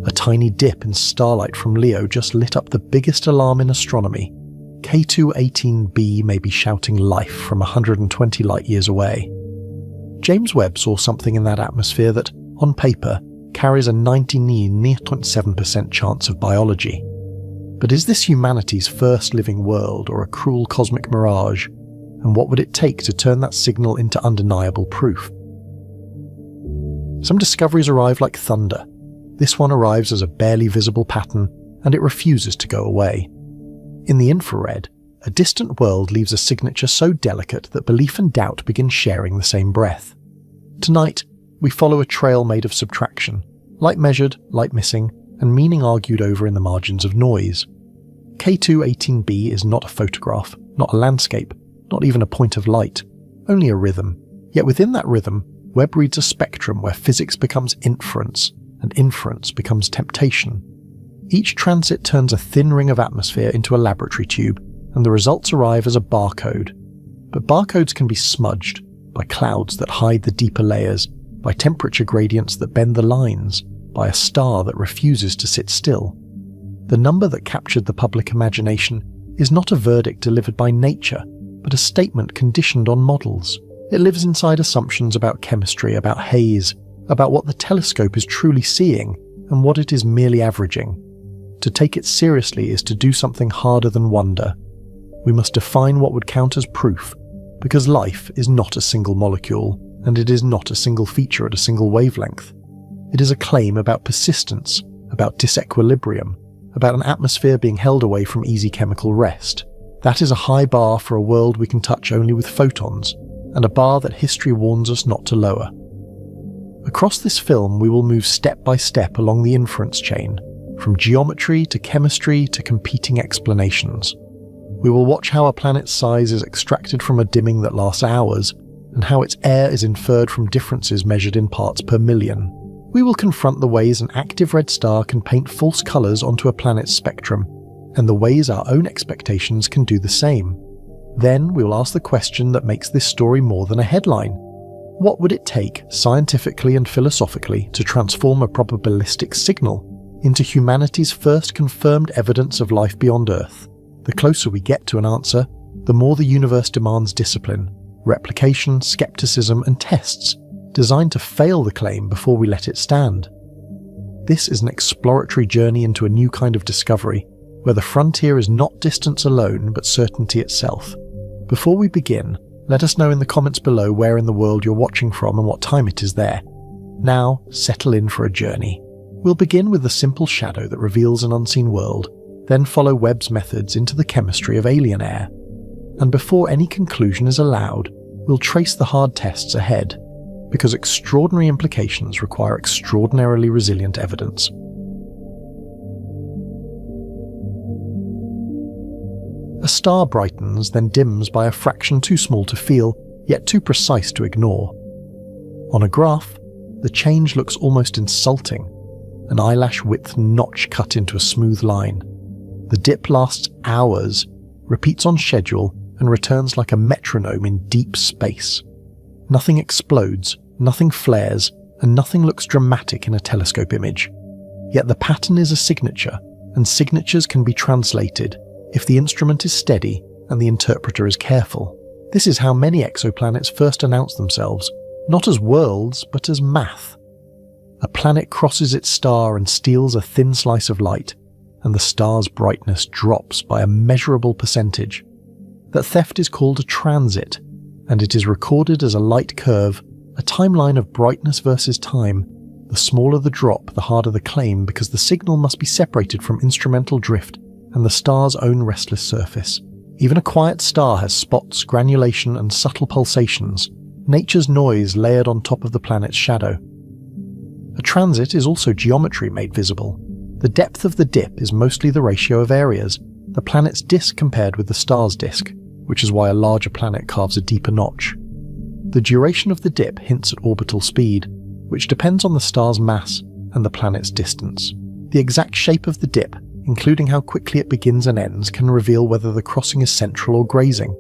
A tiny dip in starlight from Leo just lit up the biggest alarm in astronomy. K2-18b may be shouting life from 120 light-years away. James Webb saw something in that atmosphere that, on paper, carries a 99.7% chance of biology. But is this humanity's first living world or a cruel cosmic mirage? And what would it take to turn that signal into undeniable proof? Some discoveries arrive like thunder. This one arrives as a barely visible pattern, and it refuses to go away. In the infrared, a distant world leaves a signature so delicate that belief and doubt begin sharing the same breath. Tonight, we follow a trail made of subtraction, light measured, light missing, and meaning argued over in the margins of noise. K2-18b is not a photograph, not a landscape, not even a point of light, only a rhythm. Yet within that rhythm, Webb reads a spectrum where physics becomes inference, and inference becomes temptation. Each transit turns a thin ring of atmosphere into a laboratory tube, and the results arrive as a barcode. But barcodes can be smudged by clouds that hide the deeper layers, by temperature gradients that bend the lines, by a star that refuses to sit still. The number that captured the public imagination is not a verdict delivered by nature, but a statement conditioned on models. It lives inside assumptions about chemistry, about haze, about what the telescope is truly seeing, and what it is merely averaging. To take it seriously is to do something harder than wonder. We must define what would count as proof, because life is not a single molecule, and it is not a single feature at a single wavelength. It is a claim about persistence, about disequilibrium, about an atmosphere being held away from easy chemical rest. That is a high bar for a world we can touch only with photons, and a bar that history warns us not to lower. Across this film, we will move step by step along the inference chain, from geometry to chemistry to competing explanations. We will watch how a planet's size is extracted from a dimming that lasts hours, and how its air is inferred from differences measured in parts per million. We will confront the ways an active red star can paint false colours onto a planet's spectrum, and the ways our own expectations can do the same. Then we will ask the question that makes this story more than a headline. What would it take, scientifically and philosophically, to transform a probabilistic signal into humanity's first confirmed evidence of life beyond Earth? The closer we get to an answer, the more the universe demands discipline, replication, skepticism, and tests designed to fail the claim before we let it stand. This is an exploratory journey into a new kind of discovery, where the frontier is not distance alone but certainty itself. Before we begin, let us know in the comments below where in the world you're watching from and what time it is there. Now, settle in for a journey. We'll begin with the simple shadow that reveals an unseen world, then follow Webb's methods into the chemistry of alien air. And before any conclusion is allowed, we'll trace the hard tests ahead, because extraordinary implications require extraordinarily resilient evidence. A star brightens, then dims by a fraction too small to feel, yet too precise to ignore. On a graph, the change looks almost insulting, an eyelash-width notch cut into a smooth line. The dip lasts hours, repeats on schedule, and returns like a metronome in deep space. Nothing explodes, nothing flares, and nothing looks dramatic in a telescope image. Yet the pattern is a signature, and signatures can be translated if the instrument is steady and the interpreter is careful. This is how many exoplanets first announce themselves, not as worlds, but as math. A planet crosses its star and steals a thin slice of light, and the star's brightness drops by a measurable percentage. That theft is called a transit, and it is recorded as a light curve, a timeline of brightness versus time. The smaller the drop, the harder the claim, because the signal must be separated from instrumental drift and the star's own restless surface. Even a quiet star has spots, granulation, and subtle pulsations, nature's noise layered on top of the planet's shadow. A transit is also geometry made visible. The depth of the dip is mostly the ratio of areas, the planet's disk compared with the star's disk, which is why a larger planet carves a deeper notch. The duration of the dip hints at orbital speed, which depends on the star's mass and the planet's distance. The exact shape of the dip, including how quickly it begins and ends, can reveal whether the crossing is central or grazing.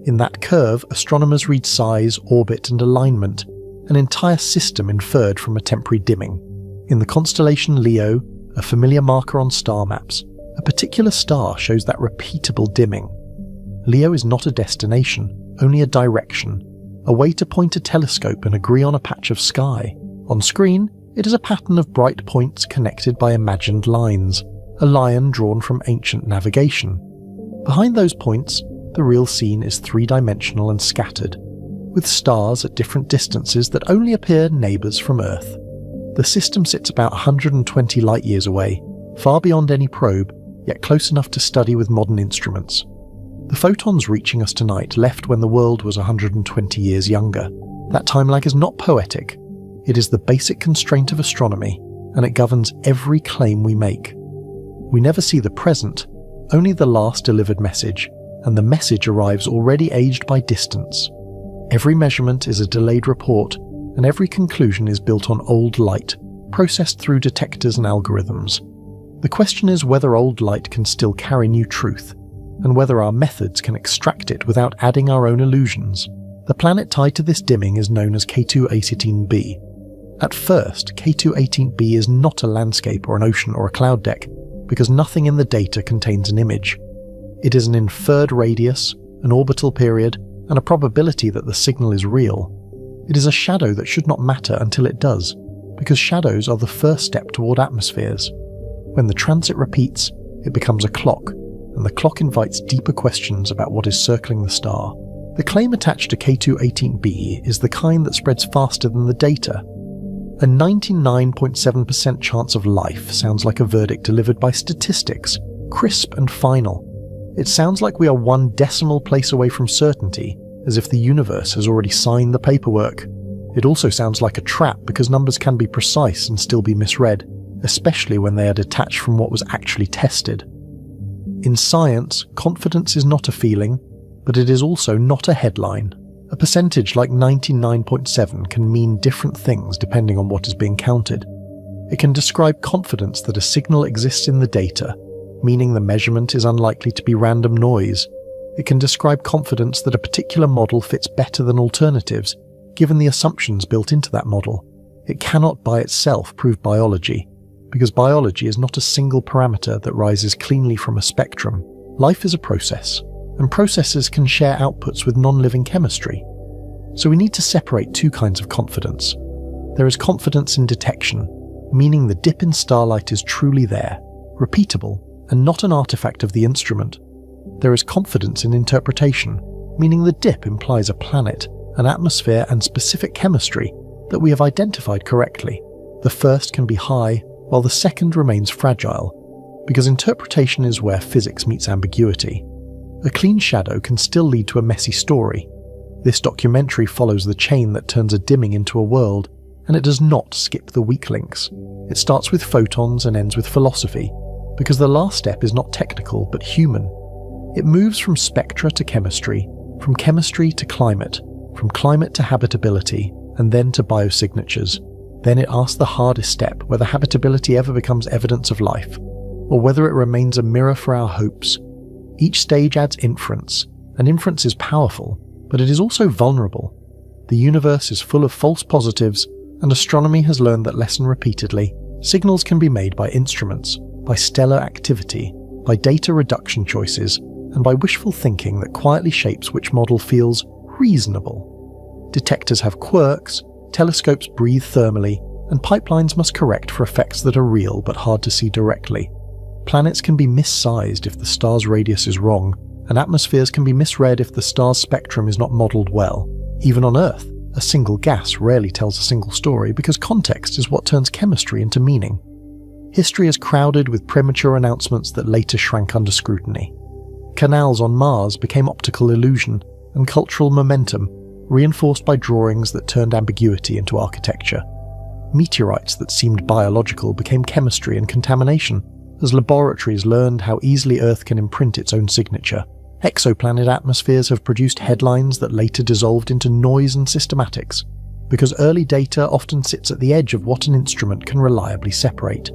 In that curve, astronomers read size, orbit, and alignment, an entire system inferred from a temporary dimming. In the constellation Leo, a familiar marker on star maps, a particular star shows that repeatable dimming. Leo is not a destination, only a direction, a way to point a telescope and agree on a patch of sky. On screen, it is a pattern of bright points connected by imagined lines, a lion drawn from ancient navigation. Behind those points, the real scene is three-dimensional and scattered, with stars at different distances that only appear neighbours from Earth. The system sits about 120 light-years away, far beyond any probe, yet close enough to study with modern instruments. The photons reaching us tonight left when the world was 120 years younger. That time lag is not poetic. It is the basic constraint of astronomy, and it governs every claim we make. We never see the present, only the last delivered message, and the message arrives already aged by distance. Every measurement is a delayed report, and every conclusion is built on old light, processed through detectors and algorithms. The question is whether old light can still carry new truth, and whether our methods can extract it without adding our own illusions. The planet tied to this dimming is known as K2-18b. At first, K2-18b is not a landscape or an ocean or a cloud deck, because nothing in the data contains an image. It is an inferred radius, an orbital period, and a probability that the signal is real. It is a shadow that should not matter until it does, because shadows are the first step toward atmospheres. When the transit repeats, it becomes a clock, and the clock invites deeper questions about what is circling the star. The claim attached to K2-18b is the kind that spreads faster than the data. A 99.7% chance of life sounds like a verdict delivered by statistics, crisp and final. It sounds like we are one decimal place away from certainty, as if the universe has already signed the paperwork. It also sounds like a trap because numbers can be precise and still be misread, especially when they are detached from what was actually tested. In science, confidence is not a feeling, but it is also not a headline. A percentage like 99.7 can mean different things depending on what is being counted. It can describe confidence that a signal exists in the data, meaning the measurement is unlikely to be random noise. It can describe confidence that a particular model fits better than alternatives, given the assumptions built into that model. It cannot by itself prove biology, because biology is not a single parameter that rises cleanly from a spectrum. Life is a process, and processes can share outputs with non-living chemistry. So we need to separate two kinds of confidence. There is confidence in detection, meaning the dip in starlight is truly there, repeatable, and not an artifact of the instrument. There is confidence in interpretation, meaning the dip implies a planet, an atmosphere, and specific chemistry that we have identified correctly. The first can be high, while the second remains fragile, because interpretation is where physics meets ambiguity. A clean shadow can still lead to a messy story. This documentary follows the chain that turns a dimming into a world, and it does not skip the weak links. It starts with photons and ends with philosophy, because the last step is not technical but human. It moves from spectra to chemistry, from chemistry to climate, from climate to habitability, and then to biosignatures. Then it asks the hardest step, whether habitability ever becomes evidence of life, or whether it remains a mirror for our hopes. Each stage adds inference, and inference is powerful, but it is also vulnerable. The universe is full of false positives, and astronomy has learned that lesson repeatedly. Signals can be made by instruments, by stellar activity, by data reduction choices, and by wishful thinking that quietly shapes which model feels reasonable. Detectors have quirks, telescopes breathe thermally, and pipelines must correct for effects that are real but hard to see directly. Planets can be missized if the star's radius is wrong, and atmospheres can be misread if the star's spectrum is not modelled well. Even on Earth, a single gas rarely tells a single story because context is what turns chemistry into meaning. History is crowded with premature announcements that later shrank under scrutiny. Canals on Mars became optical illusion and cultural momentum, reinforced by drawings that turned ambiguity into architecture. Meteorites that seemed biological became chemistry and contamination, as laboratories learned how easily Earth can imprint its own signature. Exoplanet atmospheres have produced headlines that later dissolved into noise and systematics, because early data often sits at the edge of what an instrument can reliably separate.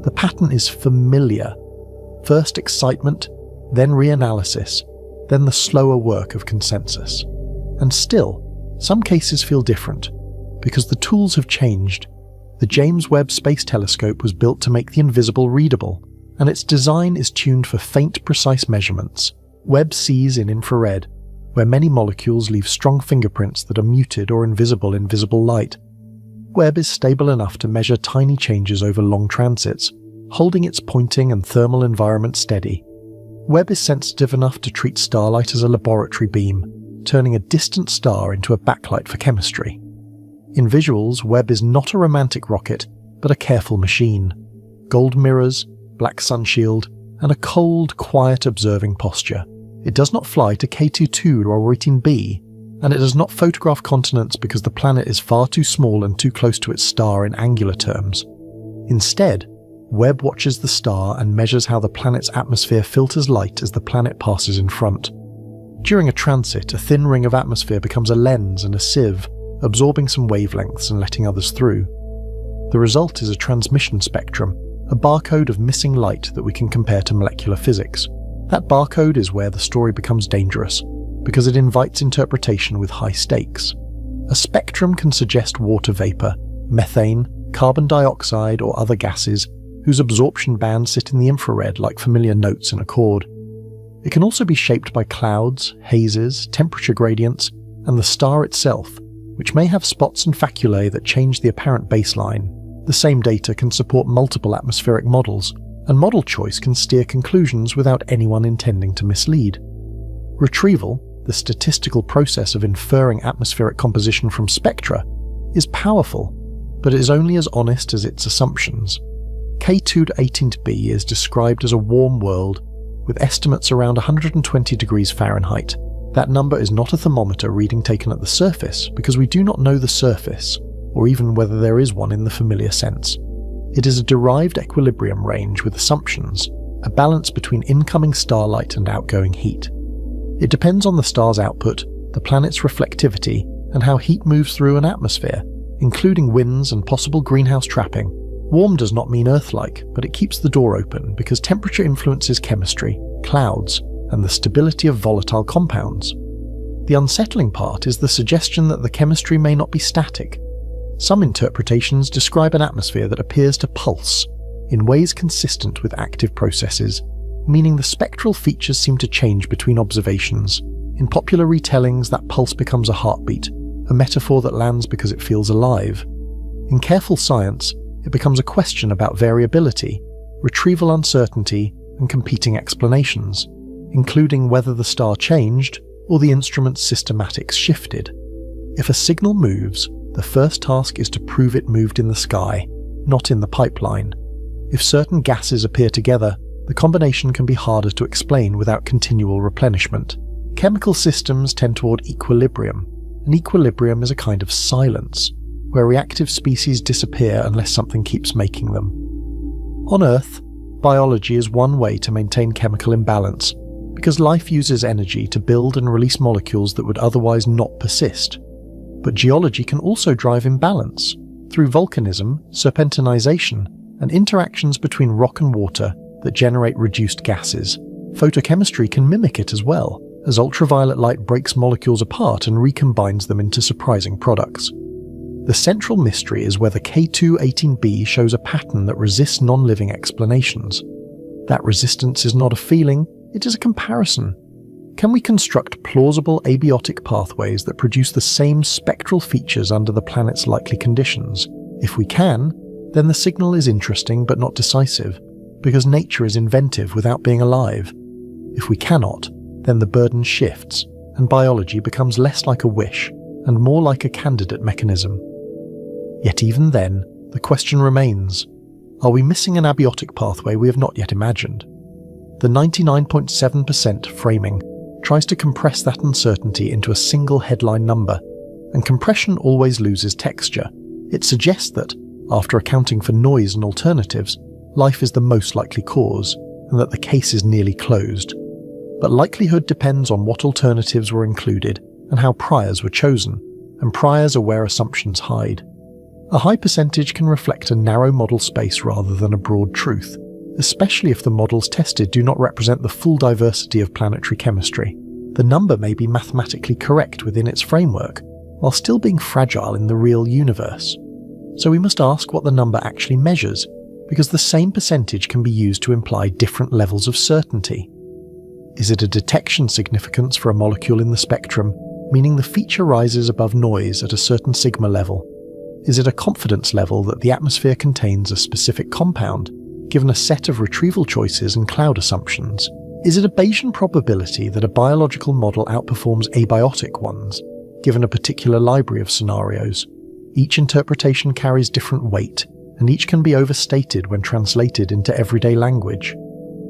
The pattern is familiar. First excitement, then reanalysis, then the slower work of consensus. And still, some cases feel different, because the tools have changed. The James Webb Space Telescope was built to make the invisible readable, and its design is tuned for faint, precise measurements. Webb sees in infrared, where many molecules leave strong fingerprints that are muted or invisible in visible light. Webb is stable enough to measure tiny changes over long transits, holding its pointing and thermal environment steady. Webb is sensitive enough to treat starlight as a laboratory beam, turning a distant star into a backlight for chemistry. In visuals, Webb is not a romantic rocket, but a careful machine. Gold mirrors, black sunshield, and a cold, quiet observing posture. It does not fly to K22 or Routine B, and it does not photograph continents because the planet is far too small and too close to its star in angular terms. Instead, Webb watches the star and measures how the planet's atmosphere filters light as the planet passes in front. During a transit, a thin ring of atmosphere becomes a lens and a sieve, absorbing some wavelengths and letting others through. The result is a transmission spectrum, a barcode of missing light that we can compare to molecular physics. That barcode is where the story becomes dangerous, because it invites interpretation with high stakes. A spectrum can suggest water vapor, methane, carbon dioxide, or other gases whose absorption bands sit in the infrared like familiar notes in a chord. It can also be shaped by clouds, hazes, temperature gradients, and the star itself, which may have spots and faculae that change the apparent baseline. The same data can support multiple atmospheric models, and model choice can steer conclusions without anyone intending to mislead. Retrieval, the statistical process of inferring atmospheric composition from spectra, is powerful, but it is only as honest as its assumptions. K2-18b is described as a warm world, with estimates around 120 degrees Fahrenheit. That number is not a thermometer reading taken at the surface, because we do not know the surface, or even whether there is one in the familiar sense. It is a derived equilibrium range with assumptions, a balance between incoming starlight and outgoing heat. It depends on the star's output, the planet's reflectivity, and how heat moves through an atmosphere, including winds and possible greenhouse trapping. Warm does not mean Earth-like, but it keeps the door open because temperature influences chemistry, clouds, and the stability of volatile compounds. The unsettling part is the suggestion that the chemistry may not be static. Some interpretations describe an atmosphere that appears to pulse, in ways consistent with active processes, meaning the spectral features seem to change between observations. In popular retellings, that pulse becomes a heartbeat, a metaphor that lands because it feels alive. In careful science, it becomes a question about variability, retrieval uncertainty, and competing explanations, including whether the star changed or the instrument's systematics shifted. If a signal moves, the first task is to prove it moved in the sky, not in the pipeline. If certain gases appear together, the combination can be harder to explain without continual replenishment. Chemical systems tend toward equilibrium, and equilibrium is a kind of silence, where reactive species disappear unless something keeps making them. On Earth, biology is one way to maintain chemical imbalance, because life uses energy to build and release molecules that would otherwise not persist. But geology can also drive imbalance, through volcanism, serpentinization, and interactions between rock and water that generate reduced gases. Photochemistry can mimic it as well, as ultraviolet light breaks molecules apart and recombines them into surprising products. The central mystery is whether K2-18b shows a pattern that resists non-living explanations. That resistance is not a feeling, it is a comparison. Can we construct plausible abiotic pathways that produce the same spectral features under the planet's likely conditions? If we can, then the signal is interesting but not decisive, because nature is inventive without being alive. If we cannot, then the burden shifts, and biology becomes less like a wish and more like a candidate mechanism. Yet even then, the question remains, are we missing an abiotic pathway we have not yet imagined? The 99.7% framing tries to compress that uncertainty into a single headline number, and compression always loses texture. It suggests that, after accounting for noise and alternatives, life is the most likely cause, and that the case is nearly closed. But likelihood depends on what alternatives were included and how priors were chosen, and priors are where assumptions hide. A high percentage can reflect a narrow model space rather than a broad truth, especially if the models tested do not represent the full diversity of planetary chemistry. The number may be mathematically correct within its framework, while still being fragile in the real universe. So we must ask what the number actually measures, because the same percentage can be used to imply different levels of certainty. Is it a detection significance for a molecule in the spectrum, meaning the feature rises above noise at a certain sigma level? Is it a confidence level that the atmosphere contains a specific compound, given a set of retrieval choices and cloud assumptions? Is it a Bayesian probability that a biological model outperforms abiotic ones, given a particular library of scenarios? Each interpretation carries different weight, and each can be overstated when translated into everyday language.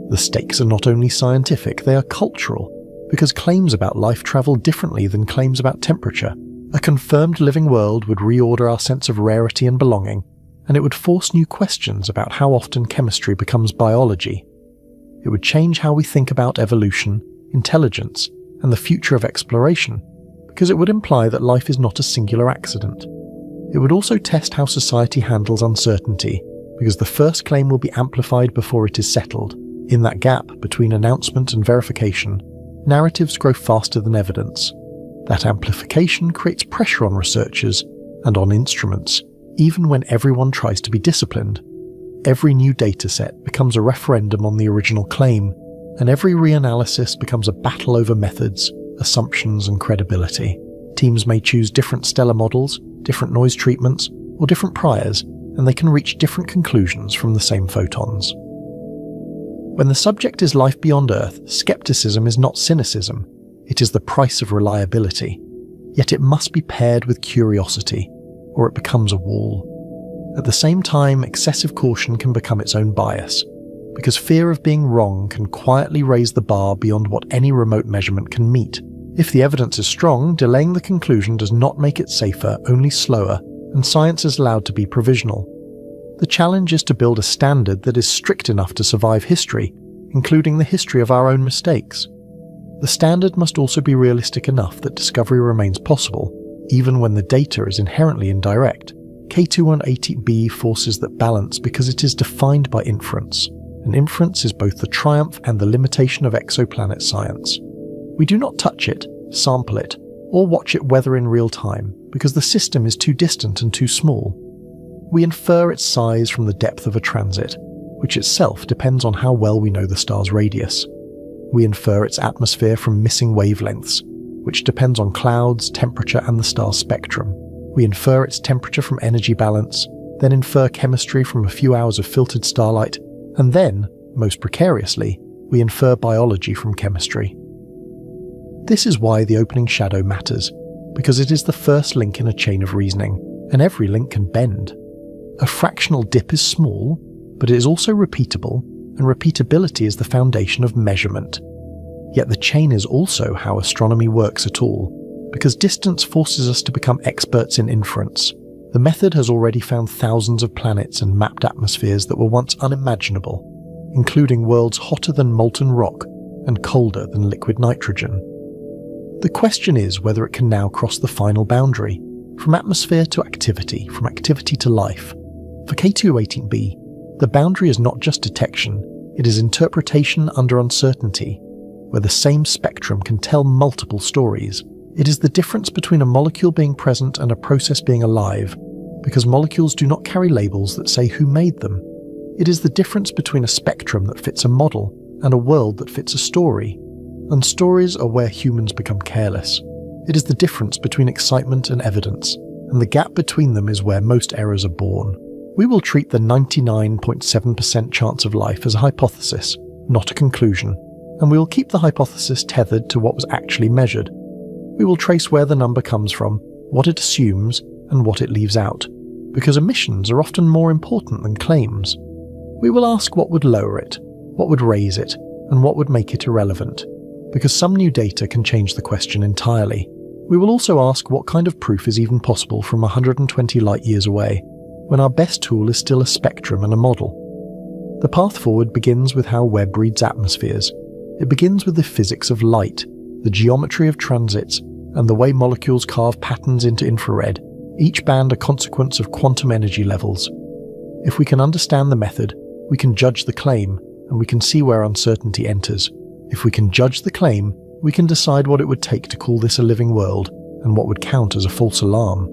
The stakes are not only scientific, they are cultural, because claims about life travel differently than claims about temperature. A confirmed living world would reorder our sense of rarity and belonging, and it would force new questions about how often chemistry becomes biology. It would change how we think about evolution, intelligence, and the future of exploration, because it would imply that life is not a singular accident. It would also test how society handles uncertainty, because the first claim will be amplified before it is settled. In that gap between announcement and verification, narratives grow faster than evidence. That amplification creates pressure on researchers and on instruments, even when everyone tries to be disciplined. Every new dataset becomes a referendum on the original claim, and every reanalysis becomes a battle over methods, assumptions, and credibility. Teams may choose different stellar models, different noise treatments, or different priors, and they can reach different conclusions from the same photons. When the subject is life beyond Earth, skepticism is not cynicism, it is the price of reliability. Yet it must be paired with curiosity, or it becomes a wall. At the same time, excessive caution can become its own bias, because fear of being wrong can quietly raise the bar beyond what any remote measurement can meet. If the evidence is strong, delaying the conclusion does not make it safer, only slower, and science is allowed to be provisional. The challenge is to build a standard that is strict enough to survive history, including the history of our own mistakes. The standard must also be realistic enough that discovery remains possible, even when the data is inherently indirect. K2180b forces that balance because it is defined by inference, and inference is both the triumph and the limitation of exoplanet science. We do not touch it, sample it, or watch it weather in real time, because the system is too distant and too small. We infer its size from the depth of a transit, which itself depends on how well we know the star's radius. We infer its atmosphere from missing wavelengths, which depends on clouds, temperature, and the star's spectrum. We infer its temperature from energy balance, then infer chemistry from a few hours of filtered starlight, and then, most precariously, we infer biology from chemistry. This is why the opening shadow matters, because it is the first link in a chain of reasoning, and every link can bend. A fractional dip is small, but it is also repeatable, and repeatability is the foundation of measurement. Yet the chain is also how astronomy works at all, because distance forces us to become experts in inference. The method has already found thousands of planets and mapped atmospheres that were once unimaginable, including worlds hotter than molten rock and colder than liquid nitrogen. The question is whether it can now cross the final boundary, from atmosphere to activity, from activity to life. For K218b, the boundary is not just detection, it is interpretation under uncertainty, where the same spectrum can tell multiple stories. It is the difference between a molecule being present and a process being alive, because molecules do not carry labels that say who made them. It is the difference between a spectrum that fits a model and a world that fits a story, and stories are where humans become careless. It is the difference between excitement and evidence, and the gap between them is where most errors are born. We will treat the 99.7% chance of life as a hypothesis, not a conclusion, and we will keep the hypothesis tethered to what was actually measured. We will trace where the number comes from, what it assumes, and what it leaves out, because omissions are often more important than claims. We will ask what would lower it, what would raise it, and what would make it irrelevant, because some new data can change the question entirely. We will also ask what kind of proof is even possible from 120 light-years away, when our best tool is still a spectrum and a model. The path forward begins with how Webb reads atmospheres. It begins with the physics of light, the geometry of transits, and the way molecules carve patterns into infrared, each band a consequence of quantum energy levels. If we can understand the method, we can judge the claim, and we can see where uncertainty enters. If we can judge the claim, we can decide what it would take to call this a living world, and what would count as a false alarm.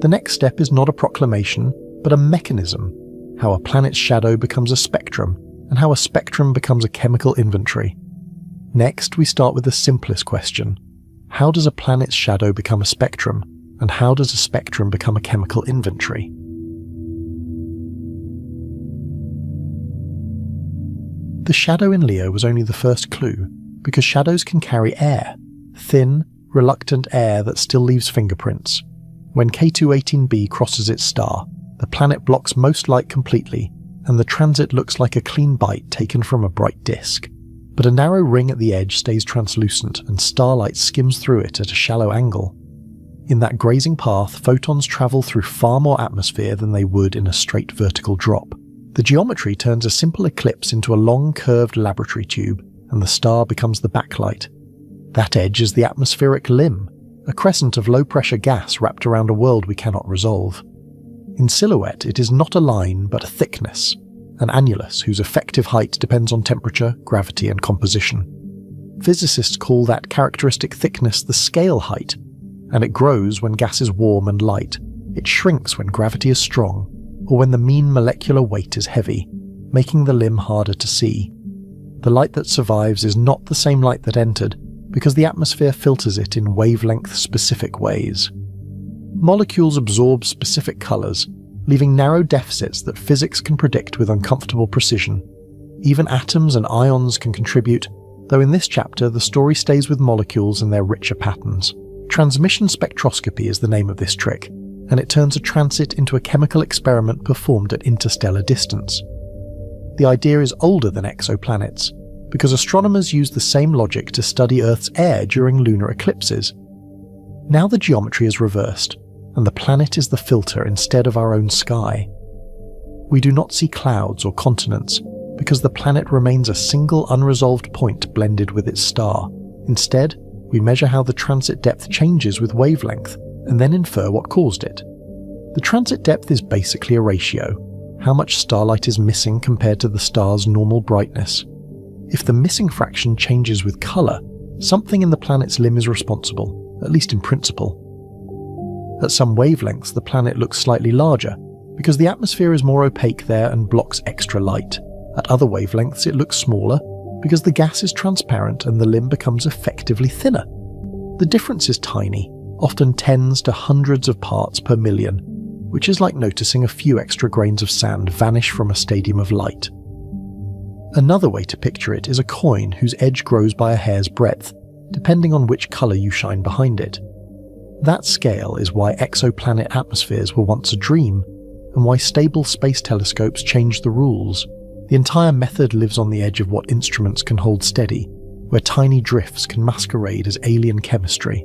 The next step is not a proclamation, but a mechanism, how a planet's shadow becomes a spectrum, and how a spectrum becomes a chemical inventory. Next, we start with the simplest question. How does a planet's shadow become a spectrum, and how does a spectrum become a chemical inventory? The shadow in Leo was only the first clue, because shadows can carry air, thin, reluctant air that still leaves fingerprints. When K2-18b crosses its star, the planet blocks most light completely, and the transit looks like a clean bite taken from a bright disk. But a narrow ring at the edge stays translucent, and starlight skims through it at a shallow angle. In that grazing path, photons travel through far more atmosphere than they would in a straight vertical drop. The geometry turns a simple eclipse into a long curved laboratory tube, and the star becomes the backlight. That edge is the atmospheric limb, a crescent of low-pressure gas wrapped around a world we cannot resolve. In silhouette, it is not a line, but a thickness, an annulus whose effective height depends on temperature, gravity, and composition. Physicists call that characteristic thickness the scale height, and it grows when gas is warm and light. It shrinks when gravity is strong, or when the mean molecular weight is heavy, making the limb harder to see. The light that survives is not the same light that entered, because the atmosphere filters it in wavelength-specific ways. Molecules absorb specific colors, leaving narrow deficits that physics can predict with uncomfortable precision. Even atoms and ions can contribute, though in this chapter the story stays with molecules and their richer patterns. Transmission spectroscopy is the name of this trick, and it turns a transit into a chemical experiment performed at interstellar distance. The idea is older than exoplanets, because astronomers use the same logic to study Earth's air during lunar eclipses. Now the geometry is reversed, and the planet is the filter instead of our own sky. We do not see clouds or continents, because the planet remains a single unresolved point blended with its star. Instead, we measure how the transit depth changes with wavelength, and then infer what caused it. The transit depth is basically a ratio, how much starlight is missing compared to the star's normal brightness. If the missing fraction changes with colour, something in the planet's limb is responsible, at least in principle. At some wavelengths, the planet looks slightly larger, because the atmosphere is more opaque there and blocks extra light. At other wavelengths, it looks smaller, because the gas is transparent and the limb becomes effectively thinner. The difference is tiny, often tens to hundreds of parts per million, which is like noticing a few extra grains of sand vanish from a stadium of light. Another way to picture it is a coin whose edge grows by a hair's breadth, depending on which colour you shine behind it. That scale is why exoplanet atmospheres were once a dream, and why stable space telescopes changed the rules. The entire method lives on the edge of what instruments can hold steady, where tiny drifts can masquerade as alien chemistry.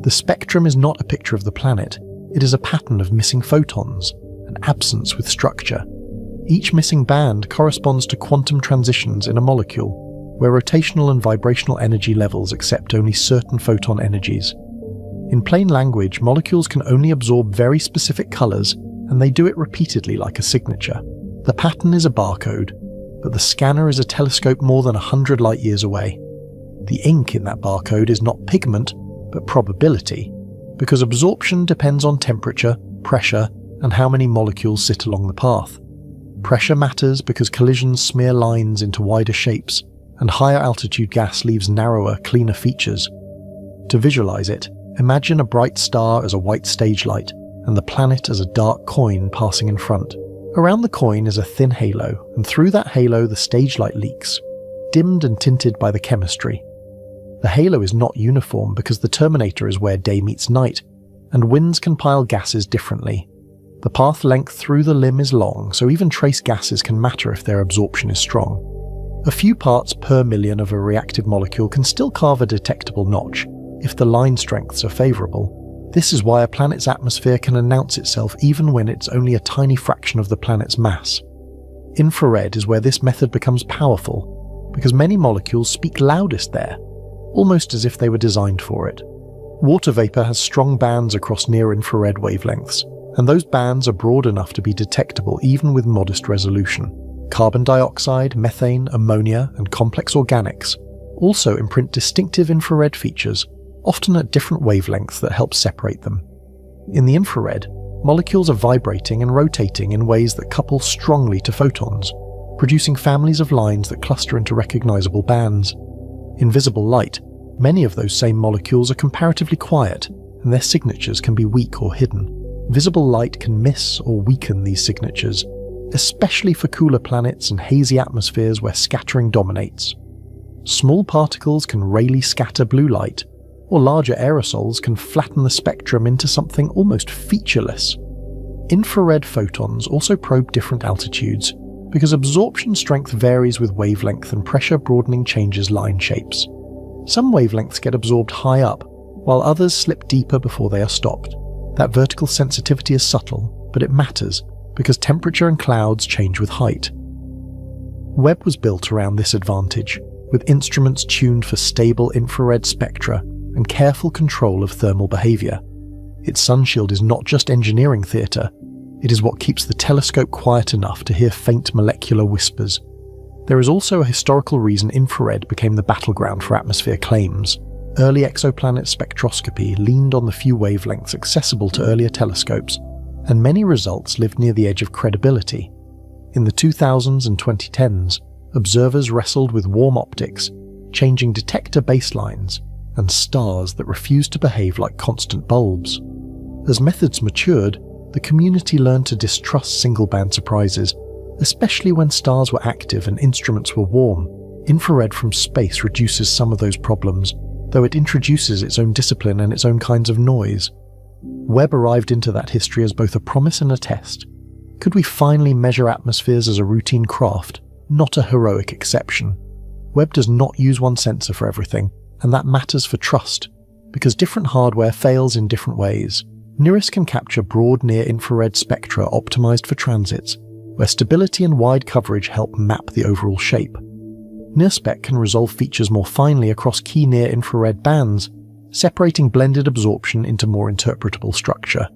The spectrum is not a picture of the planet, it is a pattern of missing photons, an absence with structure. Each missing band corresponds to quantum transitions in a molecule, where rotational and vibrational energy levels accept only certain photon energies. In plain language, molecules can only absorb very specific colors, and they do it repeatedly like a signature. The pattern is a barcode, but the scanner is a telescope more than 100 light-years away. The ink in that barcode is not pigment, but probability, because absorption depends on temperature, pressure, and how many molecules sit along the path. Pressure matters because collisions smear lines into wider shapes, and higher altitude gas leaves narrower, cleaner features. To visualize it, imagine a bright star as a white stage light, and the planet as a dark coin passing in front. Around the coin is a thin halo, and through that halo the stage light leaks, dimmed and tinted by the chemistry. The halo is not uniform because the terminator is where day meets night, and winds can pile gases differently. The path length through the limb is long, so even trace gases can matter if their absorption is strong. A few parts per million of a reactive molecule can still carve a detectable notch, if the line strengths are favourable. This is why a planet's atmosphere can announce itself even when it's only a tiny fraction of the planet's mass. Infrared is where this method becomes powerful, because many molecules speak loudest there, almost as if they were designed for it. Water vapour has strong bands across near-infrared wavelengths, and those bands are broad enough to be detectable even with modest resolution. Carbon dioxide, methane, ammonia, and complex organics also imprint distinctive infrared features, often at different wavelengths that help separate them. In the infrared, molecules are vibrating and rotating in ways that couple strongly to photons, producing families of lines that cluster into recognizable bands. In visible light, many of those same molecules are comparatively quiet, and their signatures can be weak or hidden. Visible light can miss or weaken these signatures, especially for cooler planets and hazy atmospheres where scattering dominates. Small particles can rarely scatter blue light, or larger aerosols can flatten the spectrum into something almost featureless. Infrared photons also probe different altitudes, because absorption strength varies with wavelength and pressure broadening changes line shapes. Some wavelengths get absorbed high up, while others slip deeper before they are stopped. That vertical sensitivity is subtle, but it matters, because temperature and clouds change with height. Webb was built around this advantage, with instruments tuned for stable infrared spectra and careful control of thermal behavior. Its sunshield is not just engineering theatre, it is what keeps the telescope quiet enough to hear faint molecular whispers. There is also a historical reason infrared became the battleground for atmosphere claims. Early exoplanet spectroscopy leaned on the few wavelengths accessible to earlier telescopes, and many results lived near the edge of credibility. In the 2000s and 2010s, observers wrestled with warm optics, changing detector baselines, and stars that refused to behave like constant bulbs. As methods matured, the community learned to distrust single-band surprises, especially when stars were active and instruments were warm. Infrared from space reduces some of those problems, though it introduces its own discipline and its own kinds of noise. Webb arrived into that history as both a promise and a test. Could we finally measure atmospheres as a routine craft, not a heroic exception? Webb does not use one sensor for everything, and that matters for trust, because different hardware fails in different ways. NIRISS can capture broad near-infrared spectra optimized for transits, where stability and wide coverage help map the overall shape. NIRSpec can resolve features more finely across key near-infrared bands, separating blended absorption into more interpretable structure.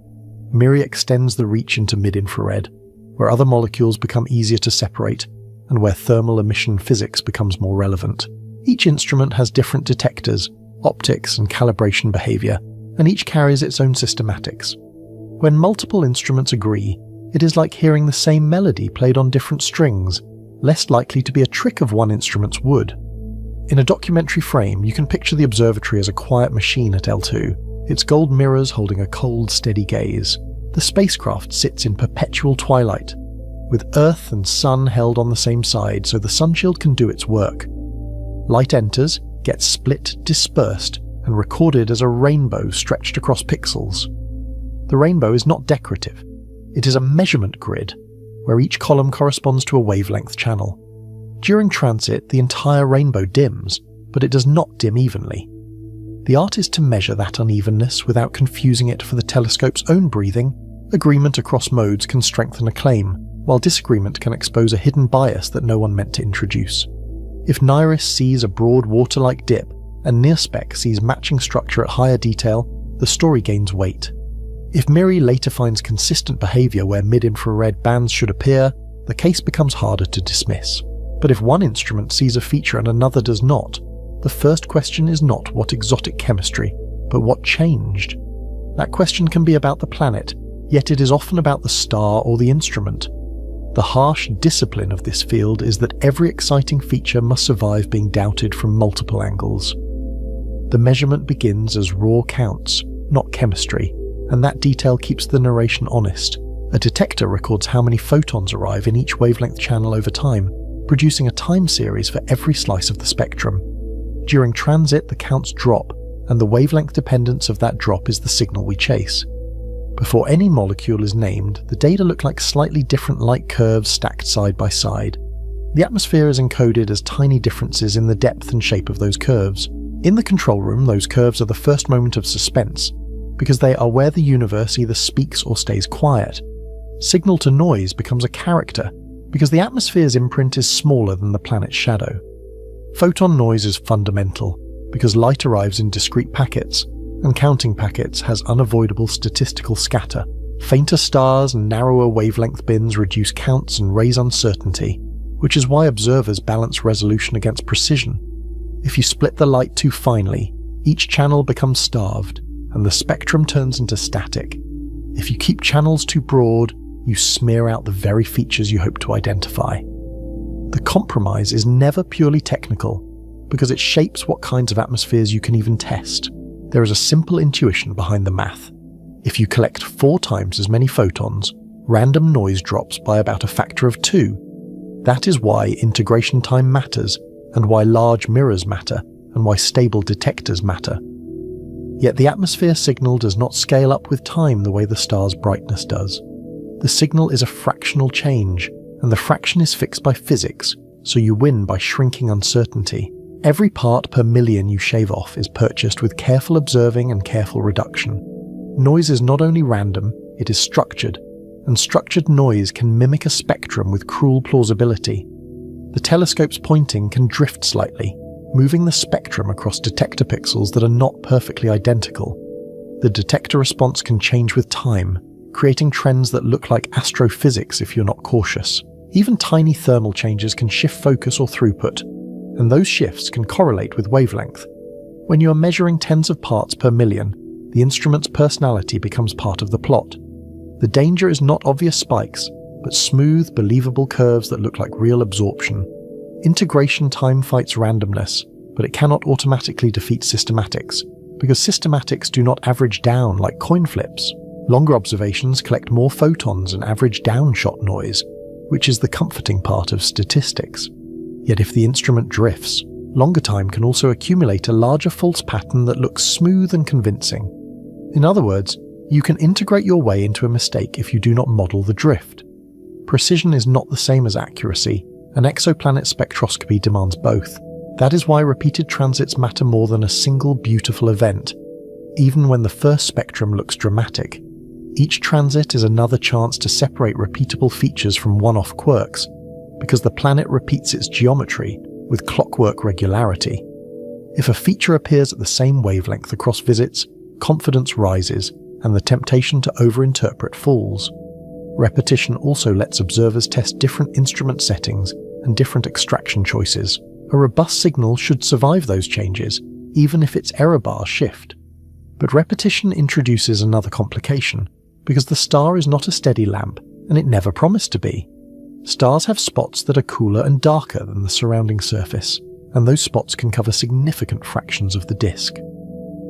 MIRI extends the reach into mid-infrared, where other molecules become easier to separate, and where thermal emission physics becomes more relevant. Each instrument has different detectors, optics, and calibration behavior, and each carries its own systematics. When multiple instruments agree, it is like hearing the same melody played on different strings, less likely to be a trick of one instrument's wood. In a documentary frame, you can picture the observatory as a quiet machine at L2, its gold mirrors holding a cold, steady gaze. The spacecraft sits in perpetual twilight, with Earth and Sun held on the same side so the sunshield can do its work. Light enters, gets split, dispersed, and recorded as a rainbow stretched across pixels. The rainbow is not decorative. It is a measurement grid, where each column corresponds to a wavelength channel. During transit, the entire rainbow dims, but it does not dim evenly. The art is to measure that unevenness without confusing it for the telescope's own breathing. Agreement across modes can strengthen a claim, while disagreement can expose a hidden bias that no one meant to introduce. If NIRISS sees a broad water-like dip, and NIRSpec sees matching structure at higher detail, the story gains weight. If MIRI later finds consistent behavior where mid-infrared bands should appear, the case becomes harder to dismiss. But if one instrument sees a feature and another does not, the first question is not what exotic chemistry, but what changed. That question can be about the planet, yet it is often about the star or the instrument. The harsh discipline of this field is that every exciting feature must survive being doubted from multiple angles. The measurement begins as raw counts, not chemistry, and that detail keeps the narration honest. A detector records how many photons arrive in each wavelength channel over time, producing a time series for every slice of the spectrum. During transit, the counts drop, and the wavelength dependence of that drop is the signal we chase. Before any molecule is named, the data look like slightly different light curves stacked side by side. The atmosphere is encoded as tiny differences in the depth and shape of those curves. In the control room, those curves are the first moment of suspense, because they are where the universe either speaks or stays quiet. Signal to noise becomes a character, because the atmosphere's imprint is smaller than the planet's shadow. Photon noise is fundamental, because light arrives in discrete packets, and counting packets has unavoidable statistical scatter. Fainter stars and narrower wavelength bins reduce counts and raise uncertainty, which is why observers balance resolution against precision. If you split the light too finely, each channel becomes starved, and the spectrum turns into static. If you keep channels too broad, you smear out the very features you hope to identify. The compromise is never purely technical, because it shapes what kinds of atmospheres you can even test. There is a simple intuition behind the math. If you collect 4 times as many photons, random noise drops by about a factor of 2. That is why integration time matters, and why large mirrors matter, and why stable detectors matter. Yet the atmosphere signal does not scale up with time the way the star's brightness does. The signal is a fractional change, and the fraction is fixed by physics, so you win by shrinking uncertainty. Every part per million you shave off is purchased with careful observing and careful reduction. Noise is not only random, it is structured, and structured noise can mimic a spectrum with cruel plausibility. The telescope's pointing can drift slightly, moving the spectrum across detector pixels that are not perfectly identical. The detector response can change with time, creating trends that look like astrophysics if you're not cautious. Even tiny thermal changes can shift focus or throughput, and those shifts can correlate with wavelength. When you are measuring tens of parts per million, the instrument's personality becomes part of the plot. The danger is not obvious spikes, but smooth, believable curves that look like real absorption. Integration time fights randomness, but it cannot automatically defeat systematics, because systematics do not average down like coin flips. Longer observations collect more photons and average down shot noise, which is the comforting part of statistics. Yet if the instrument drifts, longer time can also accumulate a larger false pattern that looks smooth and convincing. In other words, you can integrate your way into a mistake if you do not model the drift. Precision is not the same as accuracy, and exoplanet spectroscopy demands both. That is why repeated transits matter more than a single beautiful event. Even when the first spectrum looks dramatic, each transit is another chance to separate repeatable features from one-off quirks, because the planet repeats its geometry with clockwork regularity. If a feature appears at the same wavelength across visits, confidence rises, and the temptation to overinterpret falls. Repetition also lets observers test different instrument settings and different extraction choices. A robust signal should survive those changes, even if its error bars shift. But repetition introduces another complication, because the star is not a steady lamp, and it never promised to be. Stars have spots that are cooler and darker than the surrounding surface, and those spots can cover significant fractions of the disk.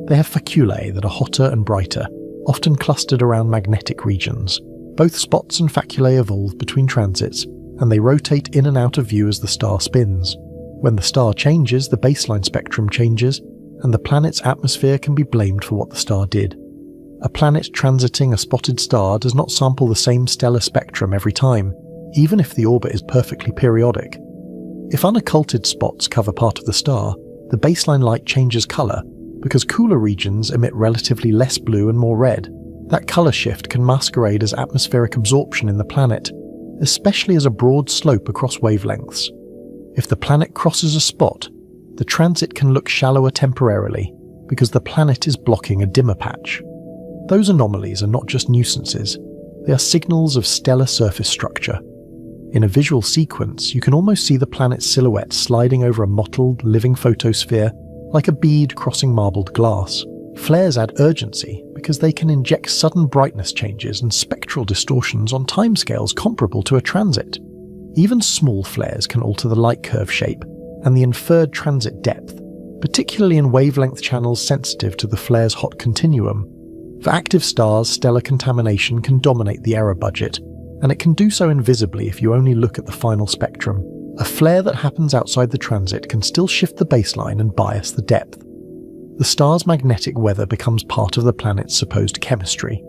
They have faculae that are hotter and brighter, often clustered around magnetic regions. Both spots and faculae evolve between transits, and they rotate in and out of view as the star spins. When the star changes, the baseline spectrum changes, and the planet's atmosphere can be blamed for what the star did. A planet transiting a spotted star does not sample the same stellar spectrum every time, even if the orbit is perfectly periodic. If unocculted spots cover part of the star, the baseline light changes colour, because cooler regions emit relatively less blue and more red. That colour shift can masquerade as atmospheric absorption in the planet, especially as a broad slope across wavelengths. If the planet crosses a spot, the transit can look shallower temporarily, because the planet is blocking a dimmer patch. Those anomalies are not just nuisances, they are signals of stellar surface structure. In a visual sequence, you can almost see the planet's silhouette sliding over a mottled, living photosphere, like a bead crossing marbled glass. Flares add urgency because they can inject sudden brightness changes and spectral distortions on timescales comparable to a transit. Even small flares can alter the light curve shape and the inferred transit depth, particularly in wavelength channels sensitive to the flare's hot continuum. For active stars, stellar contamination can dominate the error budget, and it can do so invisibly if you only look at the final spectrum. A flare that happens outside the transit can still shift the baseline and bias the depth. The star's magnetic weather becomes part of the planet's supposed chemistry.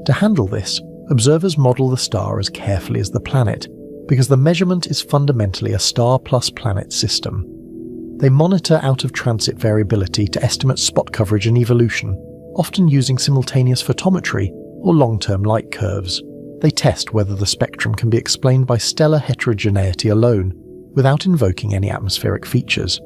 To handle this, observers model the star as carefully as the planet, because the measurement is fundamentally a star plus planet system. They monitor out-of-transit variability to estimate spot coverage and evolution, often using simultaneous photometry or long-term light curves. They test whether the spectrum can be explained by stellar heterogeneity alone, without invoking any atmospheric features.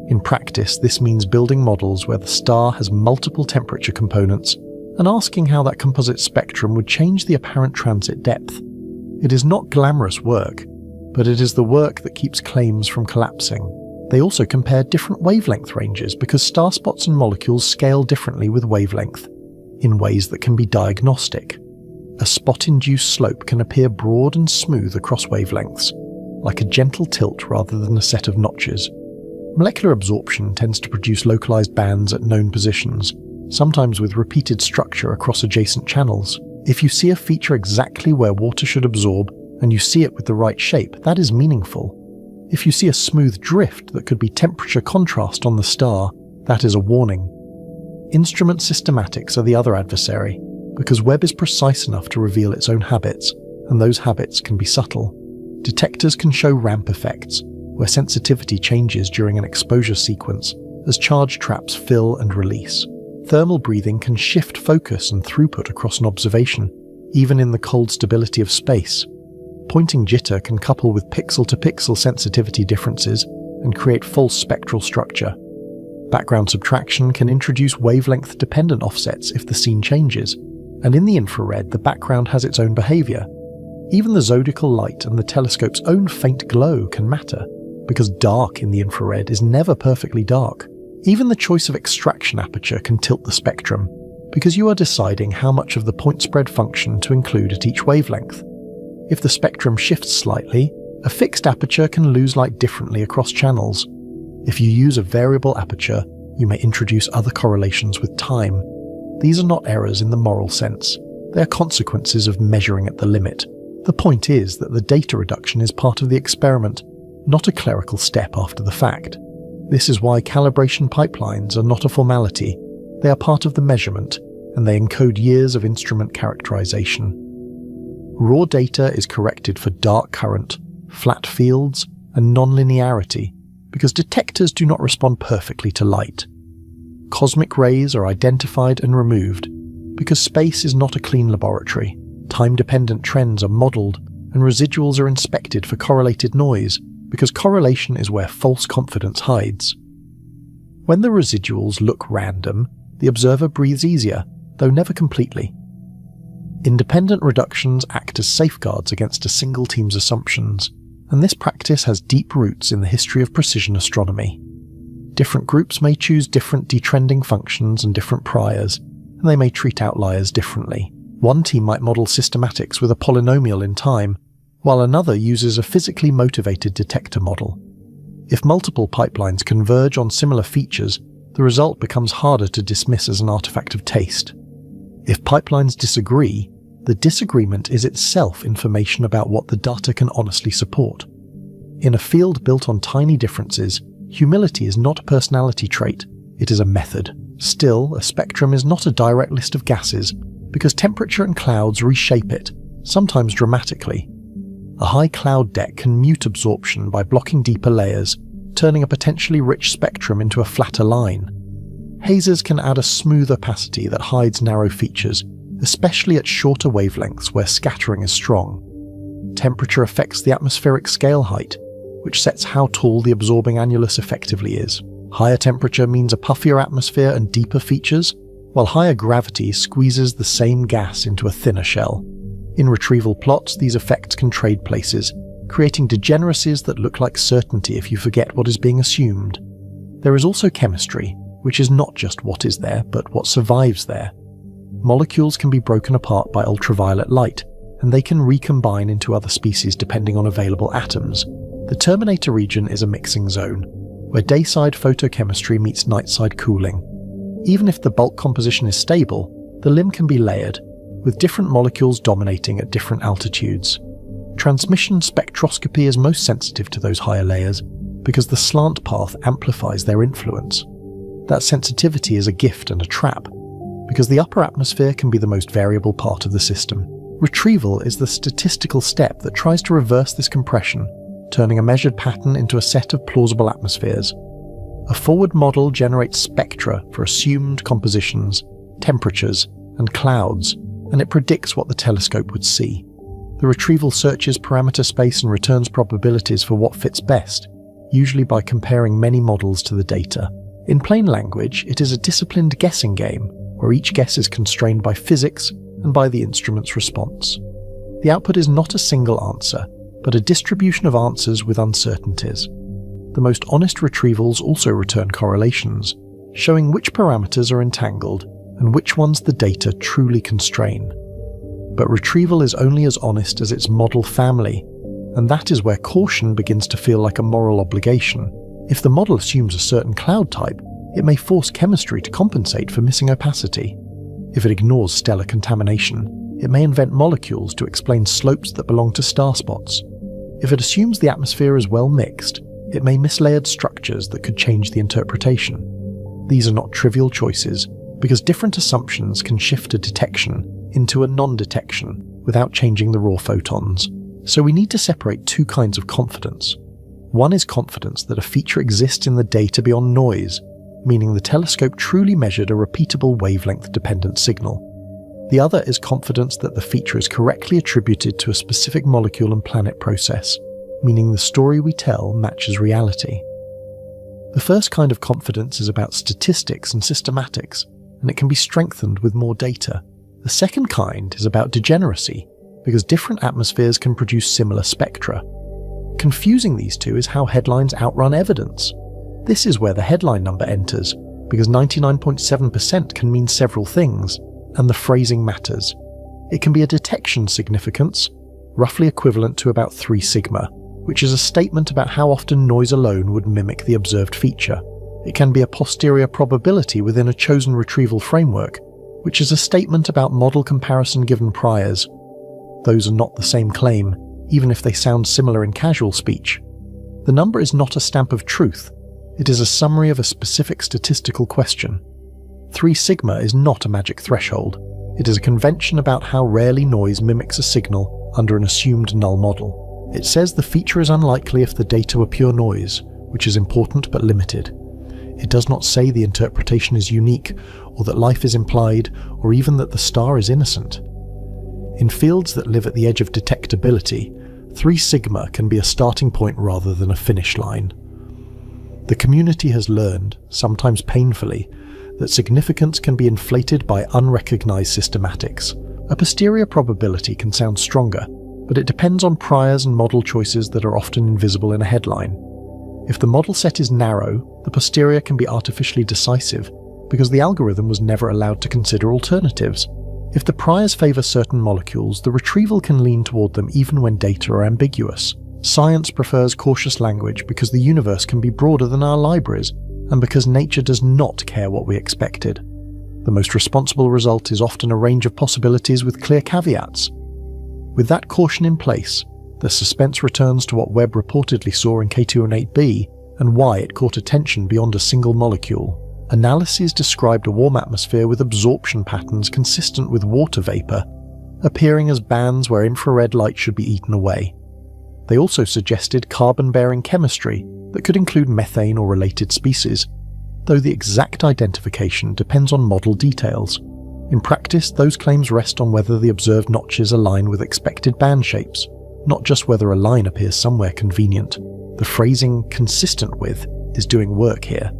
In practice, this means building models where the star has multiple temperature components and asking how that composite spectrum would change the apparent transit depth. It is not glamorous work, but it is the work that keeps claims from collapsing. They also compare different wavelength ranges because star spots and molecules scale differently with wavelength, in ways that can be diagnostic. A spot-induced slope can appear broad and smooth across wavelengths, like a gentle tilt rather than a set of notches. Molecular absorption tends to produce localized bands at known positions, sometimes with repeated structure across adjacent channels. If you see a feature exactly where water should absorb, and you see it with the right shape, that is meaningful. If you see a smooth drift that could be temperature contrast on the star, that is a warning. Instrument systematics are the other adversary, because Webb is precise enough to reveal its own habits, and those habits can be subtle. Detectors can show ramp effects, where sensitivity changes during an exposure sequence as charge traps fill and release. Thermal breathing can shift focus and throughput across an observation, even in the cold stability of space. Pointing jitter can couple with pixel-to-pixel sensitivity differences and create false spectral structure. Background subtraction can introduce wavelength-dependent offsets if the scene changes, and in the infrared the background has its own behavior. Even the zodiacal light and the telescope's own faint glow can matter, because dark in the infrared is never perfectly dark. Even the choice of extraction aperture can tilt the spectrum, because you are deciding how much of the point spread function to include at each wavelength. If the spectrum shifts slightly, a fixed aperture can lose light differently across channels. If you use a variable aperture, you may introduce other correlations with time. These are not errors in the moral sense. They are consequences of measuring at the limit. The point is that the data reduction is part of the experiment, not a clerical step after the fact. This is why calibration pipelines are not a formality. They are part of the measurement, and they encode years of instrument characterization. Raw data is corrected for dark current, flat fields, and nonlinearity, because detectors do not respond perfectly to light. Cosmic rays are identified and removed, because space is not a clean laboratory. Time-dependent trends are modeled, and residuals are inspected for correlated noise, because correlation is where false confidence hides. When the residuals look random, the observer breathes easier, though never completely. Independent reductions act as safeguards against a single team's assumptions, and this practice has deep roots in the history of precision astronomy. Different groups may choose different detrending functions and different priors, and they may treat outliers differently. One team might model systematics with a polynomial in time, while another uses a physically motivated detector model. If multiple pipelines converge on similar features, the result becomes harder to dismiss as an artifact of taste. If pipelines disagree, the disagreement is itself information about what the data can honestly support. In a field built on tiny differences, humility is not a personality trait, it is a method. Still, a spectrum is not a direct list of gases, because temperature and clouds reshape it, sometimes dramatically. A high cloud deck can mute absorption by blocking deeper layers, turning a potentially rich spectrum into a flatter line. Hazes can add a smooth opacity that hides narrow features, especially at shorter wavelengths where scattering is strong. Temperature affects the atmospheric scale height, which sets how tall the absorbing annulus effectively is. Higher temperature means a puffier atmosphere and deeper features, while higher gravity squeezes the same gas into a thinner shell. In retrieval plots, these effects can trade places, creating degeneracies that look like certainty if you forget what is being assumed. There is also chemistry, which is not just what is there, but what survives there. Molecules can be broken apart by ultraviolet light, and they can recombine into other species depending on available atoms. The terminator region is a mixing zone, where dayside photochemistry meets nightside cooling. Even if the bulk composition is stable, the limb can be layered, with different molecules dominating at different altitudes. Transmission spectroscopy is most sensitive to those higher layers, because the slant path amplifies their influence. That sensitivity is a gift and a trap, because the upper atmosphere can be the most variable part of the system. Retrieval is the statistical step that tries to reverse this compression, turning a measured pattern into a set of plausible atmospheres. A forward model generates spectra for assumed compositions, temperatures, and clouds, and it predicts what the telescope would see. The retrieval searches parameter space and returns probabilities for what fits best, usually by comparing many models to the data. In plain language, it is a disciplined guessing game, where each guess is constrained by physics and by the instrument's response. The output is not a single answer, but a distribution of answers with uncertainties. The most honest retrievals also return correlations, showing which parameters are entangled and which ones the data truly constrain. But retrieval is only as honest as its model family, and that is where caution begins to feel like a moral obligation. If the model assumes a certain cloud type, it may force chemistry to compensate for missing opacity. If it ignores stellar contamination, it may invent molecules to explain slopes that belong to star spots. If it assumes the atmosphere is well mixed, it may miss layered structures that could change the interpretation. These are not trivial choices, because different assumptions can shift a detection into a non-detection without changing the raw photons. So we need to separate two kinds of confidence. One is confidence that a feature exists in the data beyond noise, meaning the telescope truly measured a repeatable wavelength-dependent signal. The other is confidence that the feature is correctly attributed to a specific molecule and planet process, meaning the story we tell matches reality. The first kind of confidence is about statistics and systematics, and it can be strengthened with more data. The second kind is about degeneracy, because different atmospheres can produce similar spectra. Confusing these two is how headlines outrun evidence. This is where the headline number enters, because 99.7% can mean several things, and the phrasing matters. It can be a detection significance, roughly equivalent to about 3 sigma, which is a statement about how often noise alone would mimic the observed feature. It can be a posterior probability within a chosen retrieval framework, which is a statement about model comparison given priors. Those are not the same claim, even if they sound similar in casual speech. The number is not a stamp of truth. It is a summary of a specific statistical question. 3 sigma is not a magic threshold. It is a convention about how rarely noise mimics a signal under an assumed null model. It says the feature is unlikely if the data were pure noise, which is important but limited. It does not say the interpretation is unique, or that life is implied, or even that the star is innocent. In fields that live at the edge of detectability, 3 sigma can be a starting point rather than a finish line. The community has learned, sometimes painfully, that significance can be inflated by unrecognized systematics. A posterior probability can sound stronger, but it depends on priors and model choices that are often invisible in a headline. If the model set is narrow, the posterior can be artificially decisive, because the algorithm was never allowed to consider alternatives. If the priors favor certain molecules, the retrieval can lean toward them even when data are ambiguous. Science prefers cautious language because the universe can be broader than our libraries, and because nature does not care what we expected. The most responsible result is often a range of possibilities with clear caveats. With that caution in place, the suspense returns to what Webb reportedly saw in K218b and why it caught attention beyond a single molecule. Analyses described a warm atmosphere with absorption patterns consistent with water vapor, appearing as bands where infrared light should be eaten away. They also suggested carbon-bearing chemistry that could include methane or related species, though the exact identification depends on model details. In practice, those claims rest on whether the observed notches align with expected band shapes, not just whether a line appears somewhere convenient. The phrasing "consistent with" is doing work here,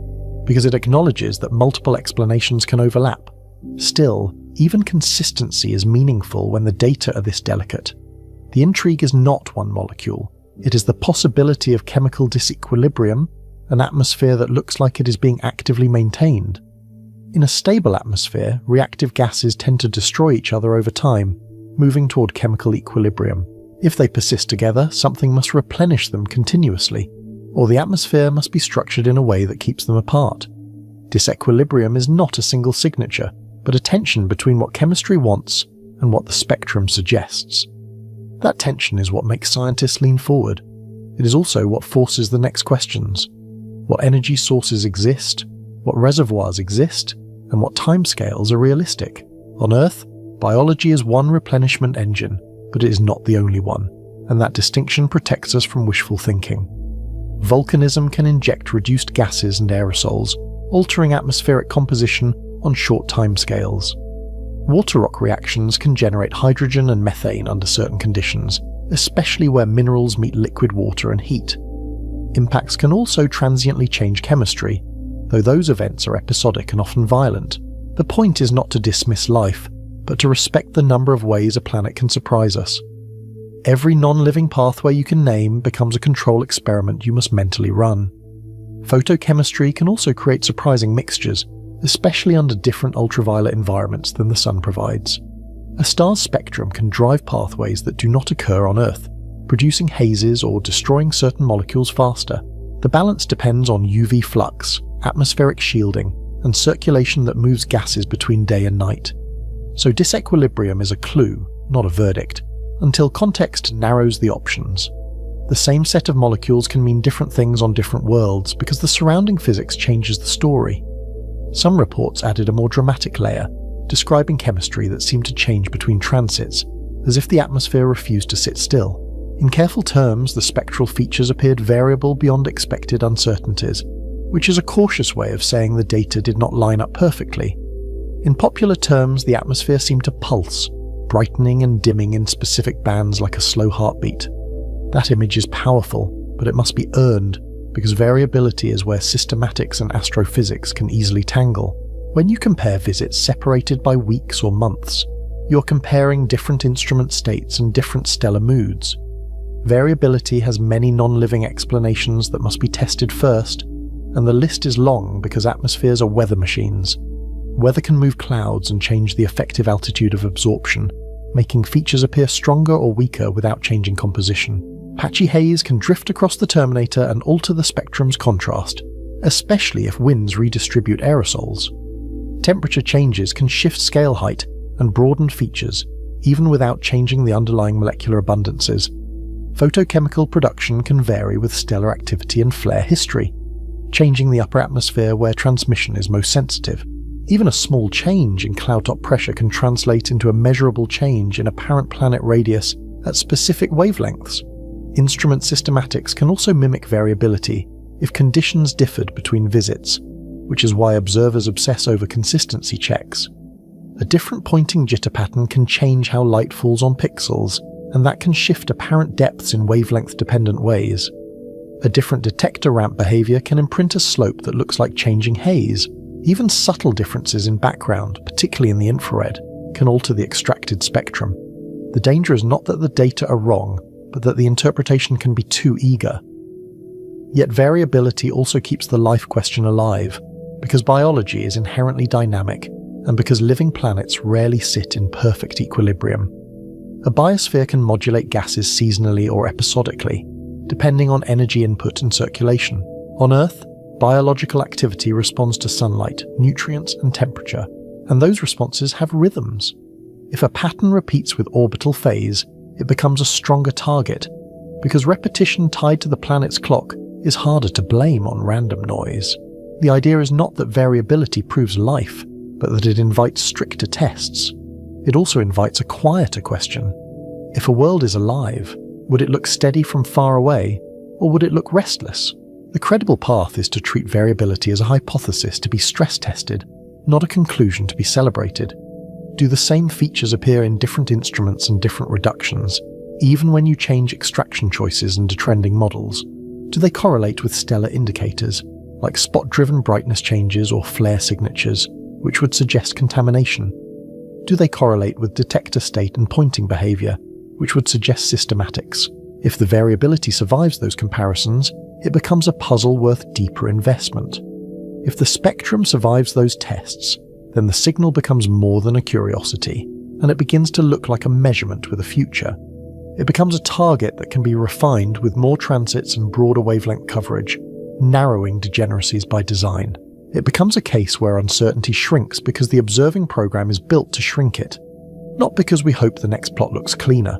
because it acknowledges that multiple explanations can overlap. Still, even consistency is meaningful when the data are this delicate. The intrigue is not one molecule. It is the possibility of chemical disequilibrium, an atmosphere that looks like it is being actively maintained. In a stable atmosphere, reactive gases tend to destroy each other over time, moving toward chemical equilibrium. If they persist together, something must replenish them continuously, or the atmosphere must be structured in a way that keeps them apart. Disequilibrium is not a single signature, but a tension between what chemistry wants and what the spectrum suggests. That tension is what makes scientists lean forward. It is also what forces the next questions. What energy sources exist, what reservoirs exist, and what timescales are realistic. On Earth, biology is one replenishment engine, but it is not the only one, and that distinction protects us from wishful thinking. Volcanism can inject reduced gases and aerosols, altering atmospheric composition on short timescales. Water rock reactions can generate hydrogen and methane under certain conditions, especially where minerals meet liquid water and heat. Impacts can also transiently change chemistry, though those events are episodic and often violent. The point is not to dismiss life, but to respect the number of ways a planet can surprise us. Every non-living pathway you can name becomes a control experiment you must mentally run. Photochemistry can also create surprising mixtures, especially under different ultraviolet environments than the sun provides. A star's spectrum can drive pathways that do not occur on Earth, producing hazes or destroying certain molecules faster. The balance depends on UV flux, atmospheric shielding, and circulation that moves gases between day and night. So disequilibrium is a clue, not a verdict, until context narrows the options. The same set of molecules can mean different things on different worlds because the surrounding physics changes the story. Some reports added a more dramatic layer, describing chemistry that seemed to change between transits, as if the atmosphere refused to sit still. In careful terms, the spectral features appeared variable beyond expected uncertainties, which is a cautious way of saying the data did not line up perfectly. In popular terms, the atmosphere seemed to pulse, brightening and dimming in specific bands like a slow heartbeat. That image is powerful, but it must be earned, because variability is where systematics and astrophysics can easily tangle. When you compare visits separated by weeks or months, you're comparing different instrument states and different stellar moods. Variability has many non-living explanations that must be tested first, and the list is long because atmospheres are weather machines. Weather can move clouds and change the effective altitude of absorption, making features appear stronger or weaker without changing composition. Patchy haze can drift across the terminator and alter the spectrum's contrast, especially if winds redistribute aerosols. Temperature changes can shift scale height and broaden features, even without changing the underlying molecular abundances. Photochemical production can vary with stellar activity and flare history, changing the upper atmosphere where transmission is most sensitive. Even a small change in cloud-top pressure can translate into a measurable change in apparent planet radius at specific wavelengths. Instrument systematics can also mimic variability if conditions differed between visits, which is why observers obsess over consistency checks. A different pointing jitter pattern can change how light falls on pixels, and that can shift apparent depths in wavelength-dependent ways. A different detector ramp behavior can imprint a slope that looks like changing haze. Even subtle differences in background, particularly in the infrared, can alter the extracted spectrum. The danger is not that the data are wrong, but that the interpretation can be too eager. Yet variability also keeps the life question alive, because biology is inherently dynamic, and because living planets rarely sit in perfect equilibrium. A biosphere can modulate gases seasonally or episodically, depending on energy input and circulation. On Earth, biological activity responds to sunlight, nutrients, and temperature, and those responses have rhythms. If a pattern repeats with orbital phase, it becomes a stronger target, because repetition tied to the planet's clock is harder to blame on random noise. The idea is not that variability proves life, but that it invites stricter tests. It also invites a quieter question. If a world is alive, would it look steady from far away, or would it look restless? The credible path is to treat variability as a hypothesis to be stress-tested, not a conclusion to be celebrated. Do the same features appear in different instruments and different reductions, even when you change extraction choices and detrending models? Do they correlate with stellar indicators, like spot-driven brightness changes or flare signatures, which would suggest contamination? Do they correlate with detector state and pointing behavior, which would suggest systematics? If the variability survives those comparisons, it becomes a puzzle worth deeper investment. If the spectrum survives those tests, then the signal becomes more than a curiosity, and it begins to look like a measurement with a future. It becomes a target that can be refined with more transits and broader wavelength coverage, narrowing degeneracies by design. It becomes a case where uncertainty shrinks because the observing program is built to shrink it, not because we hope the next plot looks cleaner.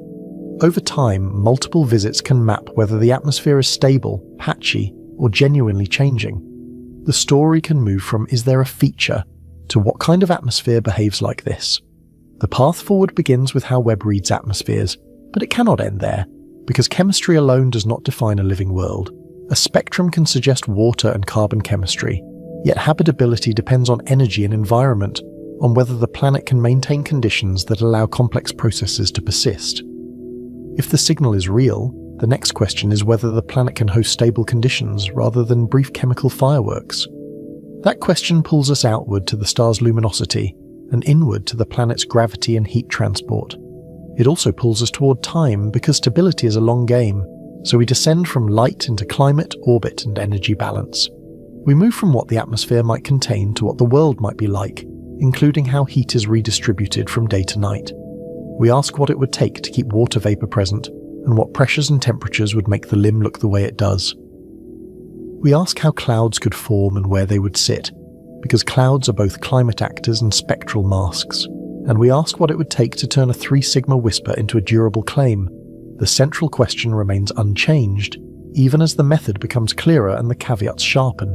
Over time, multiple visits can map whether the atmosphere is stable, patchy, or genuinely changing. The story can move from "is there a feature?" to "what kind of atmosphere behaves like this?" The path forward begins with how Webb reads atmospheres, but it cannot end there, because chemistry alone does not define a living world. A spectrum can suggest water and carbon chemistry, yet habitability depends on energy and environment, on whether the planet can maintain conditions that allow complex processes to persist. If the signal is real, the next question is whether the planet can host stable conditions rather than brief chemical fireworks. That question pulls us outward to the star's luminosity, and inward to the planet's gravity and heat transport. It also pulls us toward time because stability is a long game, so we descend from light into climate, orbit, and energy balance. We move from what the atmosphere might contain to what the world might be like, including how heat is redistributed from day to night. We ask what it would take to keep water vapor present, and what pressures and temperatures would make the limb look the way it does. We ask how clouds could form and where they would sit, because clouds are both climate actors and spectral masks. And we ask what it would take to turn a 3 sigma whisper into a durable claim. The central question remains unchanged, even as the method becomes clearer and the caveats sharpen.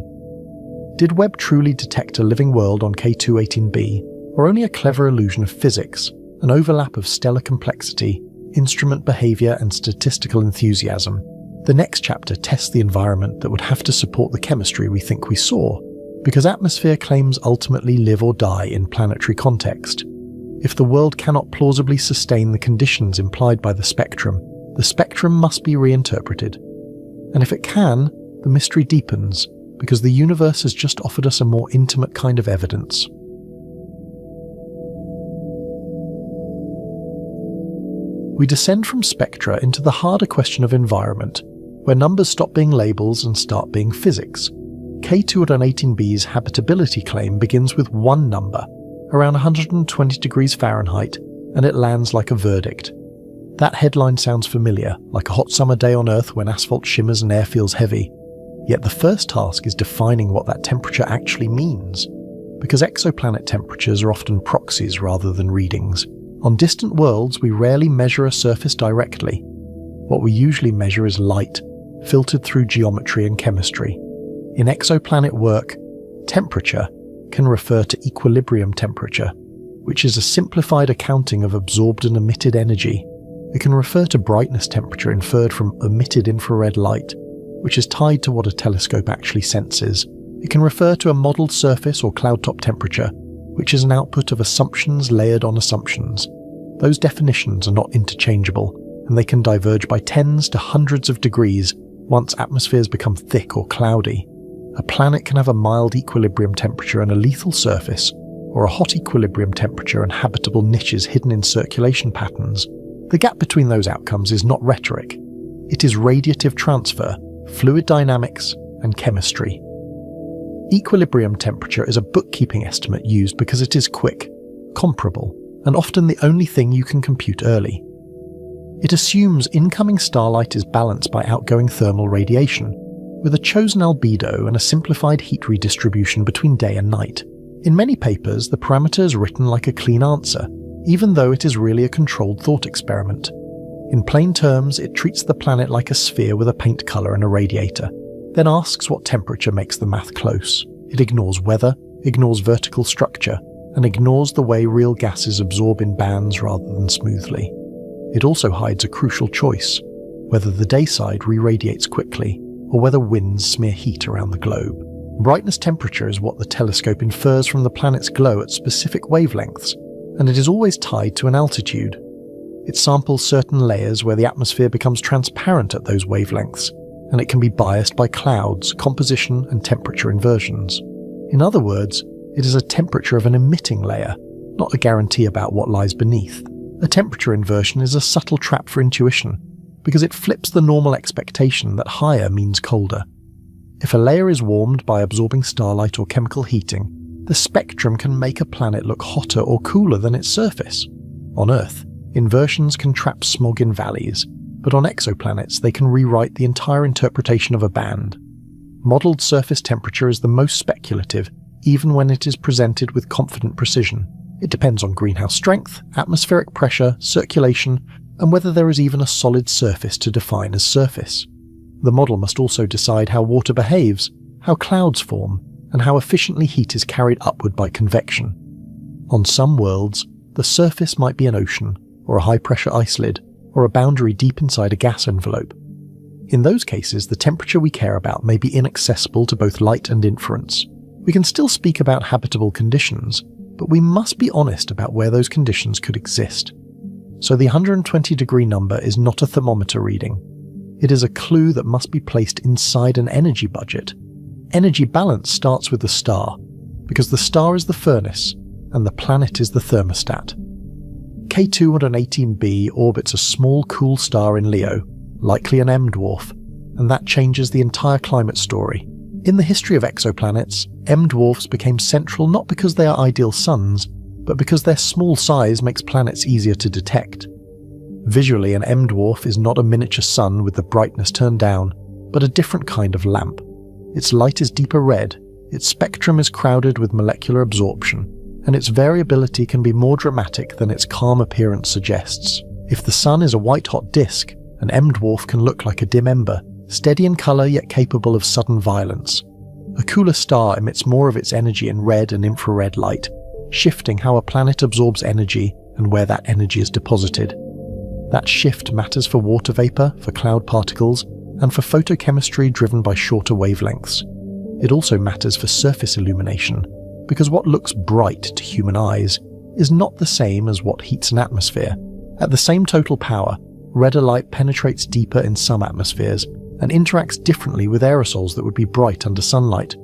Did Webb truly detect a living world on K2-18b, or only a clever illusion of physics, an overlap of stellar complexity, instrument behavior and statistical enthusiasm? The next chapter tests the environment that would have to support the chemistry we think we saw, because atmosphere claims ultimately live or die in planetary context. If the world cannot plausibly sustain the conditions implied by the spectrum must be reinterpreted. And if it can, the mystery deepens, because the universe has just offered us a more intimate kind of evidence. We descend from spectra into the harder question of environment, where numbers stop being labels and start being physics. K2-18b's habitability claim begins with one number, around 120 degrees Fahrenheit, and it lands like a verdict. That headline sounds familiar, like a hot summer day on Earth when asphalt shimmers and air feels heavy. Yet the first task is defining what that temperature actually means, because exoplanet temperatures are often proxies rather than readings. On distant worlds, we rarely measure a surface directly. What we usually measure is light, filtered through geometry and chemistry. In exoplanet work, temperature can refer to equilibrium temperature, which is a simplified accounting of absorbed and emitted energy. It can refer to brightness temperature inferred from emitted infrared light, which is tied to what a telescope actually senses. It can refer to a modelled surface or cloud top temperature, which is an output of assumptions layered on assumptions. Those definitions are not interchangeable, and they can diverge by tens to hundreds of degrees once atmospheres become thick or cloudy. A planet can have a mild equilibrium temperature and a lethal surface, or a hot equilibrium temperature and habitable niches hidden in circulation patterns. The gap between those outcomes is not rhetoric. It is radiative transfer, fluid dynamics, and chemistry. Equilibrium temperature is a bookkeeping estimate used because it is quick, comparable, and often the only thing you can compute early. It assumes incoming starlight is balanced by outgoing thermal radiation, with a chosen albedo and a simplified heat redistribution between day and night. In many papers, the parameter is written like a clean answer, even though it is really a controlled thought experiment. In plain terms, it treats the planet like a sphere with a paint colour and a radiator, then asks what temperature makes the math close. It ignores weather, ignores vertical structure, and ignores the way real gases absorb in bands rather than smoothly. It also hides a crucial choice, whether the day side re-radiates quickly, or whether winds smear heat around the globe. Brightness temperature is what the telescope infers from the planet's glow at specific wavelengths, and it is always tied to an altitude. It samples certain layers where the atmosphere becomes transparent at those wavelengths, and it can be biased by clouds, composition, and temperature inversions. In other words, it is a temperature of an emitting layer, not a guarantee about what lies beneath. A temperature inversion is a subtle trap for intuition, because it flips the normal expectation that higher means colder. If a layer is warmed by absorbing starlight or chemical heating, the spectrum can make a planet look hotter or cooler than its surface. On Earth, inversions can trap smog in valleys, but on exoplanets they can rewrite the entire interpretation of a band. Modelled surface temperature is the most speculative, even when it is presented with confident precision. It depends on greenhouse strength, atmospheric pressure, circulation, and whether there is even a solid surface to define as surface. The model must also decide how water behaves, how clouds form, and how efficiently heat is carried upward by convection. On some worlds, the surface might be an ocean, or a high-pressure ice lid, or a boundary deep inside a gas envelope. In those cases, the temperature we care about may be inaccessible to both light and inference. We can still speak about habitable conditions, but we must be honest about where those conditions could exist. So the 120-degree number is not a thermometer reading. It is a clue that must be placed inside an energy budget. Energy balance starts with the star, because the star is the furnace, and the planet is the thermostat. K2-18b orbits a small cool star in Leo, likely an M-dwarf, and that changes the entire climate story. In the history of exoplanets, M-dwarfs became central not because they are ideal suns, but but because their small size makes planets easier to detect. Visually, an M-dwarf is not a miniature sun with the brightness turned down, but a different kind of lamp. Its light is deeper red, its spectrum is crowded with molecular absorption, and its variability can be more dramatic than its calm appearance suggests. If the sun is a white-hot disk, an M-dwarf can look like a dim ember, steady in colour yet capable of sudden violence. A cooler star emits more of its energy in red and infrared light, shifting how a planet absorbs energy and where that energy is deposited. That shift matters for water vapour, for cloud particles, and for photochemistry driven by shorter wavelengths. It also matters for surface illumination, because what looks bright to human eyes is not the same as what heats an atmosphere. At the same total power, redder light penetrates deeper in some atmospheres and interacts differently with aerosols that would be bright under sunlight.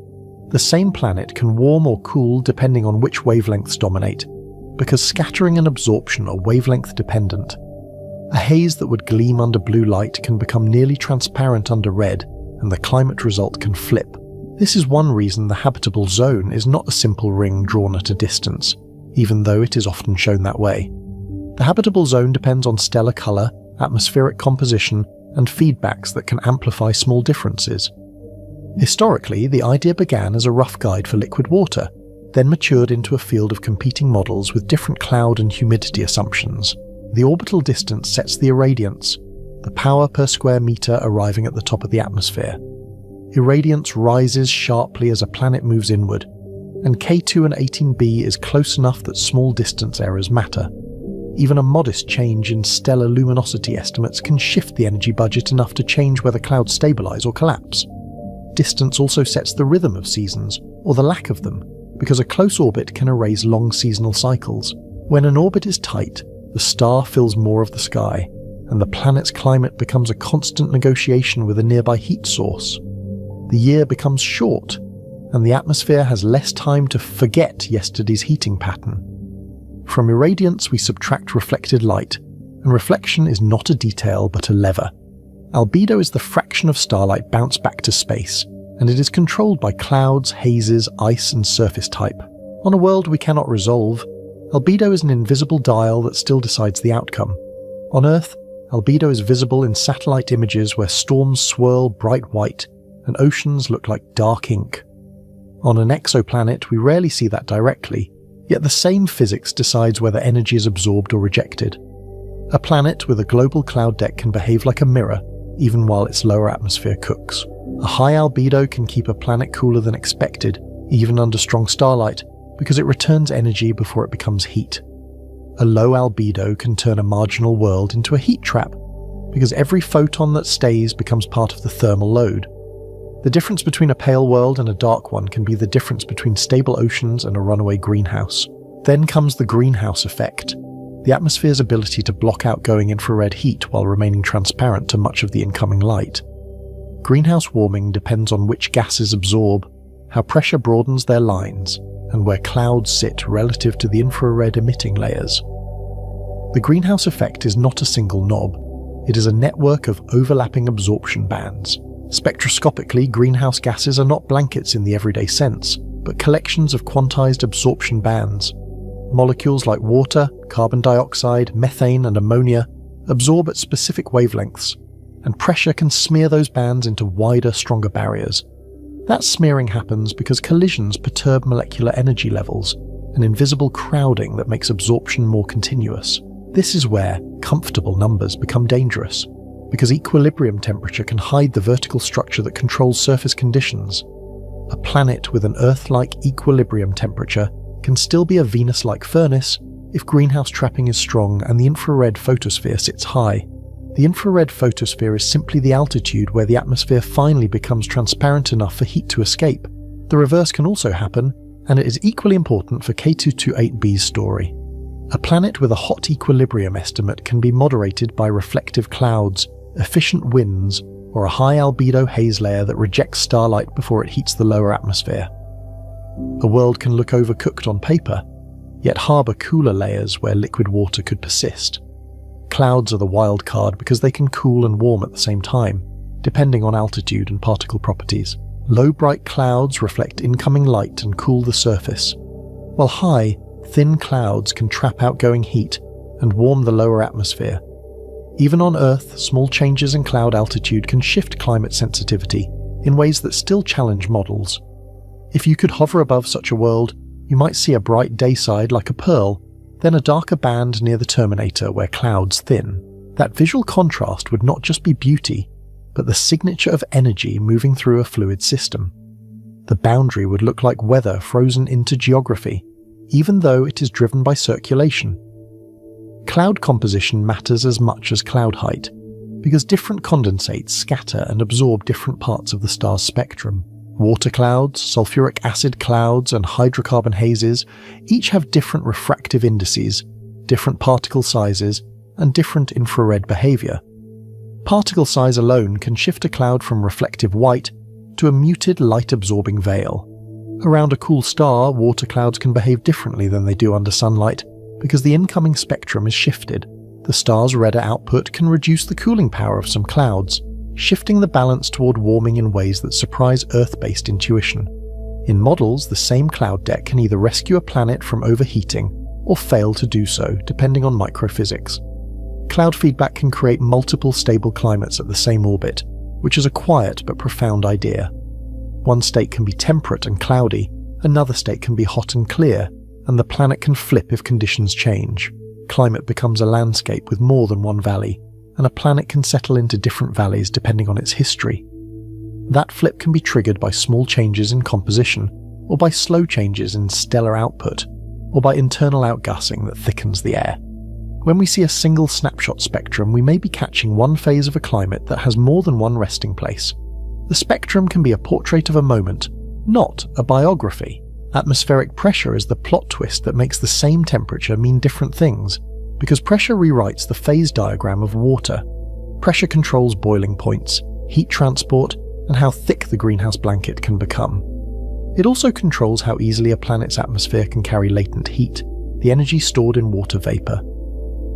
The same planet can warm or cool depending on which wavelengths dominate, because scattering and absorption are wavelength dependent. A haze that would gleam under blue light can become nearly transparent under red, and the climate result can flip. This is one reason the habitable zone is not a simple ring drawn at a distance, even though it is often shown that way. The habitable zone depends on stellar colour, atmospheric composition, and feedbacks that can amplify small differences. Historically, the idea began as a rough guide for liquid water, then matured into a field of competing models with different cloud and humidity assumptions. The orbital distance sets the irradiance, the power per square metre arriving at the top of the atmosphere. Irradiance rises sharply as a planet moves inward, and K2 and 18b is close enough that small distance errors matter. Even a modest change in stellar luminosity estimates can shift the energy budget enough to change whether clouds stabilise or collapse. Distance also sets the rhythm of seasons, or the lack of them, because a close orbit can erase long seasonal cycles. When an orbit is tight, the star fills more of the sky, and the planet's climate becomes a constant negotiation with a nearby heat source. The year becomes short, and the atmosphere has less time to forget yesterday's heating pattern. From irradiance we subtract reflected light, and reflection is not a detail but a lever. Albedo is the fraction of starlight bounced back to space, and it is controlled by clouds, hazes, ice and surface type. On a world we cannot resolve, albedo is an invisible dial that still decides the outcome. On Earth, albedo is visible in satellite images where storms swirl bright white and oceans look like dark ink. On an exoplanet we rarely see that directly, yet the same physics decides whether energy is absorbed or rejected. A planet with a global cloud deck can behave like a mirror, even while its lower atmosphere cooks. A high albedo can keep a planet cooler than expected, even under strong starlight, because it returns energy before it becomes heat. A low albedo can turn a marginal world into a heat trap, because every photon that stays becomes part of the thermal load. The difference between a pale world and a dark one can be the difference between stable oceans and a runaway greenhouse. Then comes the greenhouse effect, the atmosphere's ability to block outgoing infrared heat while remaining transparent to much of the incoming light. Greenhouse warming depends on which gases absorb, how pressure broadens their lines, and where clouds sit relative to the infrared emitting layers. The greenhouse effect is not a single knob, it is a network of overlapping absorption bands. Spectroscopically, greenhouse gases are not blankets in the everyday sense, but collections of quantized absorption bands. Molecules like water, carbon dioxide, methane and ammonia absorb at specific wavelengths, and pressure can smear those bands into wider, stronger barriers. That smearing happens because collisions perturb molecular energy levels, an invisible crowding that makes absorption more continuous. This is where comfortable numbers become dangerous, because equilibrium temperature can hide the vertical structure that controls surface conditions. A planet with an Earth-like equilibrium temperature can still be a Venus-like furnace if greenhouse trapping is strong and the infrared photosphere sits high. The infrared photosphere is simply the altitude where the atmosphere finally becomes transparent enough for heat to escape. The reverse can also happen, and it is equally important for K228b's story. A planet with a hot equilibrium estimate can be moderated by reflective clouds, efficient winds, or a high albedo haze layer that rejects starlight before it heats the lower atmosphere. A world can look overcooked on paper, yet harbour cooler layers where liquid water could persist. Clouds are the wild card because they can cool and warm at the same time, depending on altitude and particle properties. Low bright clouds reflect incoming light and cool the surface, while high, Thin clouds can trap outgoing heat and warm the lower atmosphere. Even on Earth, small changes in cloud altitude can shift climate sensitivity in ways that still challenge models. If you could hover above such a world, you might see a bright dayside like a pearl, then a darker band near the terminator where clouds thin. That visual contrast would not just be beauty, but the signature of energy moving through a fluid system. The boundary would look like weather frozen into geography, even though it is driven by circulation. Cloud composition matters as much as cloud height, because different condensates scatter and absorb different parts of the star's spectrum. Water clouds, sulfuric acid clouds, and hydrocarbon hazes each have different refractive indices, different particle sizes, and different infrared behavior. Particle size alone can shift a cloud from reflective white to a muted light-absorbing veil. Around a cool star, water clouds can behave differently than they do under sunlight because the incoming spectrum is shifted. The star's redder output can reduce the cooling power of some clouds, shifting the balance toward warming in ways that surprise Earth-based intuition. In models, the same cloud deck can either rescue a planet from overheating or fail to do so, depending on microphysics. Cloud feedback can create multiple stable climates at the same orbit, which is a quiet but profound idea. One state can be temperate and cloudy, another state can be hot and clear, and the planet can flip if conditions change. Climate becomes a landscape with more than one valley, and a planet can settle into different valleys depending on its history. That flip can be triggered by small changes in composition, or by slow changes in stellar output, or by internal outgassing that thickens the air. When we see a single snapshot spectrum, we may be catching one phase of a climate that has more than one resting place. The spectrum can be a portrait of a moment, not a biography. Atmospheric pressure is the plot twist that makes the same temperature mean different things, because pressure rewrites the phase diagram of water. Pressure controls boiling points, heat transport, and how thick the greenhouse blanket can become. It also controls how easily a planet's atmosphere can carry latent heat, the energy stored in water vapor.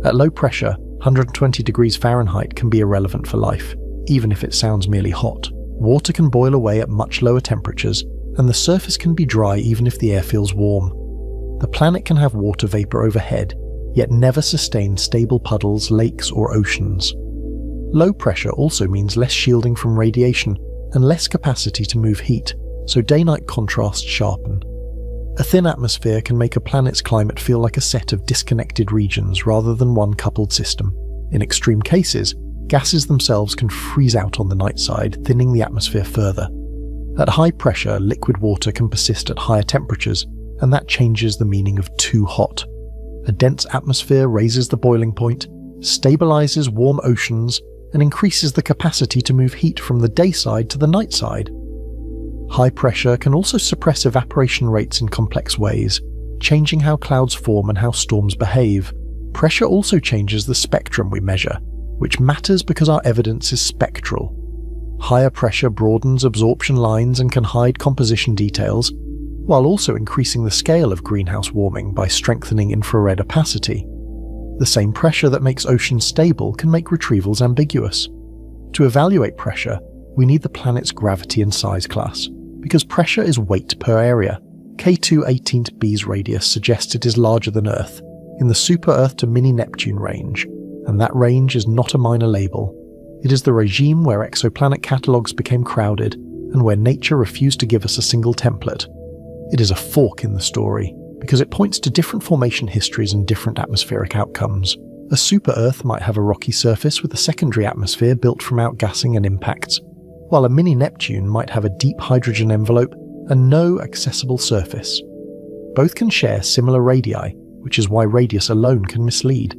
At low pressure, 120 degrees Fahrenheit can be irrelevant for life, even if it sounds merely hot. Water can boil away at much lower temperatures, and the surface can be dry even if the air feels warm. The planet can have water vapor overhead, yet never sustain stable puddles, lakes, or oceans. Low pressure also means less shielding from radiation and less capacity to move heat, so day-night contrasts sharpen. A thin atmosphere can make a planet's climate feel like a set of disconnected regions rather than one coupled system. In extreme cases, gases themselves can freeze out on the night side, thinning the atmosphere further. At high pressure, liquid water can persist at higher temperatures, and that changes the meaning of too hot. A dense atmosphere raises the boiling point, stabilizes warm oceans, and increases the capacity to move heat from the day side to the night side. High pressure can also suppress evaporation rates in complex ways, changing how clouds form and how storms behave. Pressure also changes the spectrum we measure, which matters because our evidence is spectral. Higher pressure broadens absorption lines and can hide composition details, while also increasing the scale of greenhouse warming by strengthening infrared opacity. The same pressure that makes oceans stable can make retrievals ambiguous. To evaluate pressure, we need the planet's gravity and size class, because pressure is weight per area. K2-18b's radius suggests it is larger than Earth, in the super-Earth to mini-Neptune range, and that range is not a minor label. It is the regime where exoplanet catalogues became crowded, and where nature refused to give us a single template. It is a fork in the story, because it points to different formation histories and different atmospheric outcomes. A super-Earth might have a rocky surface with a secondary atmosphere built from outgassing and impacts, while a mini-Neptune might have a deep hydrogen envelope and no accessible surface. Both can share similar radii, which is why radius alone can mislead.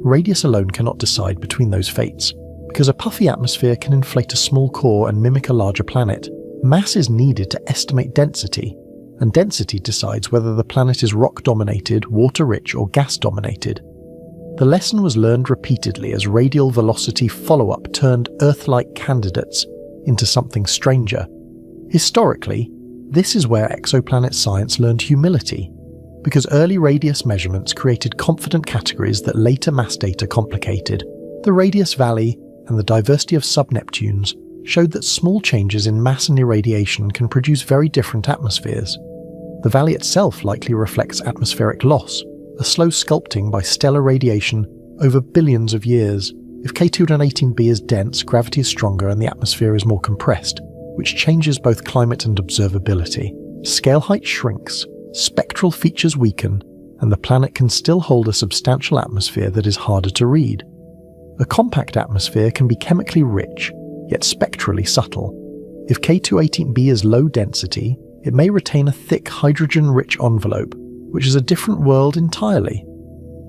Radius alone cannot decide between those fates, because a puffy atmosphere can inflate a small core and mimic a larger planet. Mass is needed to estimate density, and density decides whether the planet is rock-dominated, water-rich, or gas-dominated. The lesson was learned repeatedly as radial velocity follow-up turned Earth-like candidates into something stranger. Historically, this is where exoplanet science learned humility, because early radius measurements created confident categories that later mass data complicated. The radius valley and the diversity of sub-Neptunes showed that small changes in mass and irradiation can produce very different atmospheres. The valley itself likely reflects atmospheric loss, a slow sculpting by stellar radiation over billions of years. If K218b is dense, gravity is stronger and the atmosphere is more compressed, which changes both climate and observability. Scale height shrinks, spectral features weaken, and the planet can still hold a substantial atmosphere that is harder to read. A compact atmosphere can be chemically rich, yet spectrally subtle. If K218b is low density, it may retain a thick hydrogen-rich envelope, which is a different world entirely.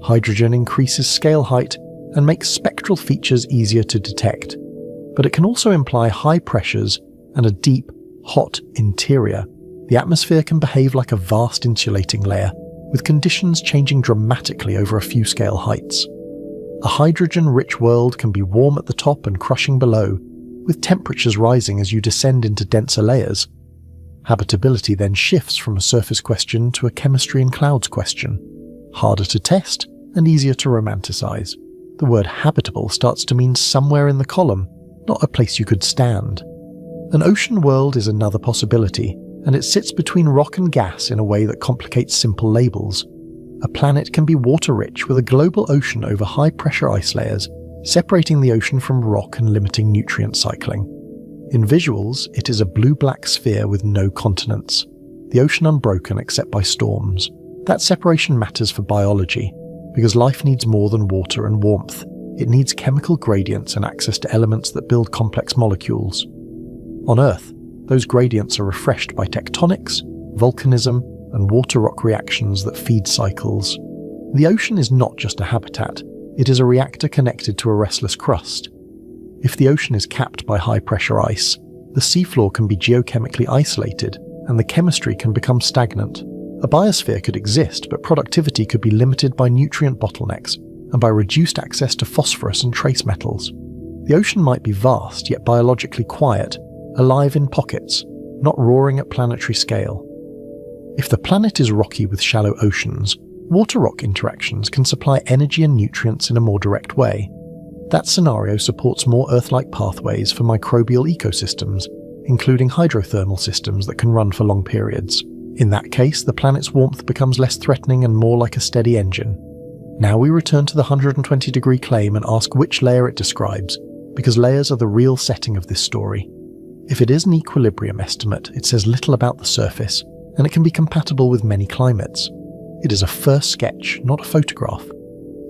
Hydrogen increases scale height and makes spectral features easier to detect, but it can also imply high pressures and a deep, hot interior. The atmosphere can behave like a vast insulating layer, with conditions changing dramatically over a few scale heights. A hydrogen-rich world can be warm at the top and crushing below, with temperatures rising as you descend into denser layers. Habitability then shifts from a surface question to a chemistry and clouds question, harder to test and easier to romanticize. The word habitable starts to mean somewhere in the column, not a place you could stand. An ocean world is another possibility, and it sits between rock and gas in a way that complicates simple labels. A planet can be water-rich with a global ocean over high-pressure ice layers, separating the ocean from rock and limiting nutrient cycling. In visuals, it is a blue-black sphere with no continents, the ocean unbroken except by storms. That separation matters for biology, because life needs more than water and warmth. It needs chemical gradients and access to elements that build complex molecules. On Earth, those gradients are refreshed by tectonics, volcanism, and water-rock reactions that feed cycles. The ocean is not just a habitat, it is a reactor connected to a restless crust. If the ocean is capped by high-pressure ice, the seafloor can be geochemically isolated, and the chemistry can become stagnant. A biosphere could exist, but productivity could be limited by nutrient bottlenecks and by reduced access to phosphorus and trace metals. The ocean might be vast, yet biologically quiet, alive in pockets, not roaring at planetary scale. If the planet is rocky with shallow oceans, water-rock interactions can supply energy and nutrients in a more direct way. That scenario supports more Earth-like pathways for microbial ecosystems, including hydrothermal systems that can run for long periods. In that case, the planet's warmth becomes less threatening and more like a steady engine. Now we return to the 120-degree claim and ask which layer it describes, because layers are the real setting of this story. If it is an equilibrium estimate, it says little about the surface, and it can be compatible with many climates. It is a first sketch, not a photograph.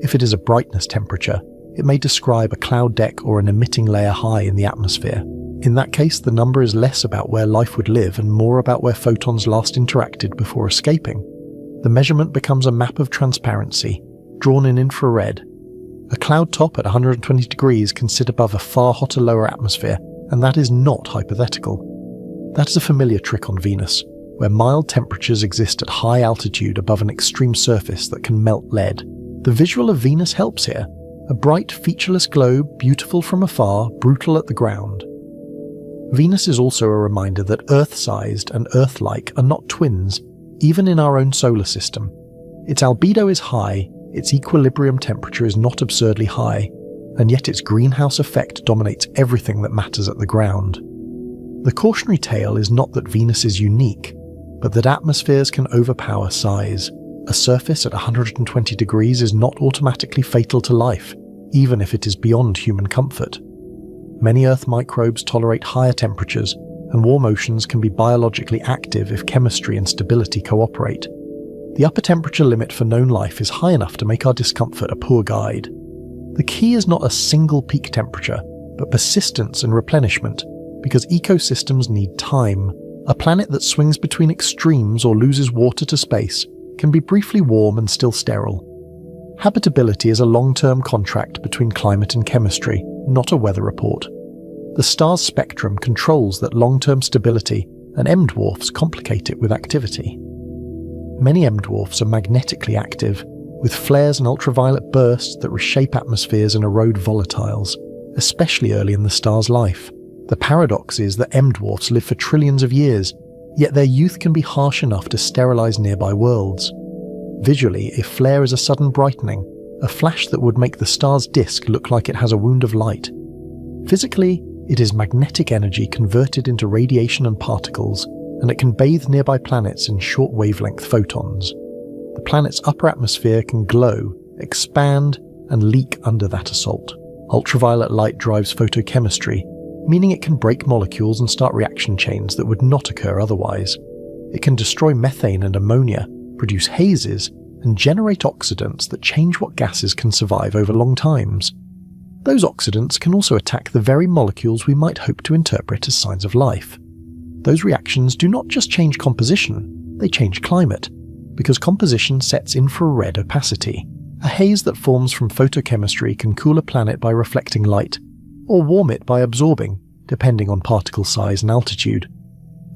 If it is a brightness temperature, it may describe a cloud deck or an emitting layer high in the atmosphere. In that case, the number is less about where life would live and more about where photons last interacted before escaping. The measurement becomes a map of transparency, drawn in infrared. A cloud top at 120 degrees can sit above a far hotter lower atmosphere, and that is not hypothetical. That is a familiar trick on Venus, where mild temperatures exist at high altitude above an extreme surface that can melt lead. The visual of Venus helps here, a bright, featureless globe, beautiful from afar, brutal at the ground. Venus is also a reminder that Earth-sized and Earth-like are not twins, even in our own solar system. Its albedo is high, its equilibrium temperature is not absurdly high, and yet its greenhouse effect dominates everything that matters at the ground. The cautionary tale is not that Venus is unique, but that atmospheres can overpower size. A surface at 120 degrees is not automatically fatal to life, even if it is beyond human comfort. Many Earth microbes tolerate higher temperatures, and warm oceans can be biologically active if chemistry and stability cooperate. The upper temperature limit for known life is high enough to make our discomfort a poor guide. The key is not a single peak temperature, but persistence and replenishment, because ecosystems need time. A planet that swings between extremes or loses water to space can be briefly warm and still sterile. Habitability is a long-term contract between climate and chemistry, not a weather report. The star's spectrum controls that long-term stability, and M-dwarfs complicate it with activity. Many M-dwarfs are magnetically active, with flares and ultraviolet bursts that reshape atmospheres and erode volatiles, especially early in the star's life. The paradox is that M-dwarfs live for trillions of years, yet their youth can be harsh enough to sterilize nearby worlds. Visually, a flare is a sudden brightening, a flash that would make the star's disk look like it has a wound of light. Physically, it is magnetic energy converted into radiation and particles, and it can bathe nearby planets in short wavelength photons. The planet's upper atmosphere can glow, expand, and leak under that assault. Ultraviolet light drives photochemistry, meaning it can break molecules and start reaction chains that would not occur otherwise. It can destroy methane and ammonia, produce hazes, and generate oxidants that change what gases can survive over long times. Those oxidants can also attack the very molecules we might hope to interpret as signs of life. Those reactions do not just change composition, they change climate, because composition sets infrared opacity. A haze that forms from photochemistry can cool a planet by reflecting light, or warm it by absorbing, depending on particle size and altitude.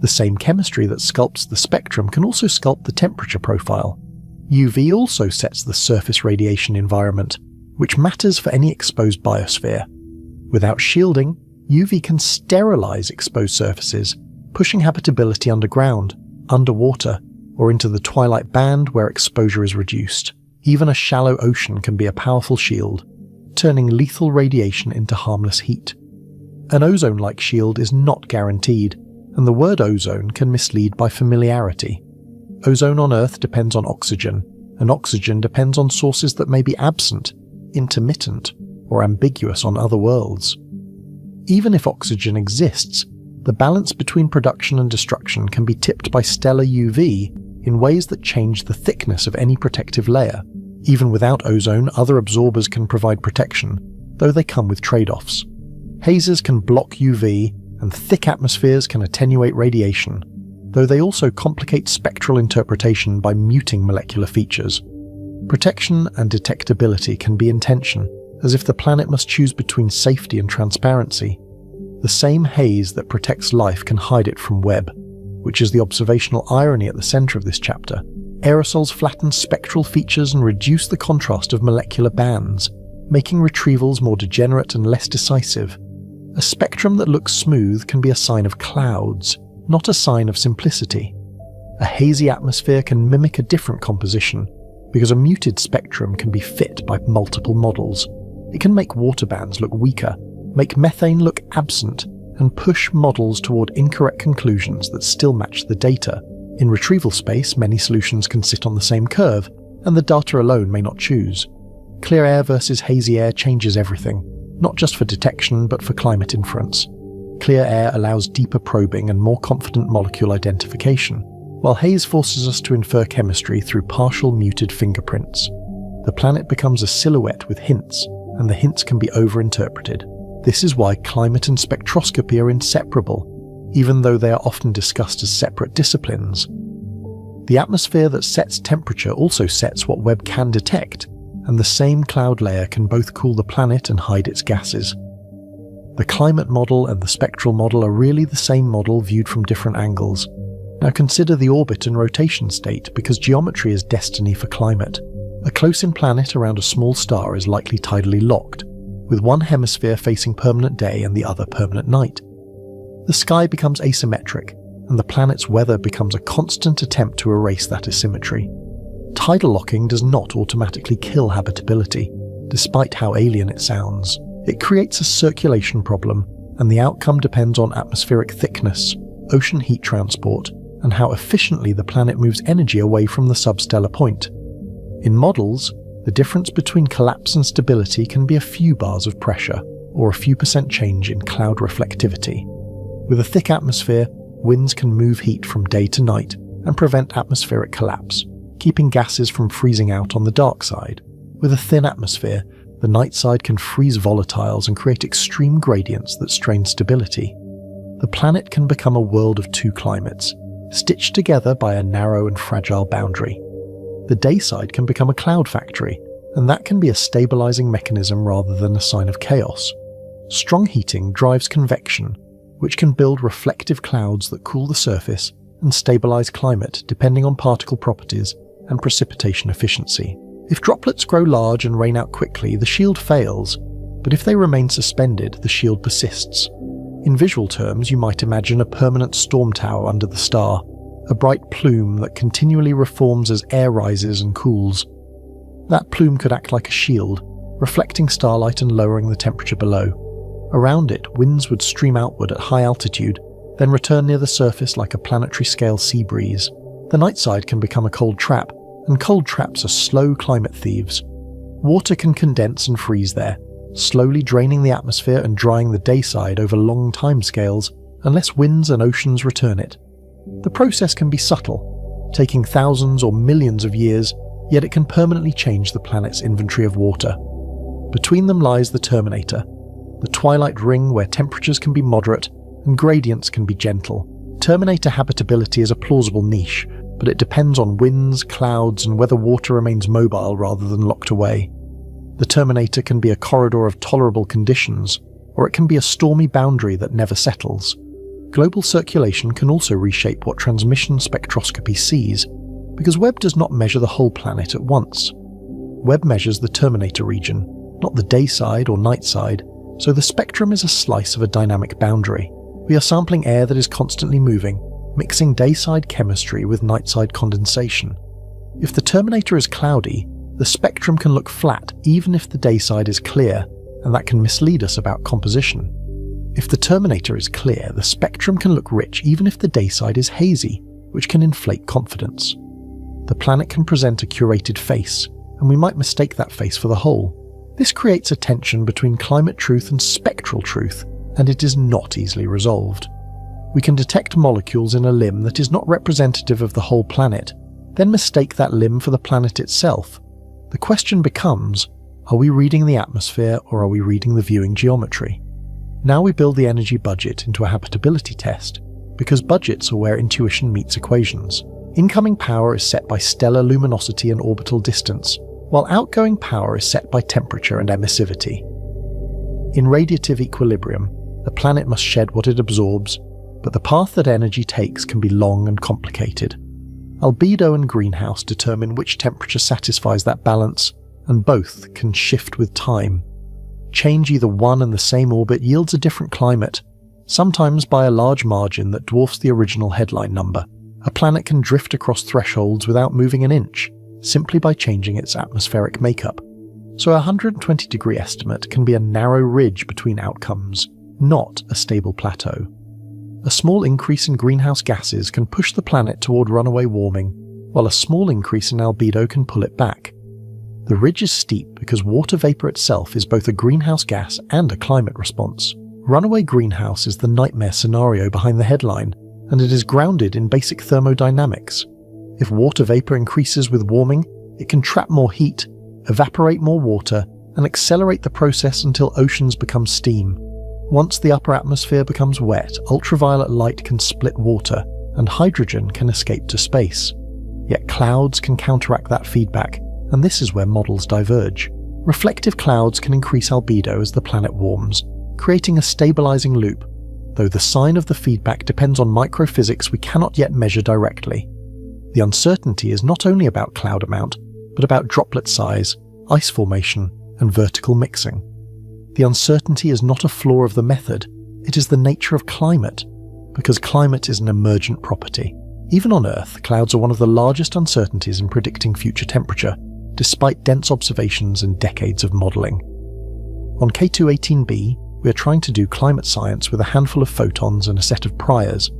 The same chemistry that sculpts the spectrum can also sculpt the temperature profile. UV also sets the surface radiation environment, which matters for any exposed biosphere. Without shielding, UV can sterilize exposed surfaces, pushing habitability underground, underwater, or into the twilight band where exposure is reduced. Even a shallow ocean can be a powerful shield, turning lethal radiation into harmless heat. An ozone-like shield is not guaranteed, and the word ozone can mislead by familiarity. Ozone on Earth depends on oxygen, and oxygen depends on sources that may be absent, intermittent, or ambiguous on other worlds. Even if oxygen exists, the balance between production and destruction can be tipped by stellar UV in ways that change the thickness of any protective layer. Even without ozone, other absorbers can provide protection, though they come with trade-offs. Hazes can block UV, and thick atmospheres can attenuate radiation, though they also complicate spectral interpretation by muting molecular features. Protection and detectability can be in tension, as if the planet must choose between safety and transparency. The same haze that protects life can hide it from Webb, which is the observational irony at the center of this chapter. Aerosols flatten spectral features and reduce the contrast of molecular bands, making retrievals more degenerate and less decisive. A spectrum that looks smooth can be a sign of clouds, not a sign of simplicity. A hazy atmosphere can mimic a different composition, because a muted spectrum can be fit by multiple models. It can make water bands look weaker, make methane look absent, and push models toward incorrect conclusions that still match the data. In retrieval space, many solutions can sit on the same curve, and the data alone may not choose. Clear air versus hazy air changes everything, not just for detection but for climate inference. Clear air allows deeper probing and more confident molecule identification, while haze forces us to infer chemistry through partial muted fingerprints. The planet becomes a silhouette with hints, and the hints can be overinterpreted. This is why climate and spectroscopy are inseparable, even though they are often discussed as separate disciplines. The atmosphere that sets temperature also sets what Webb can detect, and the same cloud layer can both cool the planet and hide its gases. The climate model and the spectral model are really the same model viewed from different angles. Now consider the orbit and rotation state, because geometry is destiny for climate. A close-in planet around a small star is likely tidally locked, with one hemisphere facing permanent day and the other permanent night. The sky becomes asymmetric, and the planet's weather becomes a constant attempt to erase that asymmetry. Tidal locking does not automatically kill habitability, despite how alien it sounds. It creates a circulation problem, and the outcome depends on atmospheric thickness, ocean heat transport, and how efficiently the planet moves energy away from the substellar point. In models, the difference between collapse and stability can be a few bars of pressure, or a few % change in cloud reflectivity. With a thick atmosphere, winds can move heat from day to night and prevent atmospheric collapse, keeping gases from freezing out on the dark side. With a thin atmosphere, the night side can freeze volatiles and create extreme gradients that strain stability. The planet can become a world of two climates, stitched together by a narrow and fragile boundary. The day side can become a cloud factory, and that can be a stabilizing mechanism rather than a sign of chaos. Strong heating drives convection, which can build reflective clouds that cool the surface and stabilize climate depending on particle properties and precipitation efficiency. If droplets grow large and rain out quickly, the shield fails, but if they remain suspended, the shield persists. In visual terms, you might imagine a permanent storm tower under the star, a bright plume that continually reforms as air rises and cools. That plume could act like a shield, reflecting starlight and lowering the temperature below. Around it, winds would stream outward at high altitude, then return near the surface like a planetary-scale sea breeze. The night side can become a cold trap, and cold traps are slow climate thieves. Water can condense and freeze there, slowly draining the atmosphere and drying the day side over long timescales, unless winds and oceans return it. The process can be subtle, taking thousands or millions of years, yet it can permanently change the planet's inventory of water. Between them lies the Terminator, the twilight ring where temperatures can be moderate and gradients can be gentle. Terminator habitability is a plausible niche, but it depends on winds, clouds, and whether water remains mobile rather than locked away. The Terminator can be a corridor of tolerable conditions, or it can be a stormy boundary that never settles. Global circulation can also reshape what transmission spectroscopy sees, because Webb does not measure the whole planet at once. Webb measures the Terminator region, not the day side or night side, so the spectrum is a slice of a dynamic boundary. We are sampling air that is constantly moving, mixing day-side chemistry with night-side condensation. If the Terminator is cloudy, the spectrum can look flat even if the day side is clear, and that can mislead us about composition. If the Terminator is clear, the spectrum can look rich even if the day side is hazy, which can inflate confidence. The planet can present a curated face, and we might mistake that face for the whole. This creates a tension between climate truth and spectral truth, and it is not easily resolved. We can detect molecules in a limb that is not representative of the whole planet, then mistake that limb for the planet itself. The question becomes, are we reading the atmosphere or are we reading the viewing geometry? Now we build the energy budget into a habitability test, because budgets are where intuition meets equations. Incoming power is set by stellar luminosity and orbital distance, while outgoing power is set by temperature and emissivity. In radiative equilibrium, the planet must shed what it absorbs, but the path that energy takes can be long and complicated. Albedo and greenhouse determine which temperature satisfies that balance, and both can shift with time. Change either one and the same orbit yields a different climate, sometimes by a large margin that dwarfs the original headline number. A planet can drift across thresholds without moving an inch, simply by changing its atmospheric makeup. So a 120-degree estimate can be a narrow ridge between outcomes, not a stable plateau. A small increase in greenhouse gases can push the planet toward runaway warming, while a small increase in albedo can pull it back. The ridge is steep because water vapor itself is both a greenhouse gas and a climate response. Runaway greenhouse is the nightmare scenario behind the headline, and it is grounded in basic thermodynamics. If water vapor increases with warming, it can trap more heat, evaporate more water, and accelerate the process until oceans become steam. Once the upper atmosphere becomes wet, ultraviolet light can split water, and hydrogen can escape to space. Yet clouds can counteract that feedback, and this is where models diverge. Reflective clouds can increase albedo as the planet warms, creating a stabilizing loop, though the sign of the feedback depends on microphysics we cannot yet measure directly. The uncertainty is not only about cloud amount, but about droplet size, ice formation, and vertical mixing. The uncertainty is not a flaw of the method, it is the nature of climate, because climate is an emergent property. Even on Earth, clouds are one of the largest uncertainties in predicting future temperature, despite dense observations and decades of modelling. On K2-18b, we are trying to do climate science with a handful of photons and a set of priors.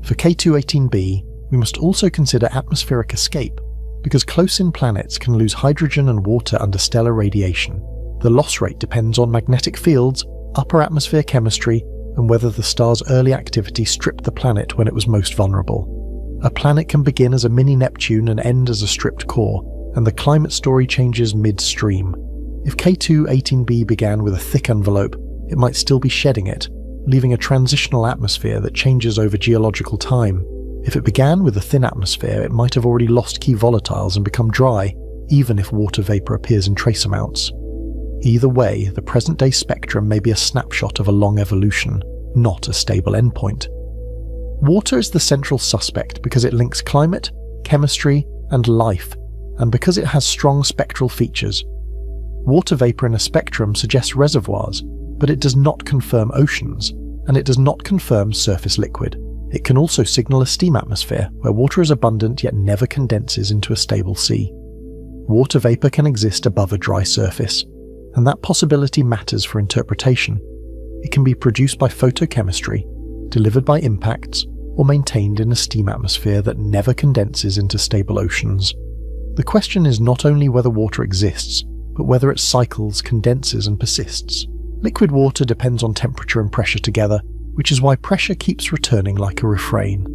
For K2-18b, we must also consider atmospheric escape, because close-in planets can lose hydrogen and water under stellar radiation. The loss rate depends on magnetic fields, upper atmosphere chemistry, and whether the star's early activity stripped the planet when it was most vulnerable. A planet can begin as a mini Neptune and end as a stripped core, and the climate story changes midstream. If K2-18b began with a thick envelope, it might still be shedding it, leaving a transitional atmosphere that changes over geological time. If it began with a thin atmosphere, it might have already lost key volatiles and become dry, even if water vapor appears in trace amounts. Either way, the present-day spectrum may be a snapshot of a long evolution, not a stable endpoint. Water is the central suspect because it links climate, chemistry, and life, and because it has strong spectral features. Water vapor in a spectrum suggests reservoirs, but it does not confirm oceans, and it does not confirm surface liquid. It can also signal a steam atmosphere, where water is abundant yet never condenses into a stable sea. Water vapor can exist above a dry surface, and that possibility matters for interpretation. It can be produced by photochemistry, delivered by impacts, or maintained in a steam atmosphere that never condenses into stable oceans. The question is not only whether water exists, but whether it cycles, condenses, and persists. Liquid water depends on temperature and pressure together, which is why pressure keeps returning like a refrain.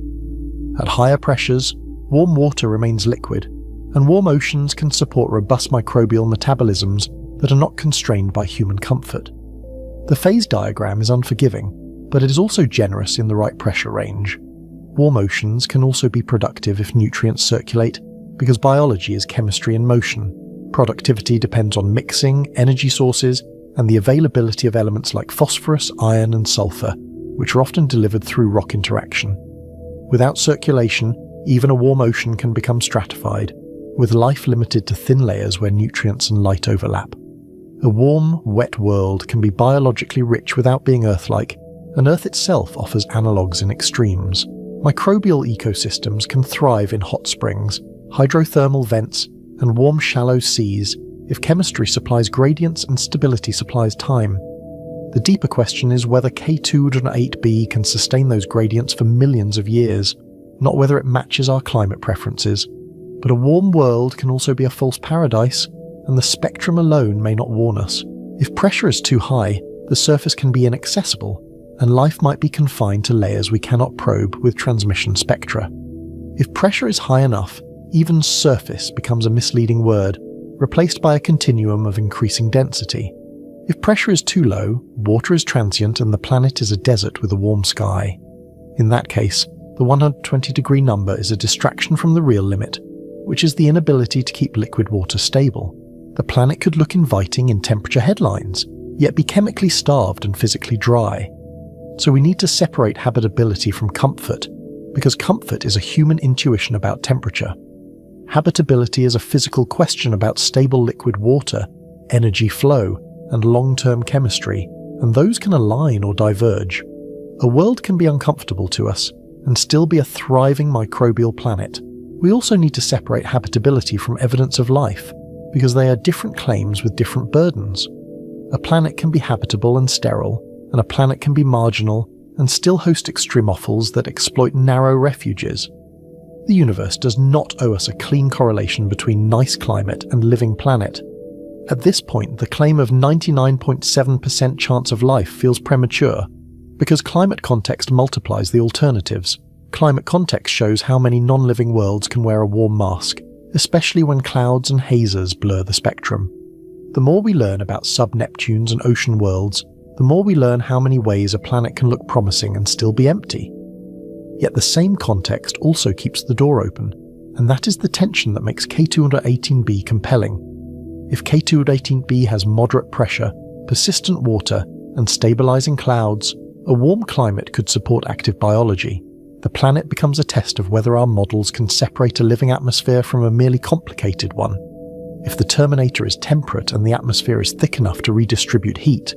At higher pressures, warm water remains liquid, and warm oceans can support robust microbial metabolisms that are not constrained by human comfort. The phase diagram is unforgiving, but it is also generous in the right pressure range. Warm oceans can also be productive if nutrients circulate, because biology is chemistry in motion. Productivity depends on mixing, energy sources, and the availability of elements like phosphorus, iron, and sulfur, which are often delivered through rock interaction. Without circulation, even a warm ocean can become stratified, with life limited to thin layers where nutrients and light overlap. A warm, wet world can be biologically rich without being Earth-like, and Earth itself offers analogues in extremes. Microbial ecosystems can thrive in hot springs, hydrothermal vents, and warm shallow seas if chemistry supplies gradients and stability supplies time. The deeper question is whether K2-8b can sustain those gradients for millions of years, not whether it matches our climate preferences. But a warm world can also be a false paradise, and the spectrum alone may not warn us. If pressure is too high, the surface can be inaccessible, and life might be confined to layers we cannot probe with transmission spectra. If pressure is high enough, even surface becomes a misleading word, replaced by a continuum of increasing density. If pressure is too low, water is transient and the planet is a desert with a warm sky. In that case, the 120-degree number is a distraction from the real limit, which is the inability to keep liquid water stable. The planet could look inviting in temperature headlines, yet be chemically starved and physically dry. So we need to separate habitability from comfort, because comfort is a human intuition about temperature. Habitability is a physical question about stable liquid water, energy flow, and long-term chemistry, and those can align or diverge. A world can be uncomfortable to us, and still be a thriving microbial planet. We also need to separate habitability from evidence of life, because they are different claims with different burdens. A planet can be habitable and sterile, and a planet can be marginal and still host extremophils that exploit narrow refuges. The universe does not owe us a clean correlation between nice climate and living planet. At this point, the claim of 99.7% chance of life feels premature, because climate context multiplies the alternatives. Climate context shows how many non-living worlds can wear a warm mask, especially when clouds and hazes blur the spectrum. The more we learn about sub-Neptunes and ocean worlds, the more we learn how many ways a planet can look promising and still be empty. Yet the same context also keeps the door open, and that is the tension that makes K2-18b compelling. If K2-18b has moderate pressure, persistent water, and stabilizing clouds, a warm climate could support active biology. The planet becomes a test of whether our models can separate a living atmosphere from a merely complicated one. If the terminator is temperate and the atmosphere is thick enough to redistribute heat,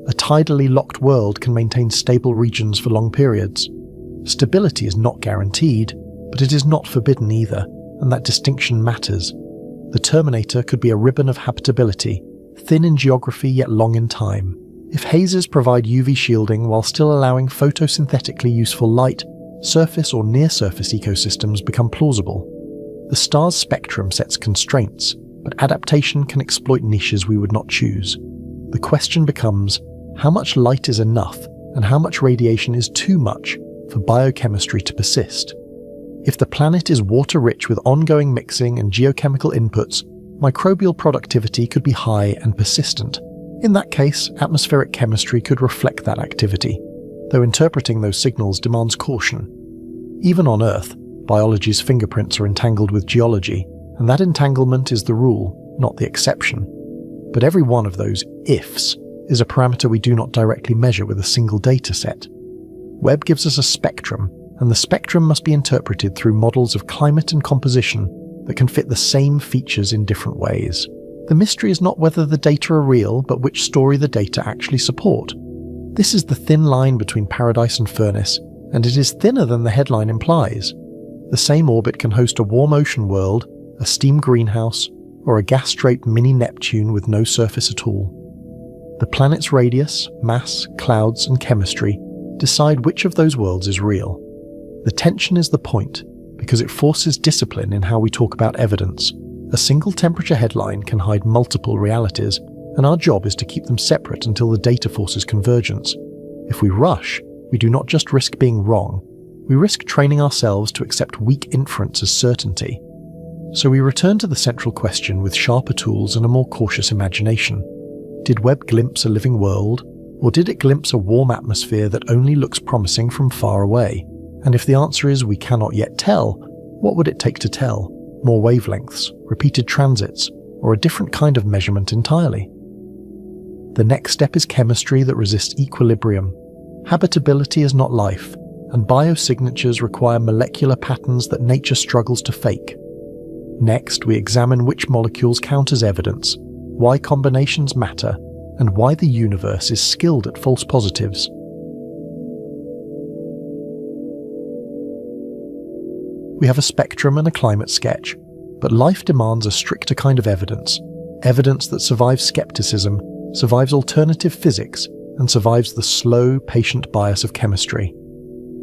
a tidally locked world can maintain stable regions for long periods. Stability is not guaranteed, but it is not forbidden either, and that distinction matters. The terminator could be a ribbon of habitability, thin in geography yet long in time. If hazes provide UV shielding while still allowing photosynthetically useful light, surface or near-surface ecosystems become plausible. The star's spectrum sets constraints, but adaptation can exploit niches we would not choose. The question becomes, how much light is enough, and how much radiation is too much for biochemistry to persist? If the planet is water-rich with ongoing mixing and geochemical inputs, microbial productivity could be high and persistent. In that case, atmospheric chemistry could reflect that activity, though interpreting those signals demands caution. Even on Earth, biology's fingerprints are entangled with geology, and that entanglement is the rule, not the exception. But every one of those ifs is a parameter we do not directly measure with a single data set. Webb gives us a spectrum, and the spectrum must be interpreted through models of climate and composition that can fit the same features in different ways. The mystery is not whether the data are real, but which story the data actually support. This is the thin line between paradise and furnace, and it is thinner than the headline implies. The same orbit can host a warm ocean world, a steam greenhouse, or a gas-draped mini-Neptune with no surface at all. The planet's radius, mass, clouds, and chemistry decide which of those worlds is real. The tension is the point, because it forces discipline in how we talk about evidence. A single temperature headline can hide multiple realities, and our job is to keep them separate until the data forces convergence. If we rush, we do not just risk being wrong, we risk training ourselves to accept weak inference as certainty. So we return to the central question with sharper tools and a more cautious imagination. Did Webb glimpse a living world, or did it glimpse a warm atmosphere that only looks promising from far away? And if the answer is we cannot yet tell, what would it take to tell? More wavelengths, repeated transits, or a different kind of measurement entirely? The next step is chemistry that resists equilibrium. Habitability is not life, and biosignatures require molecular patterns that nature struggles to fake. Next, we examine which molecules count as evidence, why combinations matter, and why the universe is skilled at false positives. We have a spectrum and a climate sketch, but life demands a stricter kind of evidence that survives skepticism, survives alternative physics, and survives the slow, patient bias of chemistry.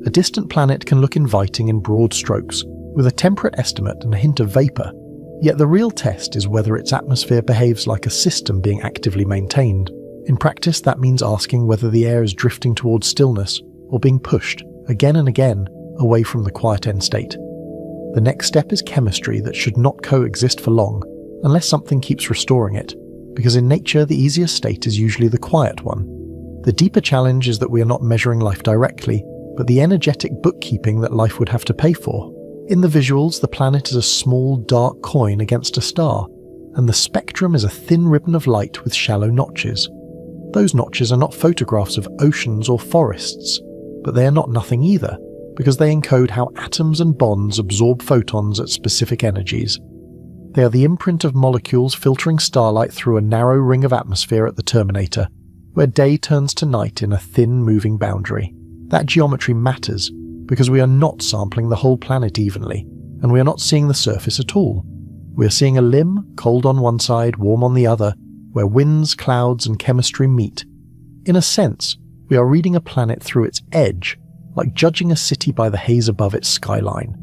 A distant planet can look inviting in broad strokes, with a temperate estimate and a hint of vapour, yet the real test is whether its atmosphere behaves like a system being actively maintained. In practice, that means asking whether the air is drifting towards stillness, or being pushed, again and again, away from the quiet end state. The next step is chemistry that should not coexist for long, unless something keeps restoring it, because in nature the easiest state is usually the quiet one. The deeper challenge is that we are not measuring life directly, but the energetic bookkeeping that life would have to pay for. In the visuals, the planet is a small, dark coin against a star, and the spectrum is a thin ribbon of light with shallow notches. Those notches are not photographs of oceans or forests, but they are not nothing either, because they encode how atoms and bonds absorb photons at specific energies. They are the imprint of molecules filtering starlight through a narrow ring of atmosphere at the terminator, where day turns to night in a thin, moving boundary. That geometry matters, because we are not sampling the whole planet evenly, and we are not seeing the surface at all. We are seeing a limb, cold on one side, warm on the other, where winds, clouds, and chemistry meet. In a sense, we are reading a planet through its edge, like judging a city by the haze above its skyline.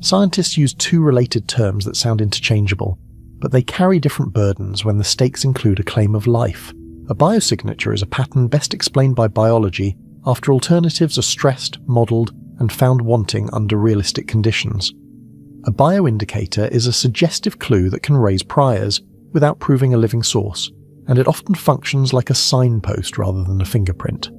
Scientists use two related terms that sound interchangeable, but they carry different burdens when the stakes include a claim of life. A biosignature is a pattern best explained by biology after alternatives are stressed, modelled, and found wanting under realistic conditions. A bioindicator is a suggestive clue that can raise priors without proving a living source, and it often functions like a signpost rather than a fingerprint.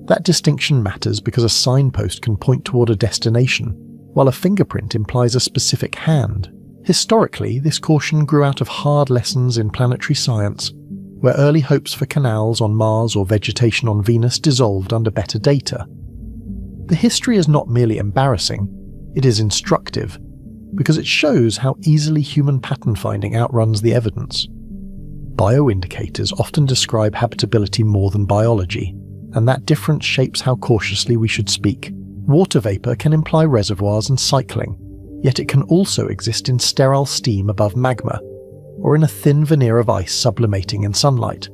That distinction matters because a signpost can point toward a destination, while a fingerprint implies a specific hand. Historically, this caution grew out of hard lessons in planetary science, where early hopes for canals on Mars or vegetation on Venus dissolved under better data. The history is not merely embarrassing, it is instructive, because it shows how easily human pattern finding outruns the evidence. Bioindicators often describe habitability more than biology, and that difference shapes how cautiously we should speak. Water vapor can imply reservoirs and cycling, yet it can also exist in sterile steam above magma, or in a thin veneer of ice sublimating in sunlight.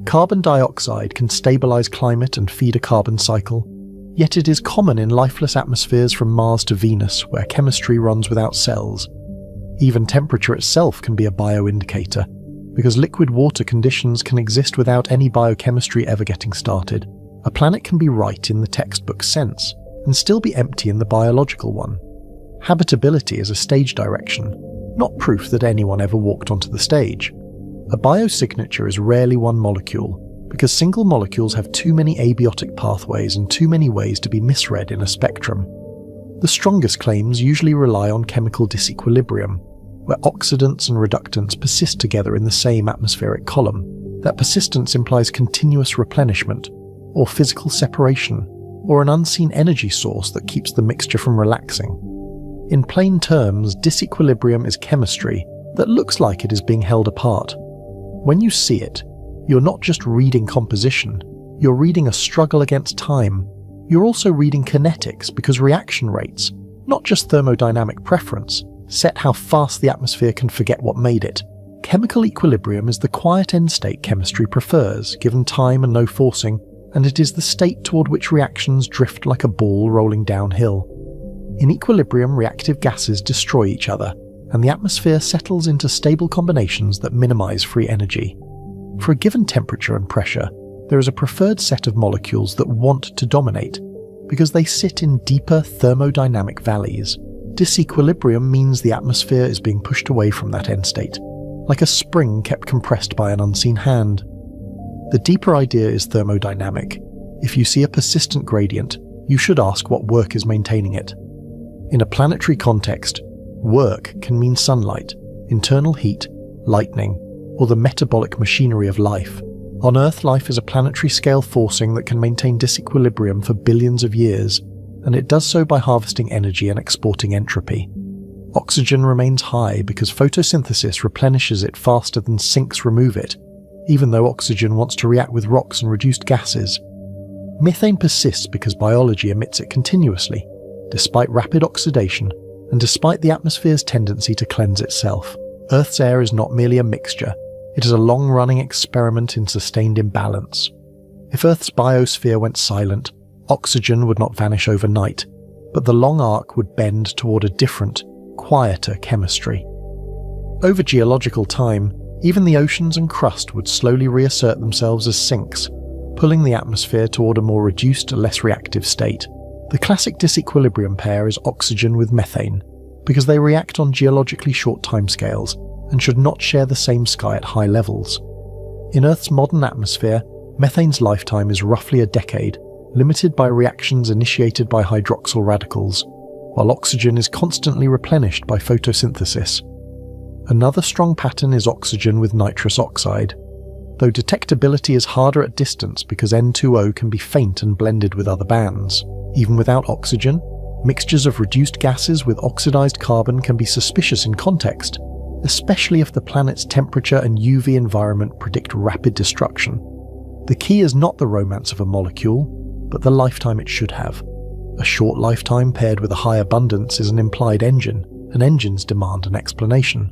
Carbon dioxide can stabilize climate and feed a carbon cycle, yet it is common in lifeless atmospheres from Mars to Venus where chemistry runs without cells. Even temperature itself can be a bioindicator, because liquid water conditions can exist without any biochemistry ever getting started. A planet can be right in the textbook sense, and still be empty in the biological one. Habitability is a stage direction, not proof that anyone ever walked onto the stage. A biosignature is rarely one molecule, because single molecules have too many abiotic pathways and too many ways to be misread in a spectrum. The strongest claims usually rely on chemical disequilibrium, where oxidants and reductants persist together in the same atmospheric column. That persistence implies continuous replenishment, or physical separation, or an unseen energy source that keeps the mixture from relaxing. In plain terms, disequilibrium is chemistry that looks like it is being held apart. When you see it, you're not just reading composition, you're reading a struggle against time. You're also reading kinetics because reaction rates, not just thermodynamic preference, set how fast the atmosphere can forget what made it. Chemical equilibrium is the quiet end state chemistry prefers, given time and no forcing, and it is the state toward which reactions drift like a ball rolling downhill. In equilibrium, reactive gases destroy each other, and the atmosphere settles into stable combinations that minimize free energy. For a given temperature and pressure, there is a preferred set of molecules that want to dominate, because they sit in deeper thermodynamic valleys. Disequilibrium means the atmosphere is being pushed away from that end state, like a spring kept compressed by an unseen hand. The deeper idea is thermodynamic. If you see a persistent gradient, you should ask what work is maintaining it. In a planetary context, work can mean sunlight, internal heat, lightning, or the metabolic machinery of life. On Earth, life is a planetary-scale forcing that can maintain disequilibrium for billions of years, and it does so by harvesting energy and exporting entropy. Oxygen remains high because photosynthesis replenishes it faster than sinks remove it, even though oxygen wants to react with rocks and reduced gases. Methane persists because biology emits it continuously, despite rapid oxidation, and despite the atmosphere's tendency to cleanse itself. Earth's air is not merely a mixture, it is a long-running experiment in sustained imbalance. If Earth's biosphere went silent, oxygen would not vanish overnight, but the long arc would bend toward a different, quieter chemistry. Over geological time, even the oceans and crust would slowly reassert themselves as sinks, pulling the atmosphere toward a more reduced, less reactive state. The classic disequilibrium pair is oxygen with methane, because they react on geologically short timescales and should not share the same sky at high levels. In Earth's modern atmosphere, methane's lifetime is roughly a decade, limited by reactions initiated by hydroxyl radicals, while oxygen is constantly replenished by photosynthesis. Another strong pattern is oxygen with nitrous oxide, though detectability is harder at distance because N2O can be faint and blended with other bands. Even without oxygen, mixtures of reduced gases with oxidized carbon can be suspicious in context, especially if the planet's temperature and UV environment predict rapid destruction. The key is not the romance of a molecule, but the lifetime it should have. A short lifetime paired with a high abundance is an implied engine, and engines demand an explanation.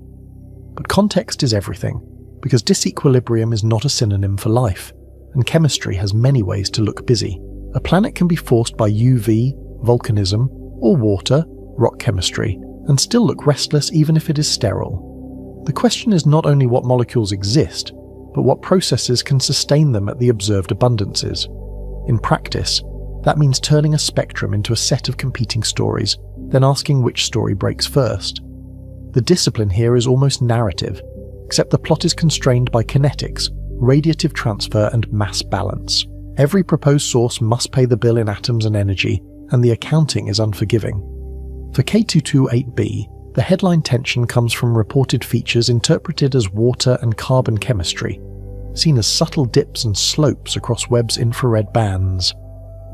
But context is everything, because disequilibrium is not a synonym for life, and chemistry has many ways to look busy. A planet can be forced by UV, volcanism, or water, rock chemistry, and still look restless even if it is sterile. The question is not only what molecules exist, but what processes can sustain them at the observed abundances. In practice, that means turning a spectrum into a set of competing stories, then asking which story breaks first. The discipline here is almost narrative, except the plot is constrained by kinetics, radiative transfer, and mass balance. Every proposed source must pay the bill in atoms and energy, and the accounting is unforgiving. For K228b, the headline tension comes from reported features interpreted as water and carbon chemistry, seen as subtle dips and slopes across Webb's infrared bands.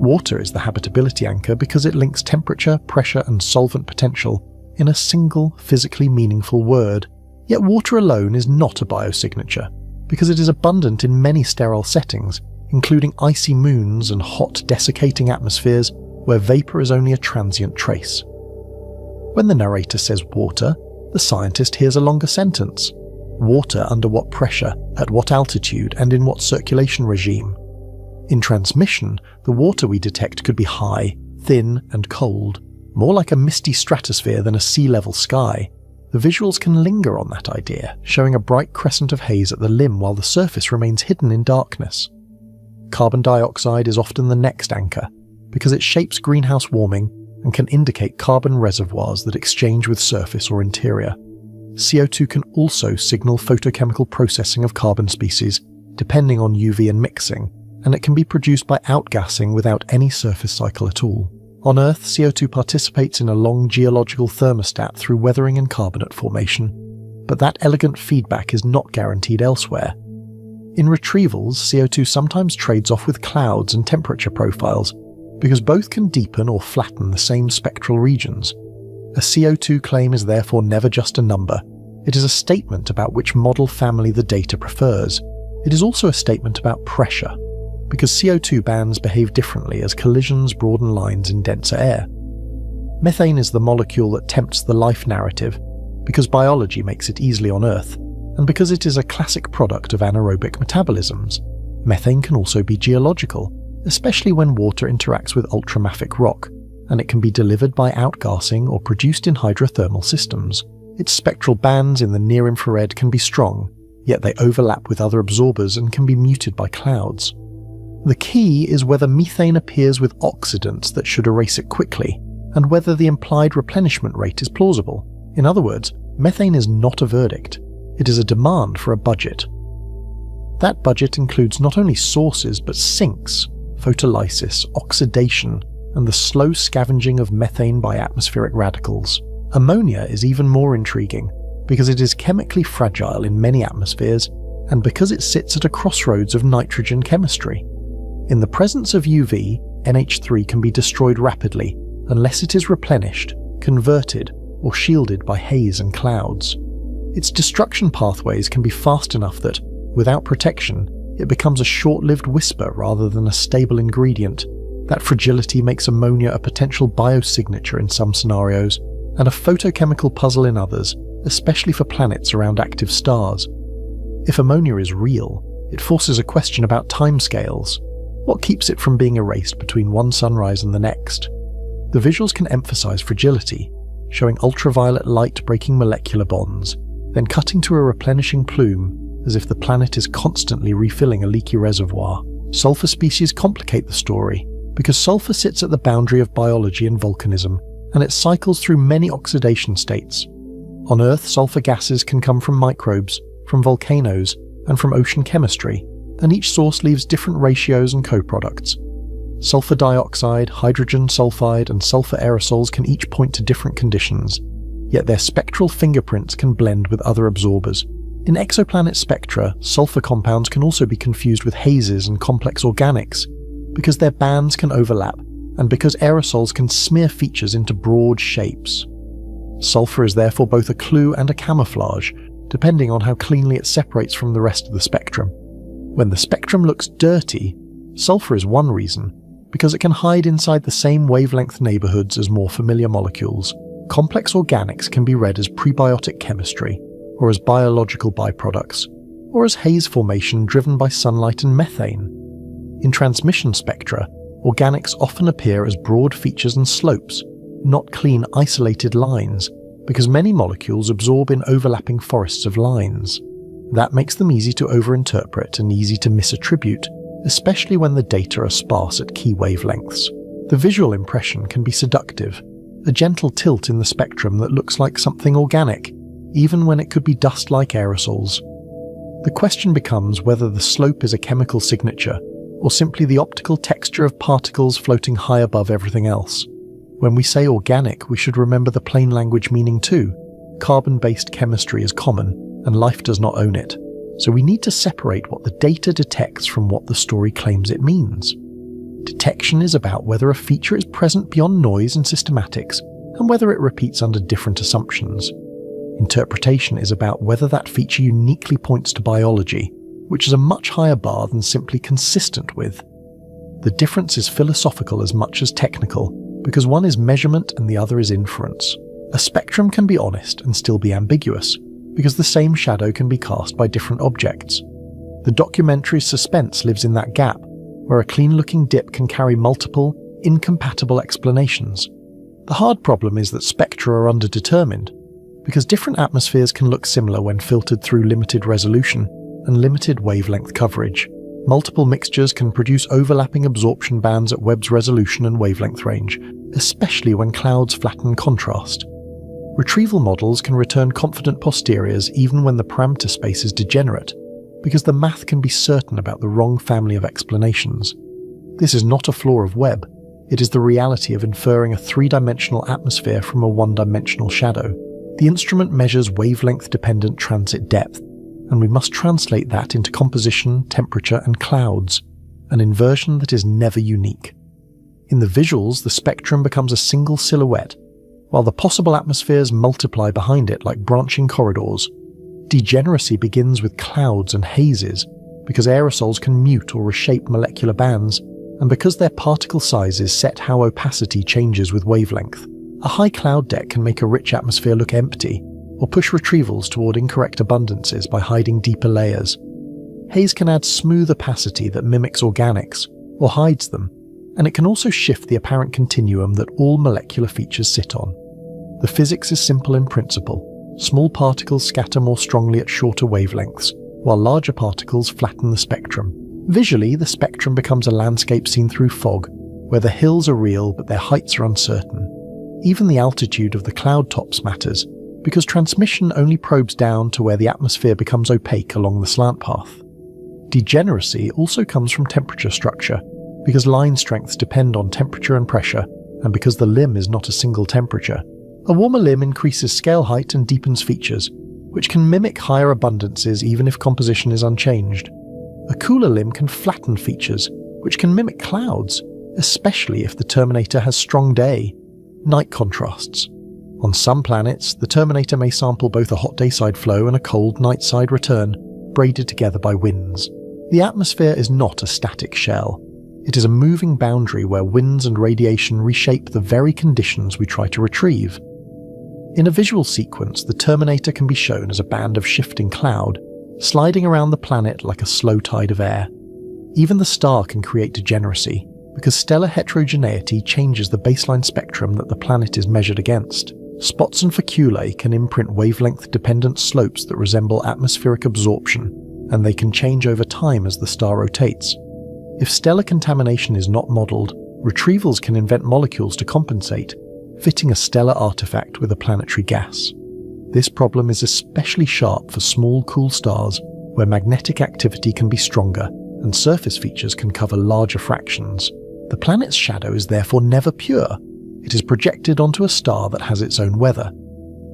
Water is the habitability anchor because it links temperature, pressure, and solvent potential in a single, physically meaningful word. Yet water alone is not a biosignature, because it is abundant in many sterile settings, including icy moons and hot, desiccating atmospheres where vapor is only a transient trace. When the narrator says water, the scientist hears a longer sentence. Water under what pressure, at what altitude, and in what circulation regime? In transmission, the water we detect could be high, thin, and cold, more like a misty stratosphere than a sea-level sky. The visuals can linger on that idea, showing a bright crescent of haze at the limb while the surface remains hidden in darkness. Carbon dioxide is often the next anchor, because it shapes greenhouse warming and can indicate carbon reservoirs that exchange with surface or interior. CO2 can also signal photochemical processing of carbon species, depending on UV and mixing, and it can be produced by outgassing without any surface cycle at all. On Earth, CO2 participates in a long geological thermostat through weathering and carbonate formation, but that elegant feedback is not guaranteed elsewhere. In retrievals, CO2 sometimes trades off with clouds and temperature profiles, because both can deepen or flatten the same spectral regions. A CO2 claim is therefore never just a number. It is a statement about which model family the data prefers. It is also a statement about pressure, because CO2 bands behave differently as collisions broaden lines in denser air. Methane is the molecule that tempts the life narrative, because biology makes it easily on Earth, and because it is a classic product of anaerobic metabolisms. Methane can also be geological, especially when water interacts with ultramafic rock, and it can be delivered by outgassing or produced in hydrothermal systems. Its spectral bands in the near-infrared can be strong, yet they overlap with other absorbers and can be muted by clouds. The key is whether methane appears with oxidants that should erase it quickly, and whether the implied replenishment rate is plausible. In other words, methane is not a verdict, it is a demand for a budget. That budget includes not only sources but sinks, photolysis, oxidation, and the slow scavenging of methane by atmospheric radicals. Ammonia is even more intriguing, because it is chemically fragile in many atmospheres, and because it sits at a crossroads of nitrogen chemistry. In the presence of UV, NH3 can be destroyed rapidly unless it is replenished, converted, or shielded by haze and clouds. Its destruction pathways can be fast enough that, without protection, it becomes a short-lived whisper rather than a stable ingredient. That fragility makes ammonia a potential biosignature in some scenarios, and a photochemical puzzle in others, especially for planets around active stars. If ammonia is real, it forces a question about timescales. What keeps it from being erased between one sunrise and the next? The visuals can emphasize fragility, showing ultraviolet light breaking molecular bonds, then cutting to a replenishing plume, as if the planet is constantly refilling a leaky reservoir. Sulfur species complicate the story, because sulfur sits at the boundary of biology and volcanism, and it cycles through many oxidation states. On Earth, sulfur gases can come from microbes, from volcanoes, and from ocean chemistry, and each source leaves different ratios and co-products. Sulfur dioxide, hydrogen sulfide, and sulfur aerosols can each point to different conditions, yet their spectral fingerprints can blend with other absorbers. In exoplanet spectra, sulfur compounds can also be confused with hazes and complex organics, because their bands can overlap, and because aerosols can smear features into broad shapes. Sulfur is therefore both a clue and a camouflage, depending on how cleanly it separates from the rest of the spectrum. When the spectrum looks dirty, sulfur is one reason, because it can hide inside the same wavelength neighborhoods as more familiar molecules. Complex organics can be read as prebiotic chemistry, or as biological byproducts, or as haze formation driven by sunlight and methane. In transmission spectra, organics often appear as broad features and slopes, not clean isolated lines, because many molecules absorb in overlapping forests of lines. That makes them easy to overinterpret and easy to misattribute, especially when the data are sparse at key wavelengths. The visual impression can be seductive, a gentle tilt in the spectrum that looks like something organic, even when it could be dust-like aerosols. The question becomes whether the slope is a chemical signature, or simply the optical texture of particles floating high above everything else. When we say organic, we should remember the plain language meaning too. Carbon-based chemistry is common, and life does not own it. So we need to separate what the data detects from what the story claims it means. Detection is about whether a feature is present beyond noise and systematics, and whether it repeats under different assumptions. Interpretation is about whether that feature uniquely points to biology, which is a much higher bar than simply consistent with. The difference is philosophical as much as technical, because one is measurement and the other is inference. A spectrum can be honest and still be ambiguous, because the same shadow can be cast by different objects. The documentary's suspense lives in that gap, where a clean-looking dip can carry multiple, incompatible explanations. The hard problem is that spectra are underdetermined, because different atmospheres can look similar when filtered through limited resolution and limited wavelength coverage. Multiple mixtures can produce overlapping absorption bands at Webb's resolution and wavelength range, especially when clouds flatten contrast. Retrieval models can return confident posteriors even when the parameter space is degenerate, because the math can be certain about the wrong family of explanations. This is not a flaw of Webb, it is the reality of inferring a three-dimensional atmosphere from a one-dimensional shadow. The instrument measures wavelength-dependent transit depth, and we must translate that into composition, temperature, and clouds, an inversion that is never unique. In the visuals, the spectrum becomes a single silhouette, while the possible atmospheres multiply behind it like branching corridors. Degeneracy begins with clouds and hazes, because aerosols can mute or reshape molecular bands, and because their particle sizes set how opacity changes with wavelength. A high cloud deck can make a rich atmosphere look empty, or push retrievals toward incorrect abundances by hiding deeper layers. Haze can add smooth opacity that mimics organics, or hides them, and it can also shift the apparent continuum that all molecular features sit on. The physics is simple in principle. Small particles scatter more strongly at shorter wavelengths, while larger particles flatten the spectrum. Visually, the spectrum becomes a landscape seen through fog, where the hills are real but their heights are uncertain. Even the altitude of the cloud tops matters, because transmission only probes down to where the atmosphere becomes opaque along the slant path. Degeneracy also comes from temperature structure, because line strengths depend on temperature and pressure, and because the limb is not a single temperature. A warmer limb increases scale height and deepens features, which can mimic higher abundances even if composition is unchanged. A cooler limb can flatten features, which can mimic clouds, especially if the terminator has strong day-night contrasts. On some planets, the terminator may sample both a hot dayside flow and a cold nightside return, braided together by winds. The atmosphere is not a static shell. It is a moving boundary where winds and radiation reshape the very conditions we try to retrieve. In a visual sequence, the terminator can be shown as a band of shifting cloud, sliding around the planet like a slow tide of air. Even the star can create degeneracy, because stellar heterogeneity changes the baseline spectrum that the planet is measured against. Spots and faculae can imprint wavelength-dependent slopes that resemble atmospheric absorption, and they can change over time as the star rotates. If stellar contamination is not modelled, retrievals can invent molecules to compensate, fitting a stellar artifact with a planetary gas. This problem is especially sharp for small, cool stars, where magnetic activity can be stronger, and surface features can cover larger fractions. The planet's shadow is therefore never pure. It is projected onto a star that has its own weather.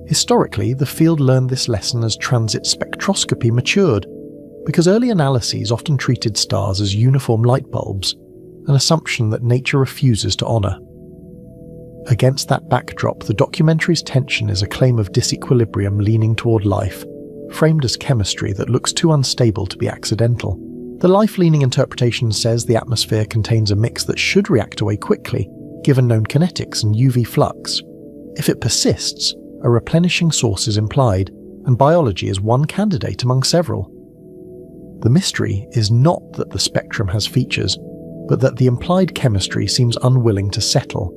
Historically, the field learned this lesson as transit spectroscopy matured, because early analyses often treated stars as uniform light bulbs, an assumption that nature refuses to honour. Against that backdrop, the documentary's tension is a claim of disequilibrium leaning toward life, framed as chemistry that looks too unstable to be accidental. The life-leaning interpretation says the atmosphere contains a mix that should react away quickly, given known kinetics and UV flux. If it persists, a replenishing source is implied, and biology is one candidate among several. The mystery is not that the spectrum has features, but that the implied chemistry seems unwilling to settle.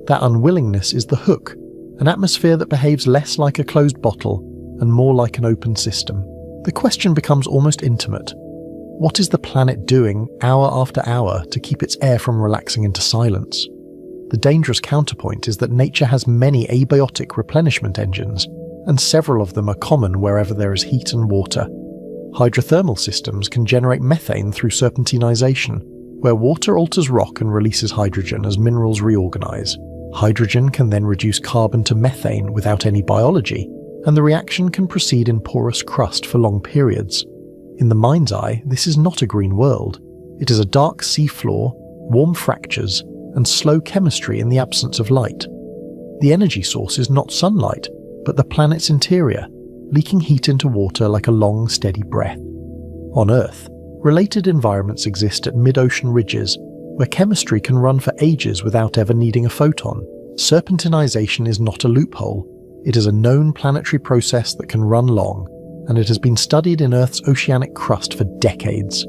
That unwillingness is the hook, an atmosphere that behaves less like a closed bottle and more like an open system. The question becomes almost intimate. What is the planet doing hour after hour to keep its air from relaxing into silence? The dangerous counterpoint is that nature has many abiotic replenishment engines, and several of them are common wherever there is heat and water. Hydrothermal systems can generate methane through serpentinization, where water alters rock and releases hydrogen as minerals reorganize. Hydrogen can then reduce carbon to methane without any biology, and the reaction can proceed in porous crust for long periods. In the mind's eye, this is not a green world. It is a dark seafloor, warm fractures, and slow chemistry in the absence of light. The energy source is not sunlight, but the planet's interior, leaking heat into water like a long, steady breath. On Earth, related environments exist at mid-ocean ridges, where chemistry can run for ages without ever needing a photon. Serpentinization is not a loophole. It is a known planetary process that can run long, and it has been studied in Earth's oceanic crust for decades.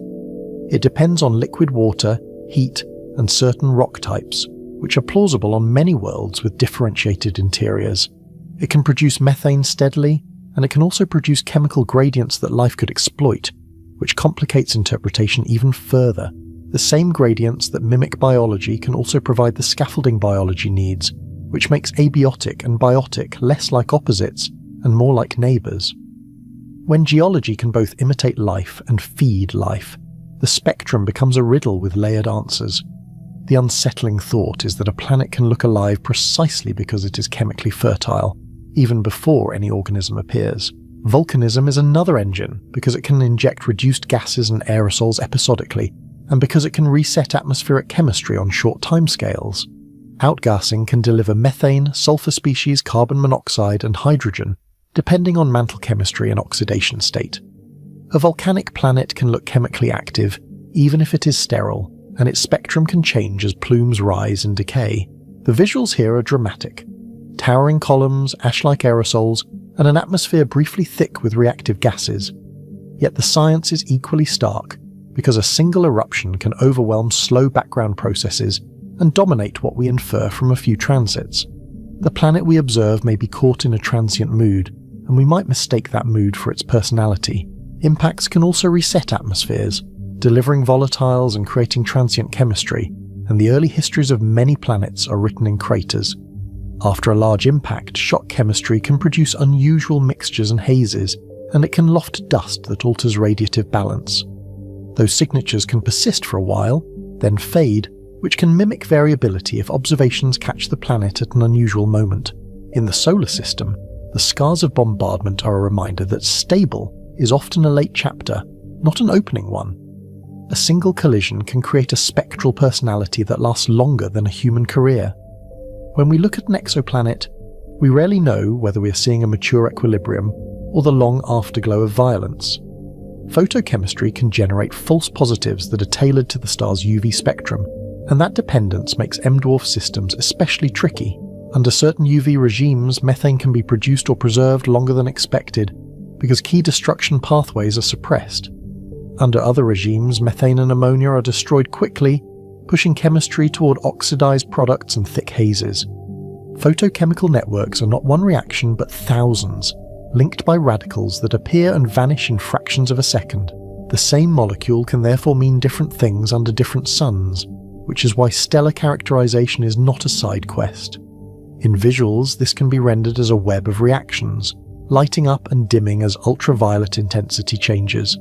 It depends on liquid water, heat, and certain rock types, which are plausible on many worlds with differentiated interiors. It can produce methane steadily, and it can also produce chemical gradients that life could exploit, which complicates interpretation even further. The same gradients that mimic biology can also provide the scaffolding biology needs, which makes abiotic and biotic less like opposites and more like neighbours. When geology can both imitate life and feed life, the spectrum becomes a riddle with layered answers. The unsettling thought is that a planet can look alive precisely because it is chemically fertile, even before any organism appears. Volcanism is another engine because it can inject reduced gases and aerosols episodically, and because it can reset atmospheric chemistry on short timescales. Outgassing can deliver methane, sulfur species, carbon monoxide, and hydrogen, depending on mantle chemistry and oxidation state. A volcanic planet can look chemically active, even if it is sterile, and its spectrum can change as plumes rise and decay. The visuals here are dramatic. Towering columns, ash-like aerosols, and an atmosphere briefly thick with reactive gases. Yet the science is equally stark, because a single eruption can overwhelm slow background processes and dominate what we infer from a few transits. The planet we observe may be caught in a transient mood, and we might mistake that mood for its personality. Impacts can also reset atmospheres, delivering volatiles and creating transient chemistry, and the early histories of many planets are written in craters. After a large impact, shock chemistry can produce unusual mixtures and hazes, and it can loft dust that alters radiative balance. Those signatures can persist for a while, then fade, which can mimic variability if observations catch the planet at an unusual moment. In the solar system, the scars of bombardment are a reminder that stable is often a late chapter, not an opening one. A single collision can create a spectral personality that lasts longer than a human career. When we look at an exoplanet, we rarely know whether we are seeing a mature equilibrium or the long afterglow of violence. Photochemistry can generate false positives that are tailored to the star's UV spectrum, and that dependence makes M-dwarf systems especially tricky. Under certain UV regimes, methane can be produced or preserved longer than expected because key destruction pathways are suppressed. Under other regimes, methane and ammonia are destroyed quickly, pushing chemistry toward oxidized products and thick hazes. Photochemical networks are not one reaction but thousands, linked by radicals that appear and vanish in fractions of a second. The same molecule can therefore mean different things under different suns, which is why stellar characterization is not a side quest. In visuals, this can be rendered as a web of reactions, lighting up and dimming as ultraviolet intensity changes.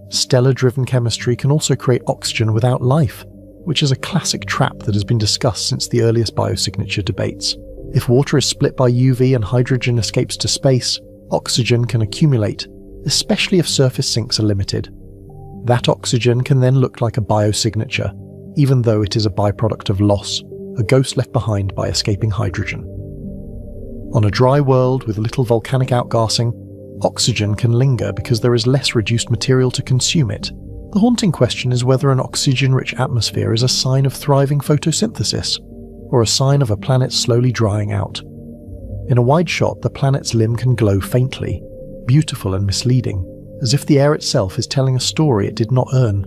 Stellar-driven chemistry can also create oxygen without life, which is a classic trap that has been discussed since the earliest biosignature debates. If water is split by UV and hydrogen escapes to space, oxygen can accumulate, especially if surface sinks are limited. That oxygen can then look like a biosignature, even though it is a byproduct of loss, a ghost left behind by escaping hydrogen. On a dry world with little volcanic outgassing, oxygen can linger because there is less reduced material to consume it. The haunting question is whether an oxygen-rich atmosphere is a sign of thriving photosynthesis, or a sign of a planet slowly drying out. In a wide shot, the planet's limb can glow faintly, beautiful and misleading, as if the air itself is telling a story it did not earn.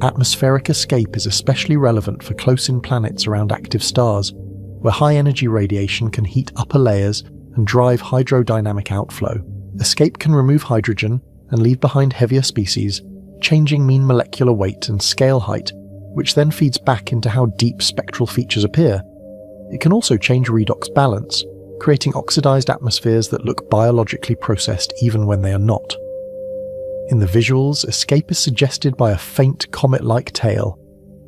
Atmospheric escape is especially relevant for close-in planets around active stars, where high-energy radiation can heat upper layers and drive hydrodynamic outflow. Escape can remove hydrogen and leave behind heavier species, changing mean molecular weight and scale height, which then feeds back into how deep spectral features appear. It can also change redox balance, creating oxidized atmospheres that look biologically processed even when they are not. In the visuals, escape is suggested by a faint comet-like tail,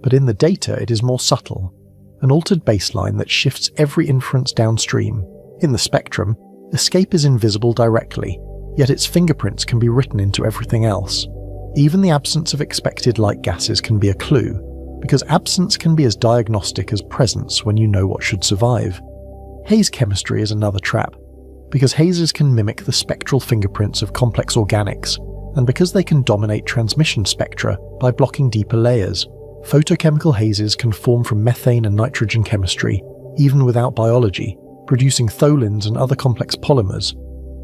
but in the data it is more subtle, an altered baseline that shifts every inference downstream. In the spectrum, escape is invisible directly, yet its fingerprints can be written into everything else. Even the absence of expected light gases can be a clue, because absence can be as diagnostic as presence when you know what should survive. Haze chemistry is another trap, because hazes can mimic the spectral fingerprints of complex organics, and because they can dominate transmission spectra by blocking deeper layers. Photochemical hazes can form from methane and nitrogen chemistry, even without biology, producing tholins and other complex polymers.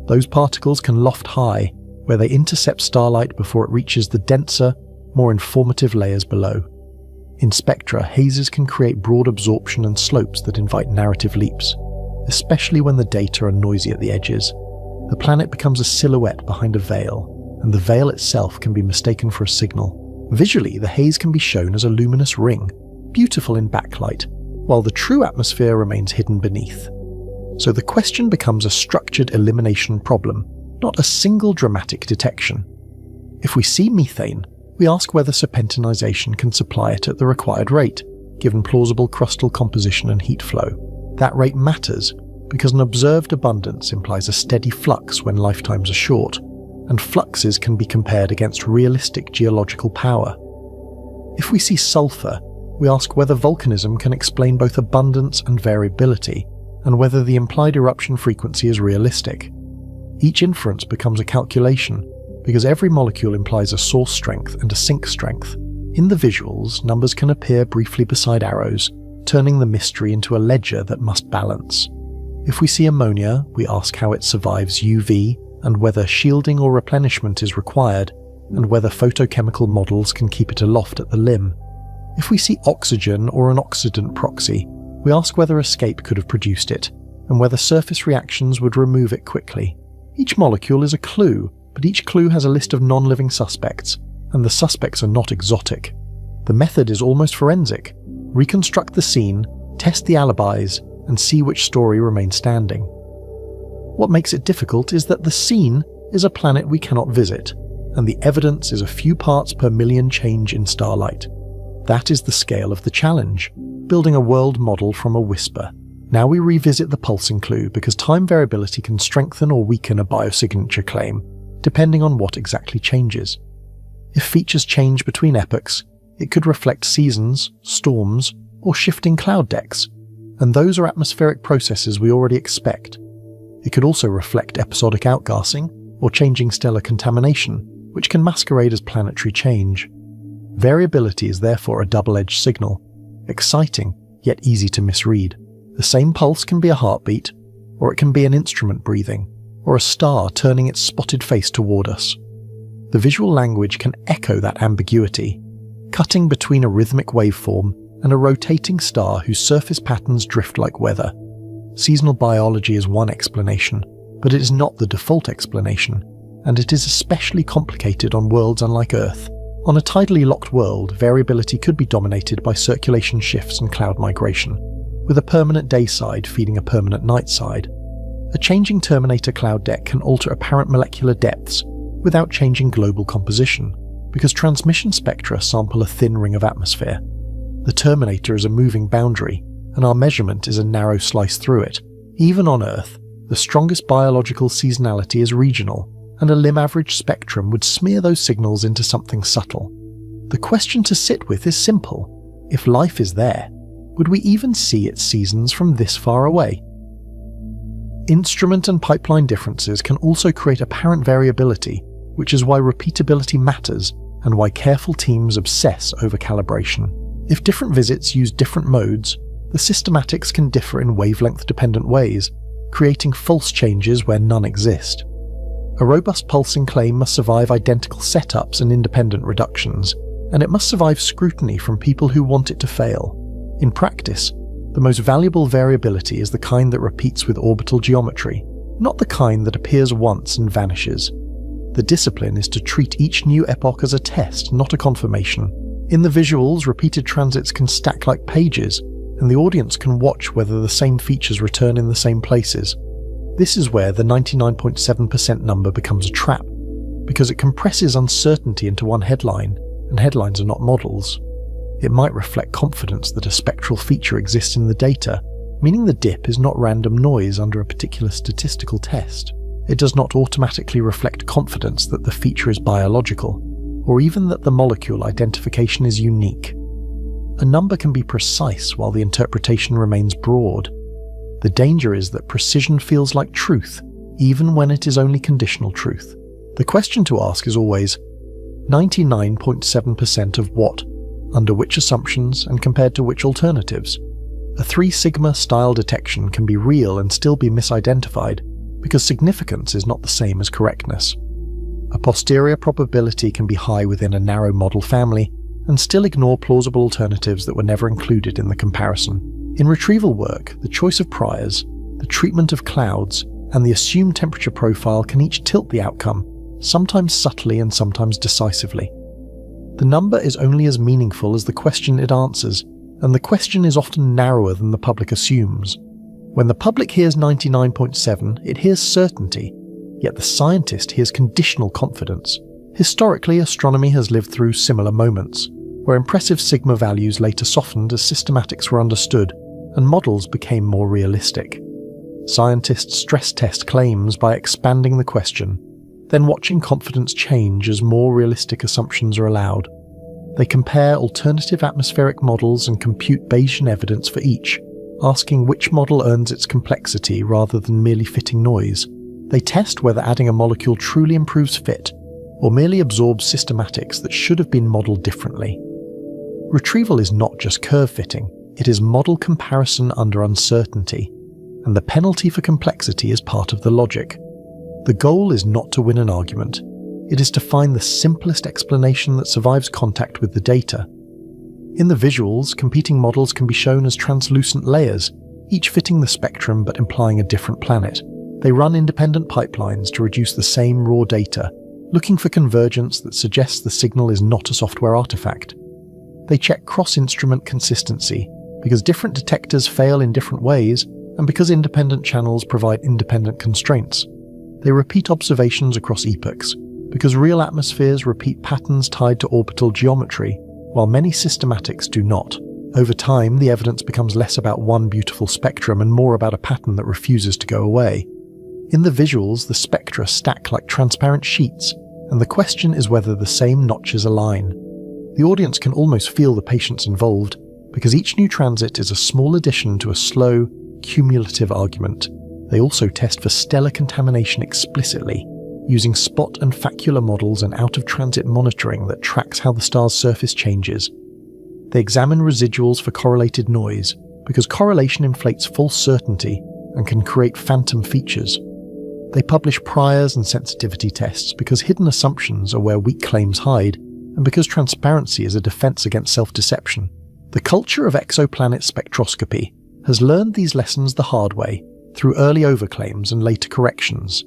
Those particles can loft high, where they intercept starlight before it reaches the denser, more informative layers below. In spectra, hazes can create broad absorption and slopes that invite narrative leaps, especially when the data are noisy at the edges. The planet becomes a silhouette behind a veil, and the veil itself can be mistaken for a signal. Visually, the haze can be shown as a luminous ring, beautiful in backlight, while the true atmosphere remains hidden beneath. So the question becomes a structured elimination problem, not a single dramatic detection. If we see methane, we ask whether serpentinization can supply it at the required rate, given plausible crustal composition and heat flow. That rate matters because an observed abundance implies a steady flux when lifetimes are short, and fluxes can be compared against realistic geological power. If we see sulfur, we ask whether volcanism can explain both abundance and variability, and whether the implied eruption frequency is realistic. Each inference becomes a calculation, because every molecule implies a source strength and a sink strength. In the visuals, numbers can appear briefly beside arrows, turning the mystery into a ledger that must balance. If we see ammonia, we ask how it survives UV, and whether shielding or replenishment is required, and whether photochemical models can keep it aloft at the limb. If we see oxygen or an oxidant proxy, we ask whether escape could have produced it, and whether surface reactions would remove it quickly. Each molecule is a clue, but each clue has a list of non-living suspects, and the suspects are not exotic. The method is almost forensic. Reconstruct the scene, test the alibis, and see which story remains standing. What makes it difficult is that the scene is a planet we cannot visit, and the evidence is a few parts per million change in starlight. That is the scale of the challenge, building a world model from a whisper. Now we revisit the pulsing clue because time variability can strengthen or weaken a biosignature claim, depending on what exactly changes. If features change between epochs, it could reflect seasons, storms, or shifting cloud decks, and those are atmospheric processes we already expect. It could also reflect episodic outgassing or changing stellar contamination, which can masquerade as planetary change. Variability is therefore a double-edged signal, exciting yet easy to misread. The same pulse can be a heartbeat, or it can be an instrument breathing, or a star turning its spotted face toward us. The visual language can echo that ambiguity, cutting between a rhythmic waveform and a rotating star whose surface patterns drift like weather. Seasonal biology is one explanation, but it is not the default explanation, and it is especially complicated on worlds unlike Earth. On a tidally locked world, variability could be dominated by circulation shifts and cloud migration, with a permanent day side feeding a permanent night side. A changing terminator cloud deck can alter apparent molecular depths without changing global composition, because transmission spectra sample a thin ring of atmosphere. The terminator is a moving boundary, and our measurement is a narrow slice through it. Even on Earth, the strongest biological seasonality is regional, and a limb average spectrum would smear those signals into something subtle. The question to sit with is simple. If life is there, would we even see its seasons from this far away? Instrument and pipeline differences can also create apparent variability, which is why repeatability matters and why careful teams obsess over calibration. If different visits use different modes, the systematics can differ in wavelength-dependent ways, creating false changes where none exist. A robust pulsing claim must survive identical setups and independent reductions, and it must survive scrutiny from people who want it to fail. In practice, the most valuable variability is the kind that repeats with orbital geometry, not the kind that appears once and vanishes. The discipline is to treat each new epoch as a test, not a confirmation. In the visuals, repeated transits can stack like pages, and the audience can watch whether the same features return in the same places. This is where the 99.7% number becomes a trap, because it compresses uncertainty into one headline, and headlines are not models. It might reflect confidence that a spectral feature exists in the data, meaning the dip is not random noise under a particular statistical test. It does not automatically reflect confidence that the feature is biological, or even that the molecule identification is unique. A number can be precise while the interpretation remains broad. The danger is that precision feels like truth, even when it is only conditional truth. The question to ask is always, 99.7% of what, under which assumptions, and compared to which alternatives? A 3 sigma style detection can be real and still be misidentified, because significance is not the same as correctness. A posterior probability can be high within a narrow model family, and still ignore plausible alternatives that were never included in the comparison. In retrieval work, the choice of priors, the treatment of clouds, and the assumed temperature profile can each tilt the outcome, sometimes subtly and sometimes decisively. The number is only as meaningful as the question it answers, and the question is often narrower than the public assumes. When the public hears 99.7, it hears certainty, yet the scientist hears conditional confidence. Historically, astronomy has lived through similar moments, where impressive sigma values later softened as systematics were understood, and models became more realistic. Scientists stress test claims by expanding the question, then watching confidence change as more realistic assumptions are allowed. They compare alternative atmospheric models and compute Bayesian evidence for each, asking which model earns its complexity rather than merely fitting noise. They test whether adding a molecule truly improves fit, or merely absorbs systematics that should have been modeled differently. Retrieval is not just curve fitting, it is model comparison under uncertainty, and the penalty for complexity is part of the logic. The goal is not to win an argument, It is to find the simplest explanation that survives contact with the data. In the visuals, competing models can be shown as translucent layers, each fitting the spectrum but implying a different planet. They run independent pipelines to reduce the same raw data, looking for convergence that suggests the signal is not a software artifact. They check cross-instrument consistency, because different detectors fail in different ways, and because independent channels provide independent constraints. They repeat observations across epochs, because real atmospheres repeat patterns tied to orbital geometry, while many systematics do not. Over time, the evidence becomes less about one beautiful spectrum and more about a pattern that refuses to go away. In the visuals, the spectra stack like transparent sheets, and the question is whether the same notches align. The audience can almost feel the patience involved, because each new transit is a small addition to a slow, cumulative argument. They also test for stellar contamination explicitly, using spot and facular models and out-of-transit monitoring that tracks how the star's surface changes. They examine residuals for correlated noise, because correlation inflates false certainty and can create phantom features. They publish priors and sensitivity tests because hidden assumptions are where weak claims hide, and because transparency is a defense against self-deception. The culture of exoplanet spectroscopy has learned these lessons the hard way, through early overclaims and later corrections.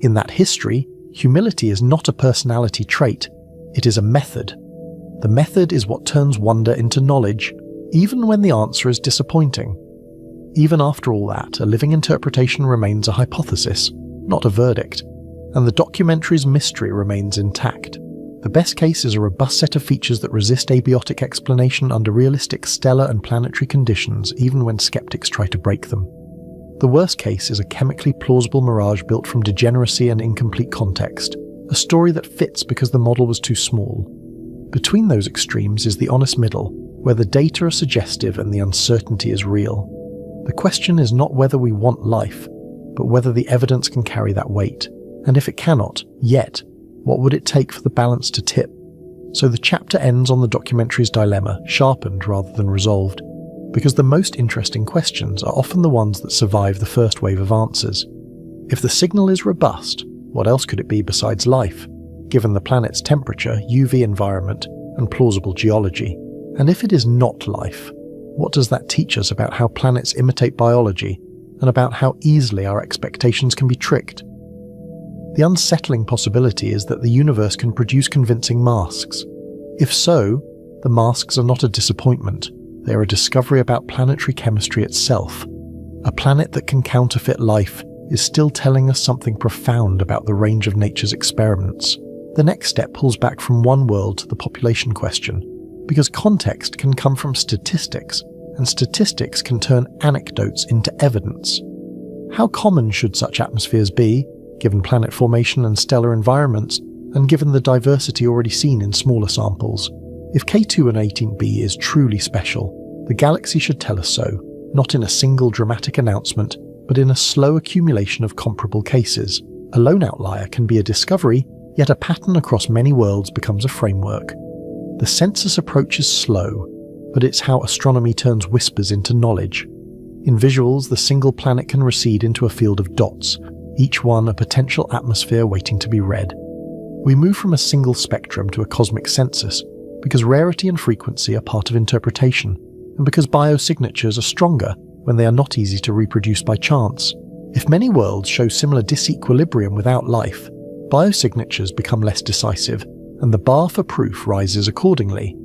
In that history, humility is not a personality trait, it is a method. The method is what turns wonder into knowledge, even when the answer is disappointing. Even after all that, a living interpretation remains a hypothesis, not a verdict, and the documentary's mystery remains intact. The best case is a robust set of features that resist abiotic explanation under realistic stellar and planetary conditions, even when skeptics try to break them. The worst case is a chemically plausible mirage built from degeneracy and incomplete context, a story that fits because the model was too small. Between those extremes is the honest middle, where the data are suggestive and the uncertainty is real. The question is not whether we want life, but whether the evidence can carry that weight. And if it cannot, yet, what would it take for the balance to tip? So the chapter ends on the documentary's dilemma, sharpened rather than resolved, because the most interesting questions are often the ones that survive the first wave of answers. If the signal is robust, what else could it be besides life, given the planet's temperature, UV environment, and plausible geology? And if it is not life, what does that teach us about how planets imitate biology, and about how easily our expectations can be tricked? The unsettling possibility is that the universe can produce convincing masks. If so, the masks are not a disappointment, they are a discovery about planetary chemistry itself. A planet that can counterfeit life is still telling us something profound about the range of nature's experiments. The next step pulls back from one world to the population question, because context can come from statistics, and statistics can turn anecdotes into evidence. How common should such atmospheres be, given planet formation and stellar environments, and given the diversity already seen in smaller samples? If K2 and 18b is truly special, the galaxy should tell us so, not in a single dramatic announcement, but in a slow accumulation of comparable cases. A lone outlier can be a discovery, yet a pattern across many worlds becomes a framework. The census approach is slow, but it's how astronomy turns whispers into knowledge. In visuals, the single planet can recede into a field of dots, each one a potential atmosphere waiting to be read. We move from a single spectrum to a cosmic census, because rarity and frequency are part of interpretation, and because biosignatures are stronger when they are not easy to reproduce by chance. If many worlds show similar disequilibrium without life, biosignatures become less decisive, and the bar for proof rises accordingly.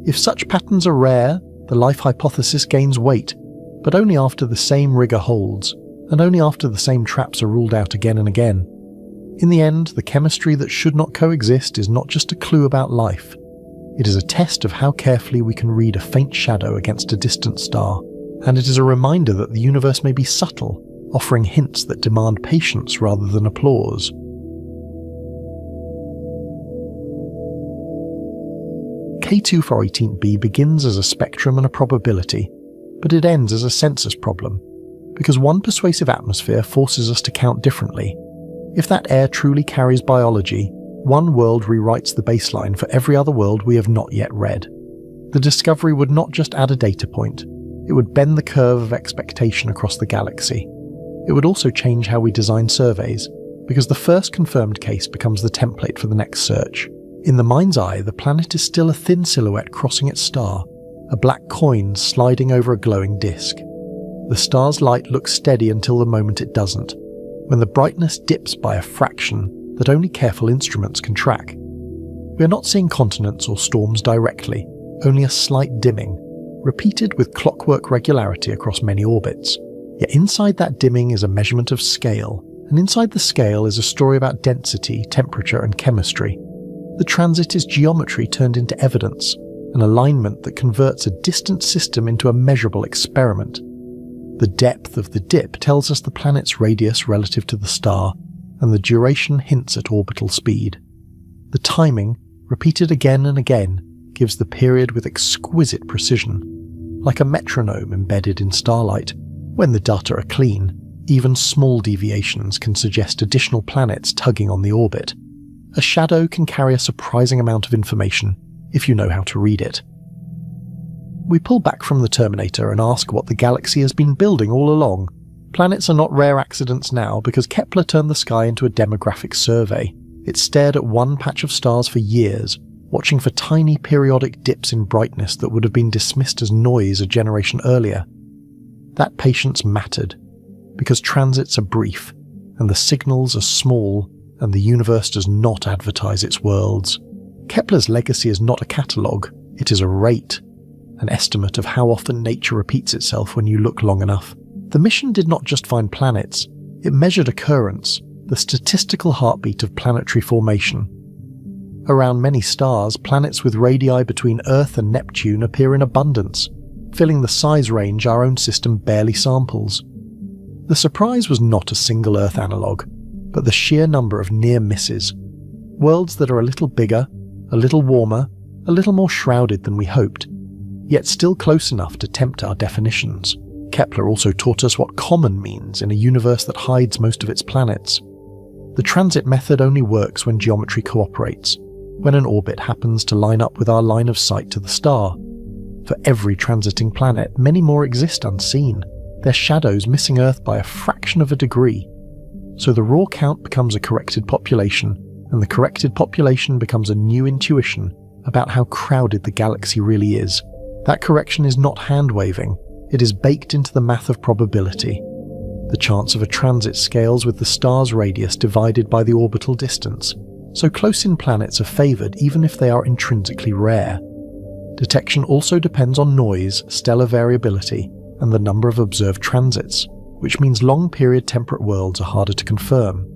If such patterns are rare, the life hypothesis gains weight, but only after the same rigor holds, and only after the same traps are ruled out again and again. In the end, the chemistry that should not coexist is not just a clue about life. It is a test of how carefully we can read a faint shadow against a distant star, and it is a reminder that the universe may be subtle, offering hints that demand patience rather than applause. K2-418b begins as a spectrum and a probability, but it ends as a census problem, because one persuasive atmosphere forces us to count differently. If that air truly carries biology, one world rewrites the baseline for every other world we have not yet read. The discovery would not just add a data point, it would bend the curve of expectation across the galaxy. It would also change how we design surveys, because the first confirmed case becomes the template for the next search. In the mind's eye, the planet is still a thin silhouette crossing its star, a black coin sliding over a glowing disk. The star's light looks steady until the moment it doesn't, when the brightness dips by a fraction that only careful instruments can track. We are not seeing continents or storms directly, only a slight dimming, repeated with clockwork regularity across many orbits. Yet inside that dimming is a measurement of scale, and inside the scale is a story about density, temperature, and chemistry. The transit is geometry turned into evidence, an alignment that converts a distant system into a measurable experiment. The depth of the dip tells us the planet's radius relative to the star, and the duration hints at orbital speed. The timing, repeated again and again, gives the period with exquisite precision, like a metronome embedded in starlight. When the data are clean, even small deviations can suggest additional planets tugging on the orbit. A shadow can carry a surprising amount of information if you know how to read it. We pull back from the Terminator and ask what the galaxy has been building all along. Planets are not rare accidents now because Kepler turned the sky into a demographic survey. It stared at one patch of stars for years, watching for tiny periodic dips in brightness that would have been dismissed as noise a generation earlier. That patience mattered, because transits are brief, and the signals are small, and the universe does not advertise its worlds. Kepler's legacy is not a catalogue, it is a rate, an estimate of how often nature repeats itself when you look long enough. The mission did not just find planets, it measured occurrence, the statistical heartbeat of planetary formation. Around many stars, planets with radii between Earth and Neptune appear in abundance, filling the size range our own system barely samples. The surprise was not a single Earth analogue, but the sheer number of near misses. Worlds that are a little bigger, a little warmer, a little more shrouded than we hoped, yet still close enough to tempt our definitions. Kepler also taught us what common means in a universe that hides most of its planets. The transit method only works when geometry cooperates, when an orbit happens to line up with our line of sight to the star. For every transiting planet, many more exist unseen, their shadows missing Earth by a fraction of a degree. So the raw count becomes a corrected population, and the corrected population becomes a new intuition about how crowded the galaxy really is. That correction is not hand-waving, it is baked into the math of probability. The chance of a transit scales with the star's radius divided by the orbital distance, so close-in planets are favoured even if they are intrinsically rare. Detection also depends on noise, stellar variability, and the number of observed transits, which means long-period temperate worlds are harder to confirm.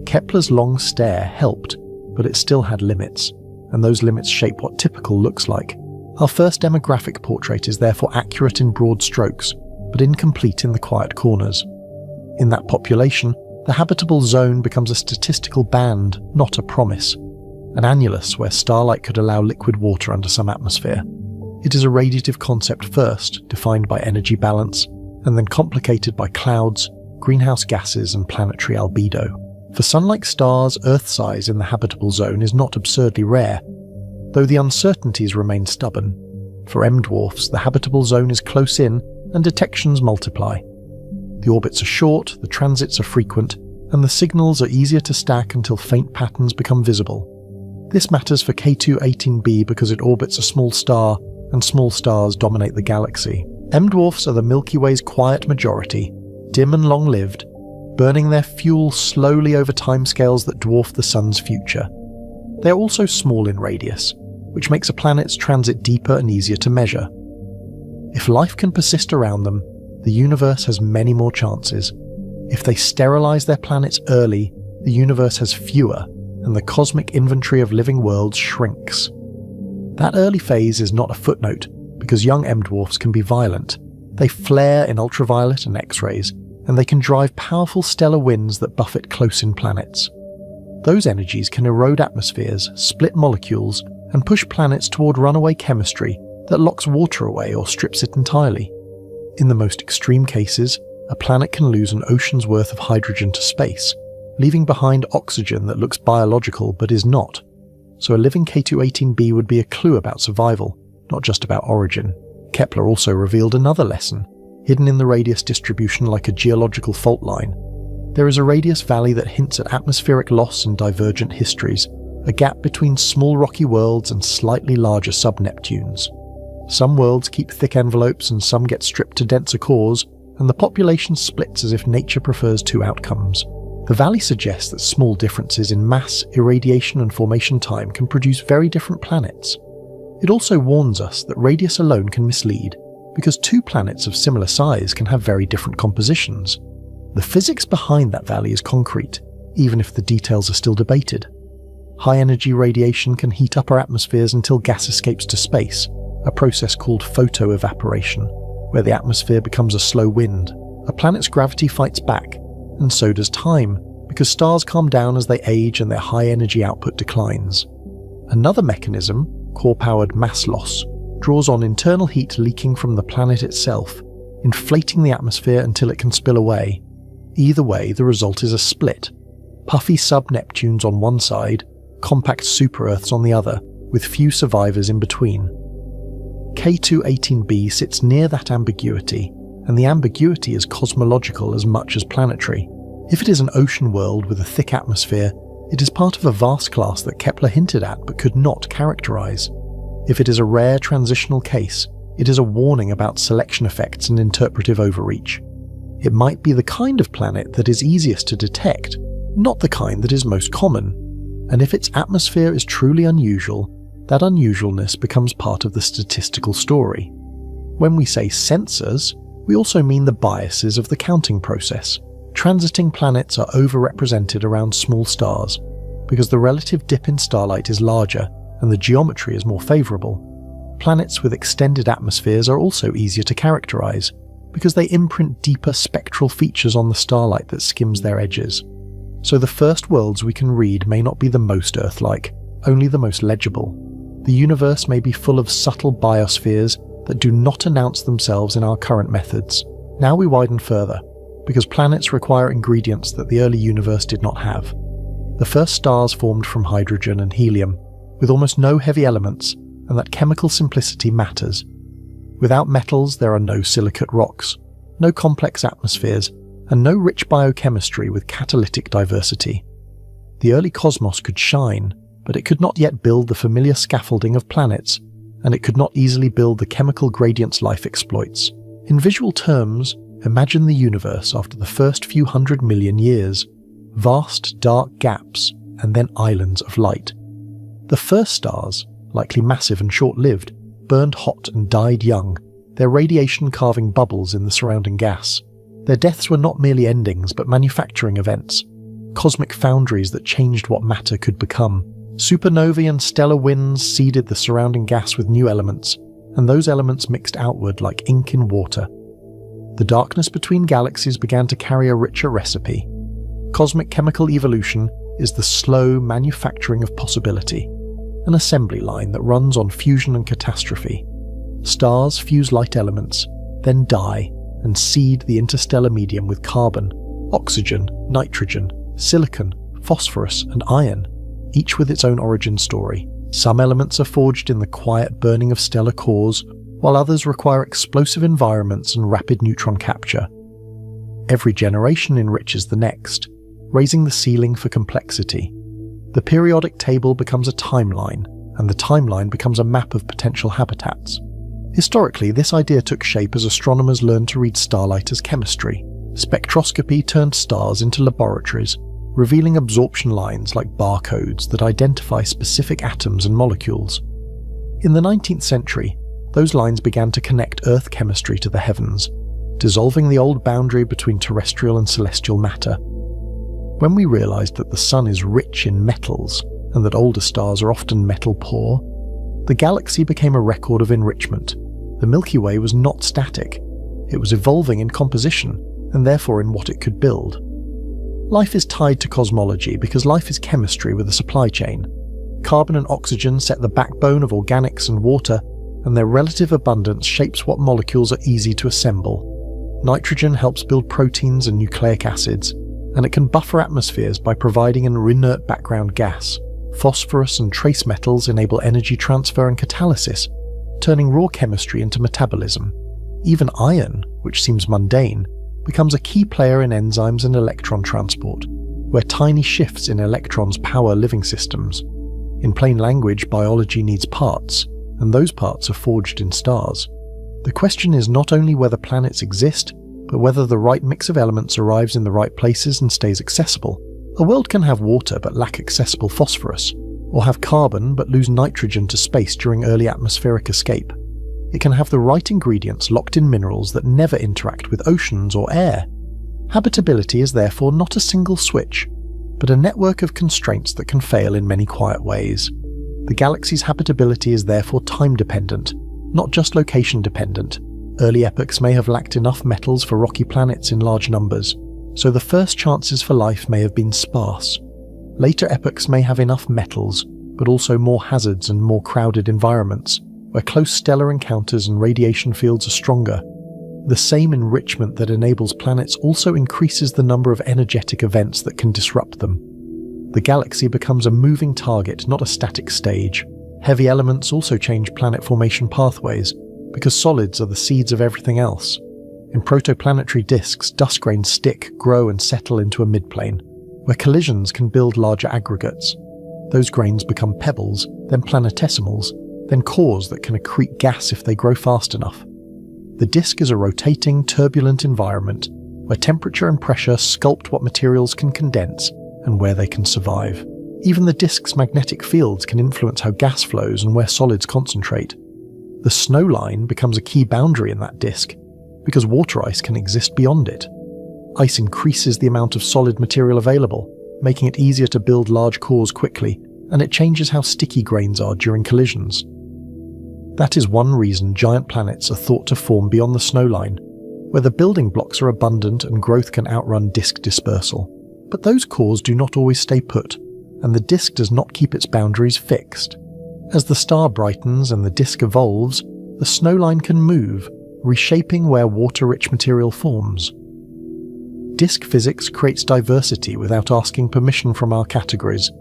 Kepler's long stare helped, but it still had limits, and those limits shape what typical looks like. Our first demographic portrait is therefore accurate in broad strokes, but incomplete in the quiet corners. In that population, the habitable zone becomes a statistical band, not a promise, an annulus where starlight could allow liquid water under some atmosphere. It is a radiative concept first, defined by energy balance, and then complicated by clouds, greenhouse gases, and planetary albedo. For sun-like stars, Earth size in the habitable zone is not absurdly rare, though the uncertainties remain stubborn. For M-dwarfs, the habitable zone is close in, and detections multiply. The orbits are short, the transits are frequent, and the signals are easier to stack until faint patterns become visible. This matters for K2-18b because it orbits a small star, and small stars dominate the galaxy. M-dwarfs are the Milky Way's quiet majority, dim and long-lived, burning their fuel slowly over timescales that dwarf the Sun's future. They are also small in radius, which makes a planet's transit deeper and easier to measure. If life can persist around them, the universe has many more chances. If they sterilize their planets early, the universe has fewer, and the cosmic inventory of living worlds shrinks. That early phase is not a footnote, because young M-dwarfs can be violent. They flare in ultraviolet and X-rays, and they can drive powerful stellar winds that buffet close-in planets. Those energies can erode atmospheres, split molecules, and push planets toward runaway chemistry that locks water away or strips it entirely. In the most extreme cases, a planet can lose an ocean's worth of hydrogen to space, leaving behind oxygen that looks biological but is not. So a living K2-18b would be a clue about survival, not just about origin. Kepler also revealed another lesson, hidden in the radius distribution like a geological fault line. There is a radius valley that hints at atmospheric loss and divergent histories, a gap between small rocky worlds and slightly larger sub-Neptunes. Some worlds keep thick envelopes and some get stripped to denser cores, and the population splits as if nature prefers two outcomes. The valley suggests that small differences in mass, irradiation and formation time can produce very different planets. It also warns us that radius alone can mislead, because two planets of similar size can have very different compositions. The physics behind that valley is concrete, even if the details are still debated. High-energy radiation can heat up our atmospheres until gas escapes to space, a process called photoevaporation, where the atmosphere becomes a slow wind. A planet's gravity fights back, and so does time, because stars calm down as they age and their high-energy output declines. Another mechanism, core-powered mass loss, draws on internal heat leaking from the planet itself, inflating the atmosphere until it can spill away. Either way, the result is a split. Puffy sub-Neptunes on one side, compact super-Earths on the other, with few survivors in between. K2-18b sits near that ambiguity, and the ambiguity is cosmological as much as planetary. If it is an ocean world with a thick atmosphere, it is part of a vast class that Kepler hinted at but could not characterize. If it is a rare transitional case, it is a warning about selection effects and interpretive overreach. It might be the kind of planet that is easiest to detect, not the kind that is most common. And if its atmosphere is truly unusual, that unusualness becomes part of the statistical story. When we say sensors, we also mean the biases of the counting process. Transiting planets are overrepresented around small stars, because the relative dip in starlight is larger and the geometry is more favourable. Planets with extended atmospheres are also easier to characterise, because they imprint deeper spectral features on the starlight that skims their edges. So the first worlds we can read may not be the most Earth-like, only the most legible. The universe may be full of subtle biospheres that do not announce themselves in our current methods. Now we widen further, because planets require ingredients that the early universe did not have. The first stars formed from hydrogen and helium, with almost no heavy elements, and that chemical simplicity matters. Without metals, there are no silicate rocks, no complex atmospheres, and no rich biochemistry with catalytic diversity. The early cosmos could shine, but it could not yet build the familiar scaffolding of planets, and it could not easily build the chemical gradients life exploits. In visual terms, imagine the universe after the first few 100 million years. Vast, dark gaps, and then islands of light. The first stars, likely massive and short-lived, burned hot and died young, their radiation carving bubbles in the surrounding gas. Their deaths were not merely endings, but manufacturing events, cosmic foundries that changed what matter could become. Supernovae and stellar winds seeded the surrounding gas with new elements, and those elements mixed outward like ink in water. The darkness between galaxies began to carry a richer recipe. Cosmic chemical evolution is the slow manufacturing of possibility, an assembly line that runs on fusion and catastrophe. Stars fuse light elements, then die and seed the interstellar medium with carbon, oxygen, nitrogen, silicon, phosphorus, and iron, each with its own origin story. Some elements are forged in the quiet burning of stellar cores, while others require explosive environments and rapid neutron capture. Every generation enriches the next, raising the ceiling for complexity. The periodic table becomes a timeline, and the timeline becomes a map of potential habitats. Historically, this idea took shape as astronomers learned to read starlight as chemistry. Spectroscopy turned stars into laboratories, revealing absorption lines like barcodes that identify specific atoms and molecules. In the 19th century, those lines began to connect Earth chemistry to the heavens, dissolving the old boundary between terrestrial and celestial matter. When we realized that the sun is rich in metals, and that older stars are often metal poor, the galaxy became a record of enrichment. The Milky Way was not static. It was evolving in composition, and therefore in what it could build. Life is tied to cosmology because life is chemistry with a supply chain. Carbon and oxygen set the backbone of organics and water, and their relative abundance shapes what molecules are easy to assemble. Nitrogen helps build proteins and nucleic acids, and it can buffer atmospheres by providing an inert background gas. Phosphorus and trace metals enable energy transfer and catalysis, turning raw chemistry into metabolism. Even iron, which seems mundane, becomes a key player in enzymes and electron transport, where tiny shifts in electrons power living systems. In plain language, biology needs parts, and those parts are forged in stars. The question is not only whether planets exist, but whether the right mix of elements arrives in the right places and stays accessible. A world can have water but lack accessible phosphorus, or have carbon but lose nitrogen to space during early atmospheric escape. It can have the right ingredients locked in minerals that never interact with oceans or air. Habitability is therefore not a single switch, but a network of constraints that can fail in many quiet ways. The galaxy's habitability is therefore time-dependent, not just location-dependent. Early epochs may have lacked enough metals for rocky planets in large numbers, so the first chances for life may have been sparse. Later epochs may have enough metals, but also more hazards and more crowded environments, where close stellar encounters and radiation fields are stronger. The same enrichment that enables planets also increases the number of energetic events that can disrupt them. The galaxy becomes a moving target, not a static stage. Heavy elements also change planet formation pathways, because solids are the seeds of everything else. In protoplanetary disks, dust grains stick, grow and settle into a midplane, where collisions can build larger aggregates. Those grains become pebbles, then planetesimals, then cores that can accrete gas if they grow fast enough. The disk is a rotating, turbulent environment, where temperature and pressure sculpt what materials can condense and where they can survive. Even the disk's magnetic fields can influence how gas flows and where solids concentrate. The snow line becomes a key boundary in that disk, because water ice can exist beyond it. Ice increases the amount of solid material available, making it easier to build large cores quickly, and it changes how sticky grains are during collisions. That is one reason giant planets are thought to form beyond the snow line, where the building blocks are abundant and growth can outrun disk dispersal. But those cores do not always stay put, and the disk does not keep its boundaries fixed. As the star brightens and the disk evolves, the snow line can move, reshaping where water-rich material forms. Disk physics creates diversity without asking permission from our categories,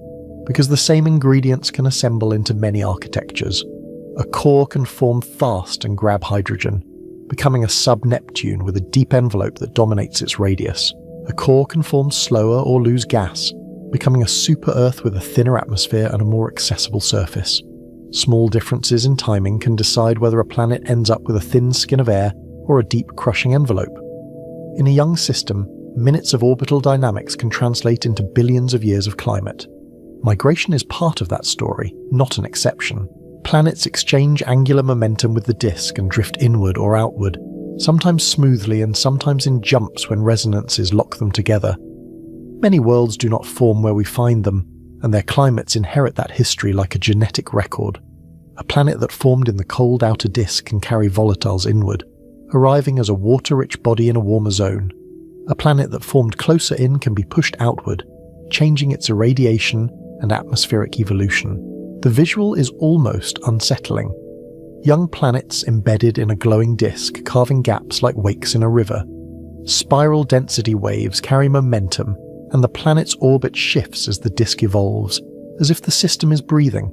because the same ingredients can assemble into many architectures. A core can form fast and grab hydrogen, becoming a sub-Neptune with a deep envelope that dominates its radius. A core can form slower or lose gas, becoming a super-Earth with a thinner atmosphere and a more accessible surface. Small differences in timing can decide whether a planet ends up with a thin skin of air or a deep crushing envelope. In a young system, minutes of orbital dynamics can translate into billions of years of climate. Migration is part of that story, not an exception. Planets exchange angular momentum with the disk and drift inward or outward, sometimes smoothly and sometimes in jumps when resonances lock them together. Many worlds do not form where we find them, and their climates inherit that history like a genetic record. A planet that formed in the cold outer disk can carry volatiles inward, arriving as a water-rich body in a warmer zone. A planet that formed closer in can be pushed outward, changing its irradiation and atmospheric evolution. The visual is almost unsettling. Young planets embedded in a glowing disk, carving gaps like wakes in a river. Spiral density waves carry momentum, and the planet's orbit shifts as the disk evolves, as if the system is breathing.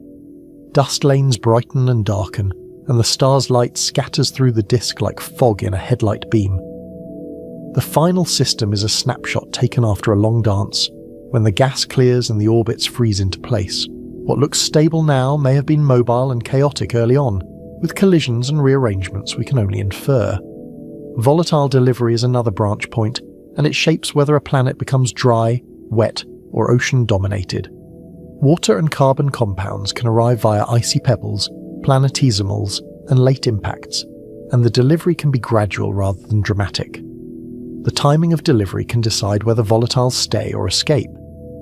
Dust lanes brighten and darken, and the star's light scatters through the disk like fog in a headlight beam. The final system is a snapshot taken after a long dance, when the gas clears and the orbits freeze into place. What looks stable now may have been mobile and chaotic early on, with collisions and rearrangements we can only infer. Volatile delivery is another branch point, and it shapes whether a planet becomes dry, wet, or ocean-dominated. Water and carbon compounds can arrive via icy pebbles, planetesimals, and late impacts, and the delivery can be gradual rather than dramatic. The timing of delivery can decide whether volatiles stay or escape,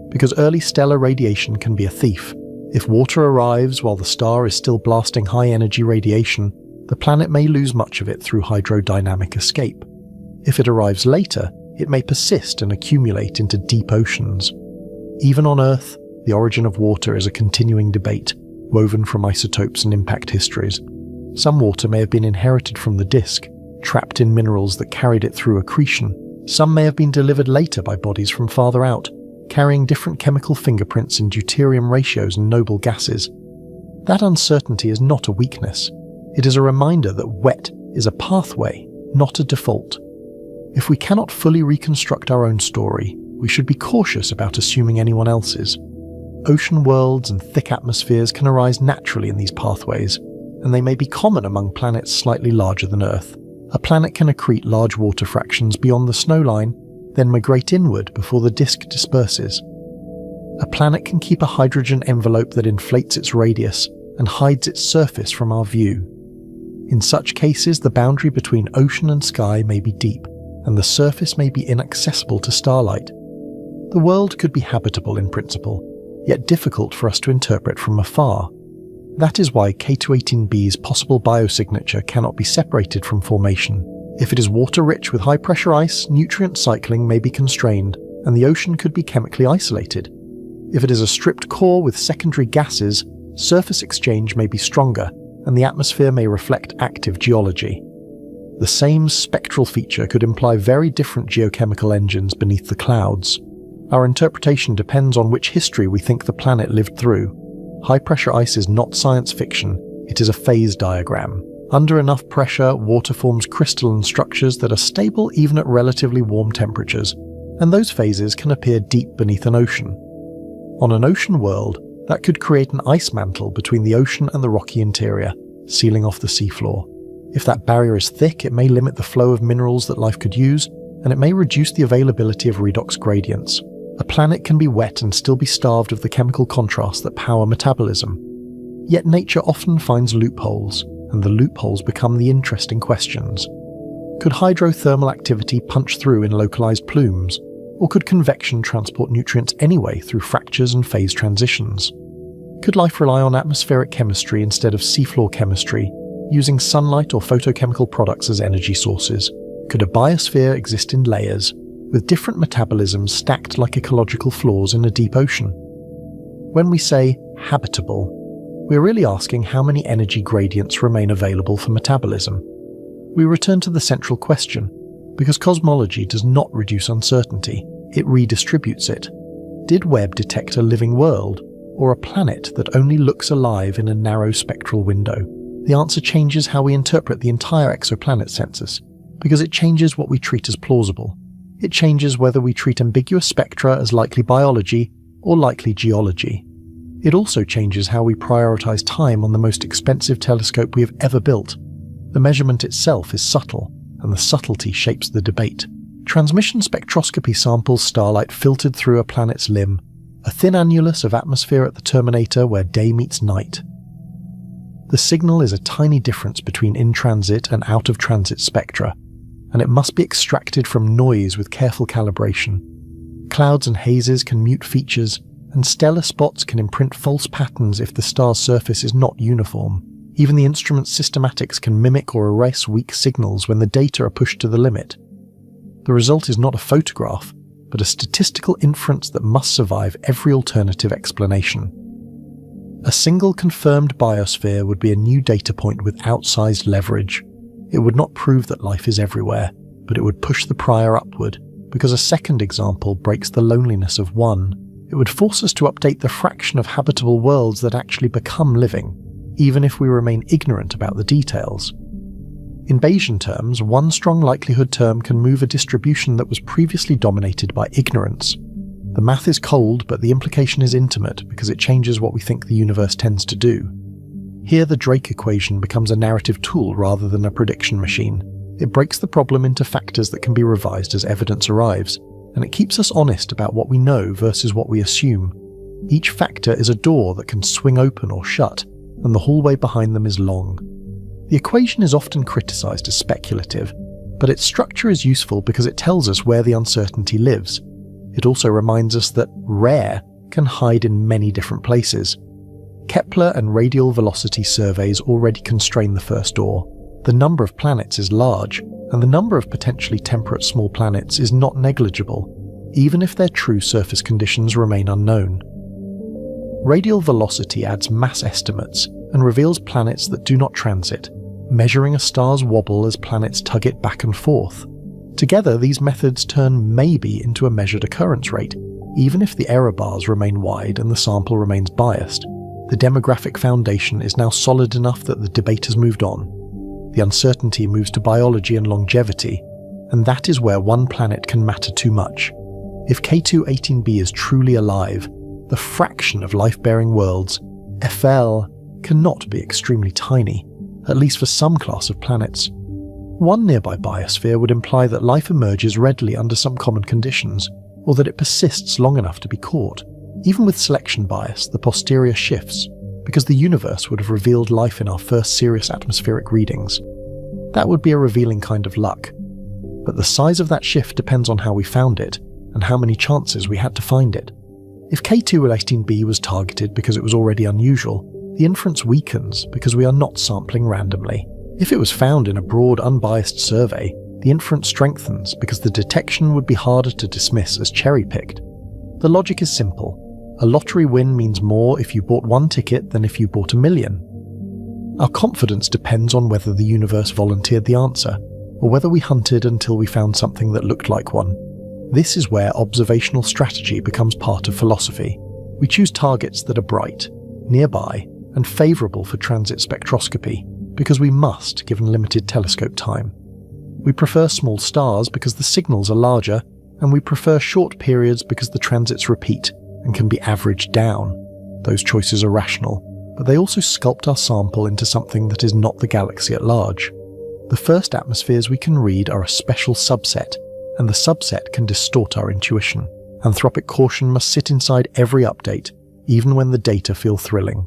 because early stellar radiation can be a thief. If water arrives while the star is still blasting high-energy radiation, the planet may lose much of it through hydrodynamic escape. If it arrives later, it may persist and accumulate into deep oceans. Even on Earth, the origin of water is a continuing debate, woven from isotopes and impact histories. Some water may have been inherited from the disk, trapped in minerals that carried it through accretion. Some may have been delivered later by bodies from farther out, carrying different chemical fingerprints in deuterium ratios and noble gases. That uncertainty is not a weakness. It is a reminder that wet is a pathway, not a default. If we cannot fully reconstruct our own story, we should be cautious about assuming anyone else's. Ocean worlds and thick atmospheres can arise naturally in these pathways, and they may be common among planets slightly larger than Earth. A planet can accrete large water fractions beyond the snowline, then migrate inward before the disk disperses. A planet can keep a hydrogen envelope that inflates its radius and hides its surface from our view. In such cases, the boundary between ocean and sky may be deep, and the surface may be inaccessible to starlight. The world could be habitable in principle, yet difficult for us to interpret from afar. That is why K218b's possible biosignature cannot be separated from formation. If it is water-rich with high-pressure ice, nutrient cycling may be constrained, and the ocean could be chemically isolated. If it is a stripped core with secondary gases, surface exchange may be stronger, and the atmosphere may reflect active geology. The same spectral feature could imply very different geochemical engines beneath the clouds. Our interpretation depends on which history we think the planet lived through. High-pressure ice is not science fiction, it is a phase diagram. Under enough pressure, water forms crystalline structures that are stable even at relatively warm temperatures, and those phases can appear deep beneath an ocean. On an ocean world, that could create an ice mantle between the ocean and the rocky interior, sealing off the seafloor. If that barrier is thick, it may limit the flow of minerals that life could use, and it may reduce the availability of redox gradients. A planet can be wet and still be starved of the chemical contrasts that power metabolism. Yet nature often finds loopholes, and the loopholes become the interesting questions. Could hydrothermal activity punch through in localized plumes? Or could convection transport nutrients anyway through fractures and phase transitions? Could life rely on atmospheric chemistry instead of seafloor chemistry, using sunlight or photochemical products as energy sources? Could a biosphere exist in layers, with different metabolisms stacked like ecological floors in a deep ocean? When we say habitable, we're really asking how many energy gradients remain available for metabolism. We return to the central question, because cosmology does not reduce uncertainty, it redistributes it. Did Webb detect a living world, or a planet that only looks alive in a narrow spectral window? The answer changes how we interpret the entire exoplanet census, because it changes what we treat as plausible. It changes whether we treat ambiguous spectra as likely biology or likely geology. It also changes how we prioritize time on the most expensive telescope we have ever built. The measurement itself is subtle, and the subtlety shapes the debate. Transmission spectroscopy samples starlight filtered through a planet's limb, a thin annulus of atmosphere at the terminator where day meets night. The signal is a tiny difference between in-transit and out-of-transit spectra, and it must be extracted from noise with careful calibration. Clouds and hazes can mute features, and stellar spots can imprint false patterns if the star's surface is not uniform. Even the instrument's systematics can mimic or erase weak signals when the data are pushed to the limit. The result is not a photograph, but a statistical inference that must survive every alternative explanation. A single confirmed biosphere would be a new data point with outsized leverage. It would not prove that life is everywhere, but it would push the prior upward, because a second example breaks the loneliness of one. It would force us to update the fraction of habitable worlds that actually become living, even if we remain ignorant about the details. In Bayesian terms, one strong likelihood term can move a distribution that was previously dominated by ignorance. The math is cold, but the implication is intimate because it changes what we think the universe tends to do. Here the Drake equation becomes a narrative tool rather than a prediction machine. It breaks the problem into factors that can be revised as evidence arrives, and it keeps us honest about what we know versus what we assume. Each factor is a door that can swing open or shut, and the hallway behind them is long. The equation is often criticized as speculative, but its structure is useful because it tells us where the uncertainty lives. It also reminds us that rare can hide in many different places. Kepler and radial velocity surveys already constrain the first door. The number of planets is large, and the number of potentially temperate small planets is not negligible, even if their true surface conditions remain unknown. Radial velocity adds mass estimates and reveals planets that do not transit, measuring a star's wobble as planets tug it back and forth. Together, these methods turn maybe into a measured occurrence rate, even if the error bars remain wide and the sample remains biased. The demographic foundation is now solid enough that the debate has moved on. The uncertainty moves to biology and longevity, and that is where one planet can matter too much. If K2-18b is truly alive, the fraction of life-bearing worlds, FL, cannot be extremely tiny, at least for some class of planets. One nearby biosphere would imply that life emerges readily under some common conditions, or that it persists long enough to be caught. Even with selection bias, the posterior shifts, because the universe would have revealed life in our first serious atmospheric readings. That would be a revealing kind of luck. But the size of that shift depends on how we found it, and how many chances we had to find it. If K2-18b was targeted because it was already unusual, the inference weakens because we are not sampling randomly. If it was found in a broad, unbiased survey, the inference strengthens because the detection would be harder to dismiss as cherry-picked. The logic is simple. A lottery win means more if you bought one ticket than if you bought 1 million. Our confidence depends on whether the universe volunteered the answer, or whether we hunted until we found something that looked like one. This is where observational strategy becomes part of philosophy. We choose targets that are bright, nearby, and favourable for transit spectroscopy, because we must, given limited telescope time. We prefer small stars because the signals are larger, and we prefer short periods because the transits repeat and can be averaged down. Those choices are rational, but they also sculpt our sample into something that is not the galaxy at large. The first atmospheres we can read are a special subset, and the subset can distort our intuition. Anthropic caution must sit inside every update, even when the data feel thrilling.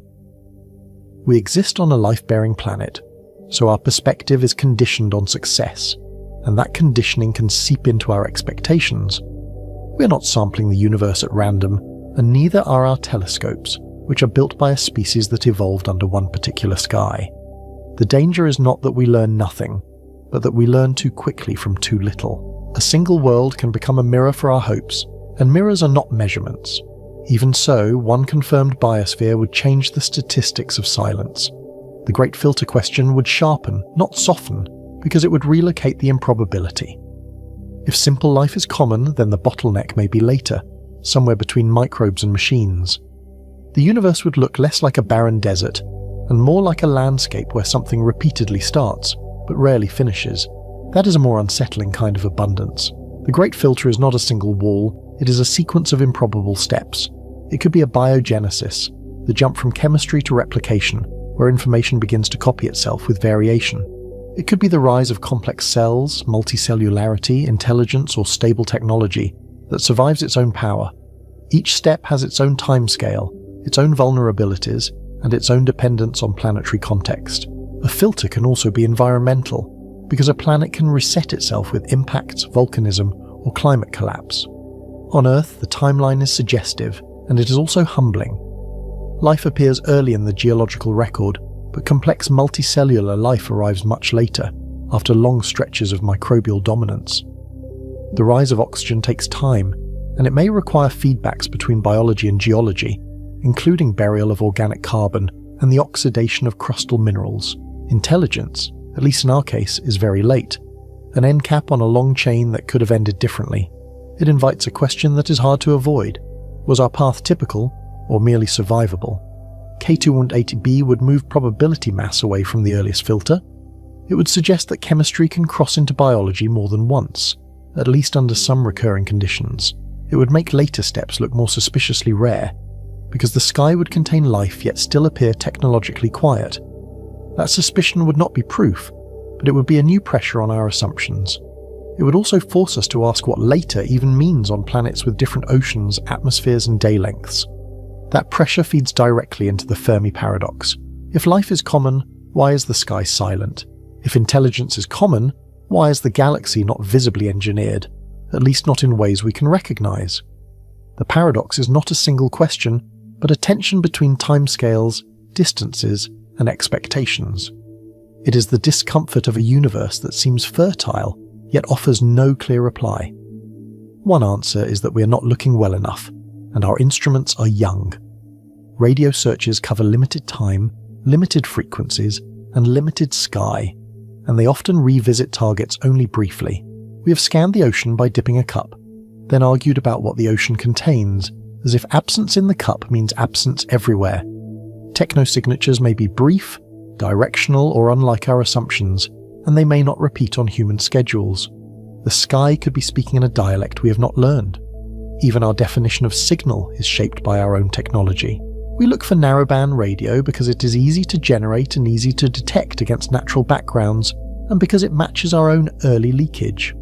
We exist on a life-bearing planet, so our perspective is conditioned on success, and that conditioning can seep into our expectations. We're not sampling the universe at random, and neither are our telescopes, which are built by a species that evolved under one particular sky. The danger is not that we learn nothing, but that we learn too quickly from too little. A single world can become a mirror for our hopes, and mirrors are not measurements. Even so, one confirmed biosphere would change the statistics of silence. The Great Filter question would sharpen, not soften, because it would relocate the improbability. If simple life is common, then the bottleneck may be later, somewhere between microbes and machines. The universe would look less like a barren desert, and more like a landscape where something repeatedly starts, but rarely finishes. That is a more unsettling kind of abundance. The Great Filter is not a single wall, it is a sequence of improbable steps. It could be a biogenesis, the jump from chemistry to replication, where information begins to copy itself with variation. It could be the rise of complex cells, multicellularity, intelligence, or stable technology that survives its own power. Each step has its own timescale, its own vulnerabilities, and its own dependence on planetary context. A filter can also be environmental, because a planet can reset itself with impacts, volcanism, or climate collapse. On Earth, the timeline is suggestive, and it is also humbling. Life appears early in the geological record, but complex multicellular life arrives much later, after long stretches of microbial dominance. The rise of oxygen takes time, and it may require feedbacks between biology and geology, including burial of organic carbon and the oxidation of crustal minerals. Intelligence, at least in our case, is very late, an end cap on a long chain that could have ended differently. It invites a question that is hard to avoid. Was our path typical, or merely survivable? K2-18b would move probability mass away from the earliest filter. It would suggest that chemistry can cross into biology more than once, at least under some recurring conditions. It would make later steps look more suspiciously rare, because the sky would contain life yet still appear technologically quiet. That suspicion would not be proof, but it would be a new pressure on our assumptions. It would also force us to ask what later even means on planets with different oceans, atmospheres, and day lengths. That pressure feeds directly into the Fermi paradox. If life is common, why is the sky silent? If intelligence is common, why is the galaxy not visibly engineered, at least not in ways we can recognize? The paradox is not a single question, but a tension between timescales, distances, and expectations. It is the discomfort of a universe that seems fertile, yet offers no clear reply. One answer is that we are not looking well enough, and our instruments are young. Radio searches cover limited time, limited frequencies, and limited sky, and they often revisit targets only briefly. We have scanned the ocean by dipping a cup, then argued about what the ocean contains, as if absence in the cup means absence everywhere. Technosignatures may be brief, directional, or unlike our assumptions, and they may not repeat on human schedules. The sky could be speaking in a dialect we have not learned. Even our definition of signal is shaped by our own technology. We look for narrowband radio because it is easy to generate and easy to detect against natural backgrounds, and because it matches our own early leakage.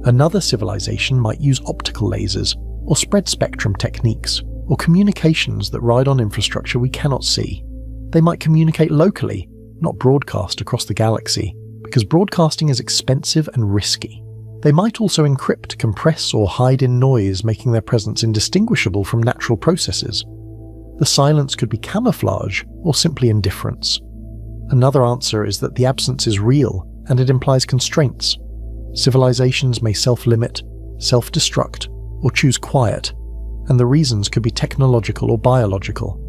Another civilization might use optical lasers, or spread spectrum techniques, or communications that ride on infrastructure we cannot see. They might communicate locally, not broadcast across the galaxy, because broadcasting is expensive and risky. They might also encrypt, compress, or hide in noise, making their presence indistinguishable from natural processes. The silence could be camouflage or simply indifference. Another answer is that the absence is real, and it implies constraints. Civilizations may self-limit, self-destruct, or choose quiet, and the reasons could be technological or biological.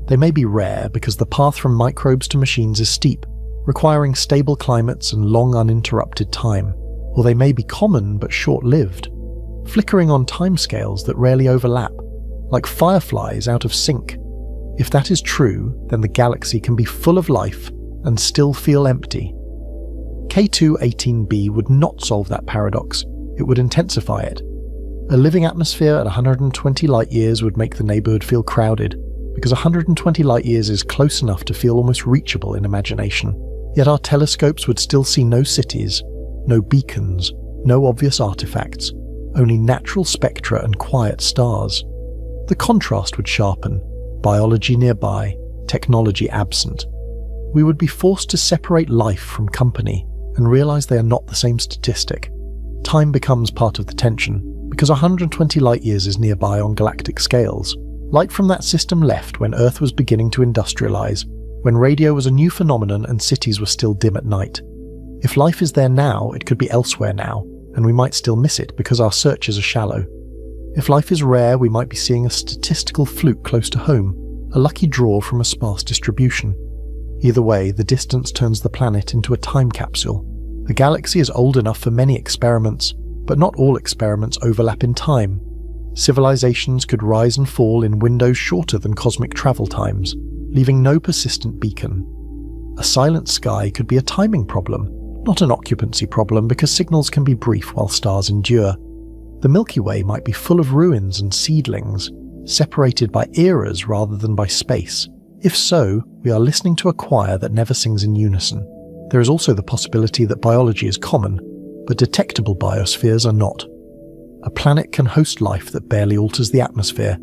They may be rare because the path from microbes to machines is steep, requiring stable climates and long uninterrupted time, or they may be common but short-lived, flickering on timescales that rarely overlap, like fireflies out of sync. If that is true, then the galaxy can be full of life and still feel empty. K2-18b would not solve that paradox, it would intensify it. A living atmosphere at 120 light-years would make the neighbourhood feel crowded, because 120 light-years is close enough to feel almost reachable in imagination. Yet our telescopes would still see no cities, no beacons, no obvious artifacts, only natural spectra and quiet stars. The contrast would sharpen, biology nearby, technology absent. We would be forced to separate life from company and realise they are not the same statistic. Time becomes part of the tension, because 120 light-years is nearby on galactic scales. Light from that system left when Earth was beginning to industrialise, when radio was a new phenomenon and cities were still dim at night. If life is there now, it could be elsewhere now, and we might still miss it because our searches are shallow. If life is rare, we might be seeing a statistical fluke close to home, a lucky draw from a sparse distribution. Either way, the distance turns the planet into a time capsule. The galaxy is old enough for many experiments, but not all experiments overlap in time. Civilizations could rise and fall in windows shorter than cosmic travel times, leaving no persistent beacon. A silent sky could be a timing problem, not an occupancy problem, because signals can be brief while stars endure. The Milky Way might be full of ruins and seedlings, separated by eras rather than by space. If so, we are listening to a choir that never sings in unison. There is also the possibility that biology is common, but detectable biospheres are not. A planet can host life that barely alters the atmosphere,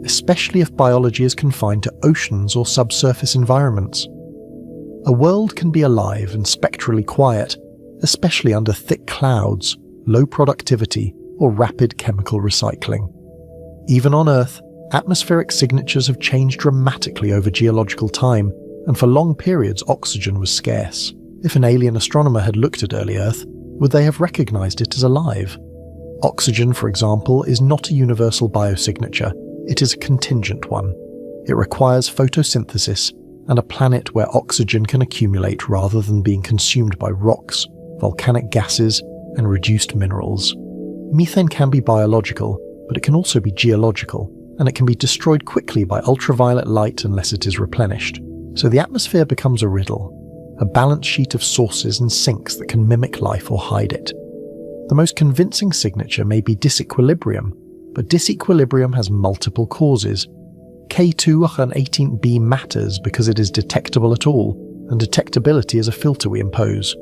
especially if biology is confined to oceans or subsurface environments. A world can be alive and spectrally quiet, especially under thick clouds, low productivity, or rapid chemical recycling. Even on Earth, atmospheric signatures have changed dramatically over geological time, and for long periods oxygen was scarce. If an alien astronomer had looked at early Earth, would they have recognized it as alive? Oxygen, for example, is not a universal biosignature, it is a contingent one. It requires photosynthesis and a planet where oxygen can accumulate rather than being consumed by rocks, volcanic gases, and reduced minerals. Methane can be biological, but it can also be geological, and it can be destroyed quickly by ultraviolet light unless it is replenished. So the atmosphere becomes a riddle, a balance sheet of sources and sinks that can mimic life or hide it. The most convincing signature may be disequilibrium, but disequilibrium has multiple causes. K2-18b matters because it is detectable at all, and detectability is a filter we impose.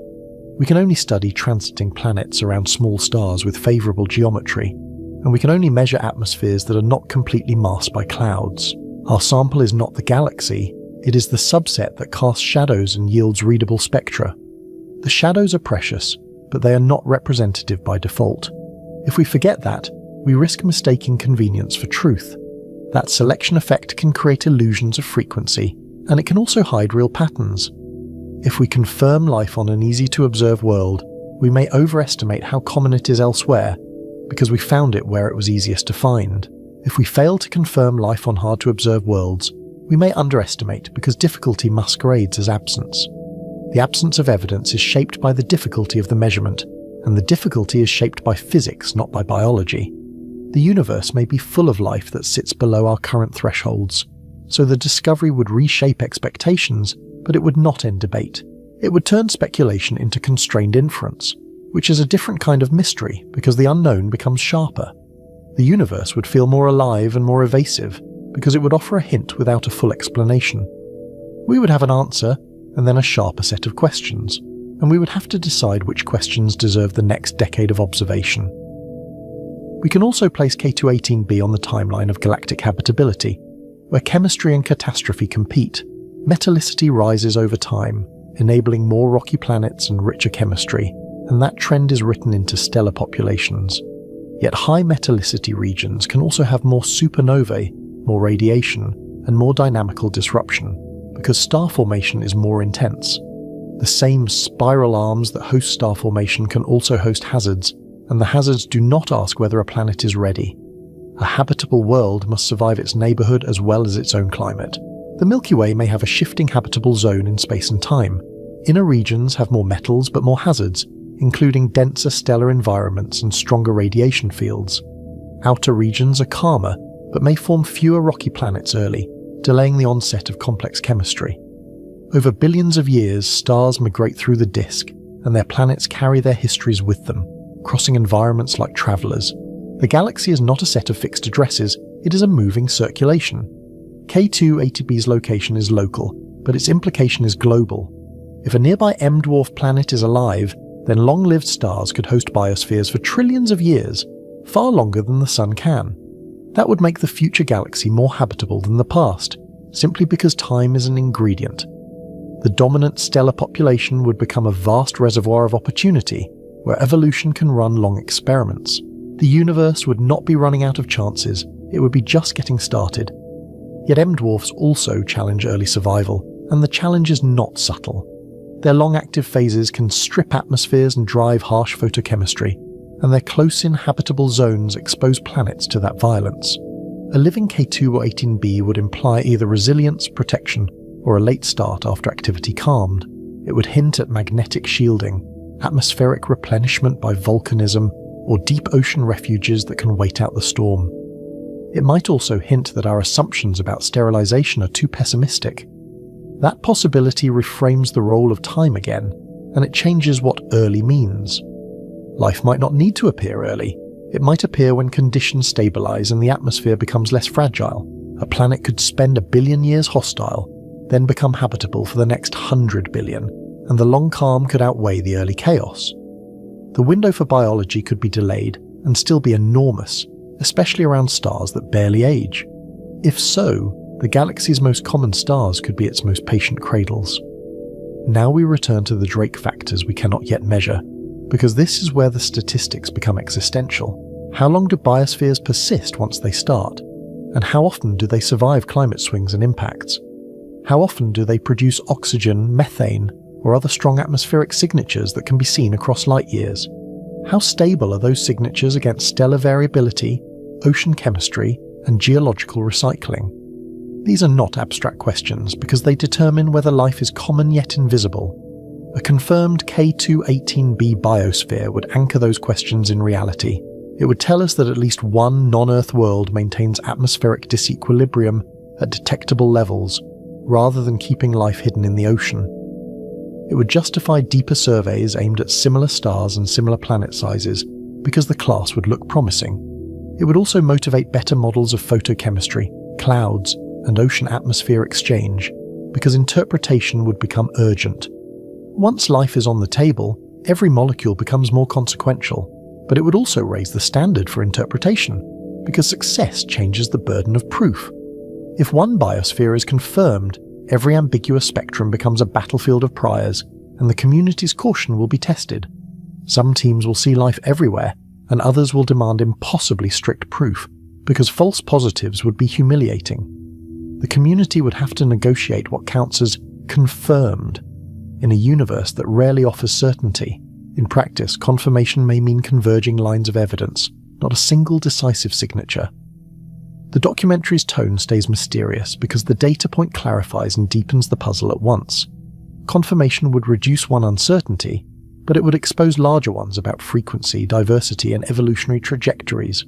We can only study transiting planets around small stars with favourable geometry, and we can only measure atmospheres that are not completely masked by clouds. Our sample is not the galaxy, it is the subset that casts shadows and yields readable spectra. The shadows are precious, but they are not representative by default. If we forget that, we risk mistaking convenience for truth. That selection effect can create illusions of frequency, and it can also hide real patterns. If we confirm life on an easy-to-observe world, we may overestimate how common it is elsewhere, because we found it where it was easiest to find. If we fail to confirm life on hard-to-observe worlds, we may underestimate because difficulty masquerades as absence. The absence of evidence is shaped by the difficulty of the measurement, and the difficulty is shaped by physics, not by biology. The universe may be full of life that sits below our current thresholds, so the discovery would reshape expectations, but it would not end debate. It would turn speculation into constrained inference. which is a different kind of mystery because the unknown becomes sharper. The universe would feel more alive and more evasive because it would offer a hint without a full explanation. We would have an answer and then a sharper set of questions, and we would have to decide which questions deserve the next decade of observation. We can also place K2-18b on the timeline of galactic habitability, where chemistry and catastrophe compete. Metallicity rises over time, enabling more rocky planets and richer chemistry, and that trend is written into stellar populations. Yet high metallicity regions can also have more supernovae, more radiation, and more dynamical disruption, because star formation is more intense. The same spiral arms that host star formation can also host hazards, and the hazards do not ask whether a planet is ready. A habitable world must survive its neighbourhood as well as its own climate. The Milky Way may have a shifting habitable zone in space and time. Inner regions have more metals but more hazards, including denser stellar environments and stronger radiation fields. Outer regions are calmer, but may form fewer rocky planets early, delaying the onset of complex chemistry. Over billions of years, stars migrate through the disk, and their planets carry their histories with them, crossing environments like travellers. The galaxy is not a set of fixed addresses, it is a moving circulation. K2-80b's location is local, but its implication is global. If a nearby M-dwarf planet is alive, then long-lived stars could host biospheres for trillions of years, far longer than the Sun can. That would make the future galaxy more habitable than the past, simply because time is an ingredient. The dominant stellar population would become a vast reservoir of opportunity, where evolution can run long experiments. The universe would not be running out of chances, it would be just getting started. Yet M-dwarfs also challenge early survival, and the challenge is not subtle. Their long-active phases can strip atmospheres and drive harsh photochemistry, and their close-in habitable zones expose planets to that violence. A living K2-18b would imply either resilience, protection, or a late start after activity calmed. It would hint at magnetic shielding, atmospheric replenishment by volcanism, or deep ocean refuges that can wait out the storm. It might also hint that our assumptions about sterilization are too pessimistic. That possibility reframes the role of time again, and it changes what early means. Life might not need to appear early. It might appear when conditions stabilize and the atmosphere becomes less fragile. A planet could spend 1 billion years hostile, then become habitable for the next 100 billion, and the long calm could outweigh the early chaos. The window for biology could be delayed and still be enormous, especially around stars that barely age. If so, the galaxy's most common stars could be its most patient cradles. Now we return to the Drake factors we cannot yet measure, because this is where the statistics become existential. How long do biospheres persist once they start? And how often do they survive climate swings and impacts? How often do they produce oxygen, methane, or other strong atmospheric signatures that can be seen across light years? How stable are those signatures against stellar variability, ocean chemistry, and geological recycling? These are not abstract questions because they determine whether life is common yet invisible. A confirmed K2-18b biosphere would anchor those questions in reality. It would tell us that at least one non-Earth world maintains atmospheric disequilibrium at detectable levels, rather than keeping life hidden in the ocean. It would justify deeper surveys aimed at similar stars and similar planet sizes, because the class would look promising. It would also motivate better models of photochemistry, clouds, and ocean atmosphere exchange, because interpretation would become urgent. Once life is on the table, every molecule becomes more consequential, but it would also raise the standard for interpretation, because success changes the burden of proof. If one biosphere is confirmed, every ambiguous spectrum becomes a battlefield of priors, and the community's caution will be tested. Some teams will see life everywhere, and others will demand impossibly strict proof, because false positives would be humiliating. The community would have to negotiate what counts as confirmed. In a universe that rarely offers certainty, in practice, confirmation may mean converging lines of evidence, not a single decisive signature. The documentary's tone stays mysterious because the data point clarifies and deepens the puzzle at once. Confirmation would reduce one uncertainty, but it would expose larger ones about frequency, diversity, and evolutionary trajectories.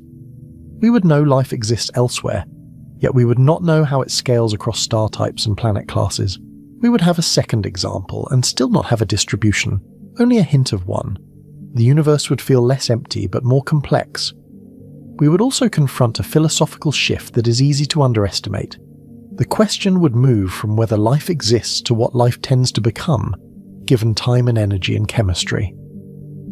We would know life exists elsewhere, yet we would not know how it scales across star types and planet classes. We would have a second example and still not have a distribution, only a hint of one. The universe would feel less empty but more complex. We would also confront a philosophical shift that is easy to underestimate. The question would move from whether life exists to what life tends to become, given time and energy and chemistry.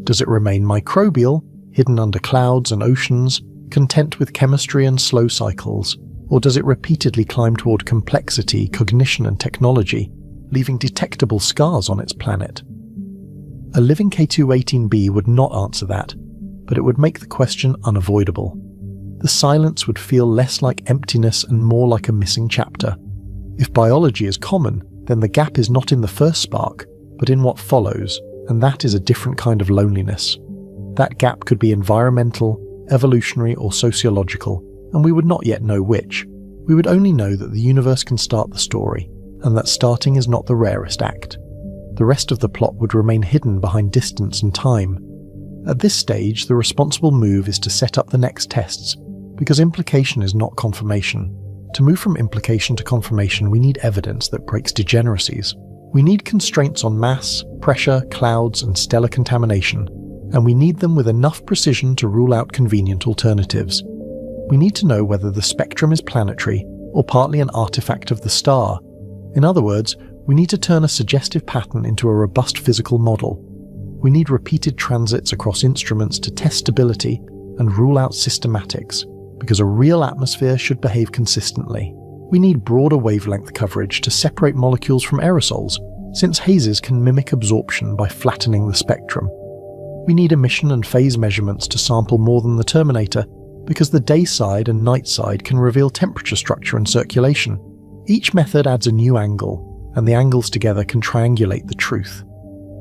Does it remain microbial, hidden under clouds and oceans, content with chemistry and slow cycles, or does it repeatedly climb toward complexity, cognition and technology, leaving detectable scars on its planet? A living K2-18b would not answer that, but it would make the question unavoidable. The silence would feel less like emptiness and more like a missing chapter. If biology is common, then the gap is not in the first spark, but in what follows, and that is a different kind of loneliness. That gap could be environmental, evolutionary or sociological, and we would not yet know which. We would only know that the universe can start the story, and that starting is not the rarest act. The rest of the plot would remain hidden behind distance and time. At this stage, the responsible move is to set up the next tests, because implication is not confirmation. To move from implication to confirmation, we need evidence that breaks degeneracies. We need constraints on mass, pressure, clouds, and stellar contamination, and we need them with enough precision to rule out convenient alternatives. We need to know whether the spectrum is planetary or partly an artifact of the star. In other words, we need to turn a suggestive pattern into a robust physical model. We need repeated transits across instruments to test stability and rule out systematics, because a real atmosphere should behave consistently. We need broader wavelength coverage to separate molecules from aerosols, since hazes can mimic absorption by flattening the spectrum. We need emission and phase measurements to sample more than the Terminator, because the day side and night side can reveal temperature structure and circulation. Each method adds a new angle, and the angles together can triangulate the truth.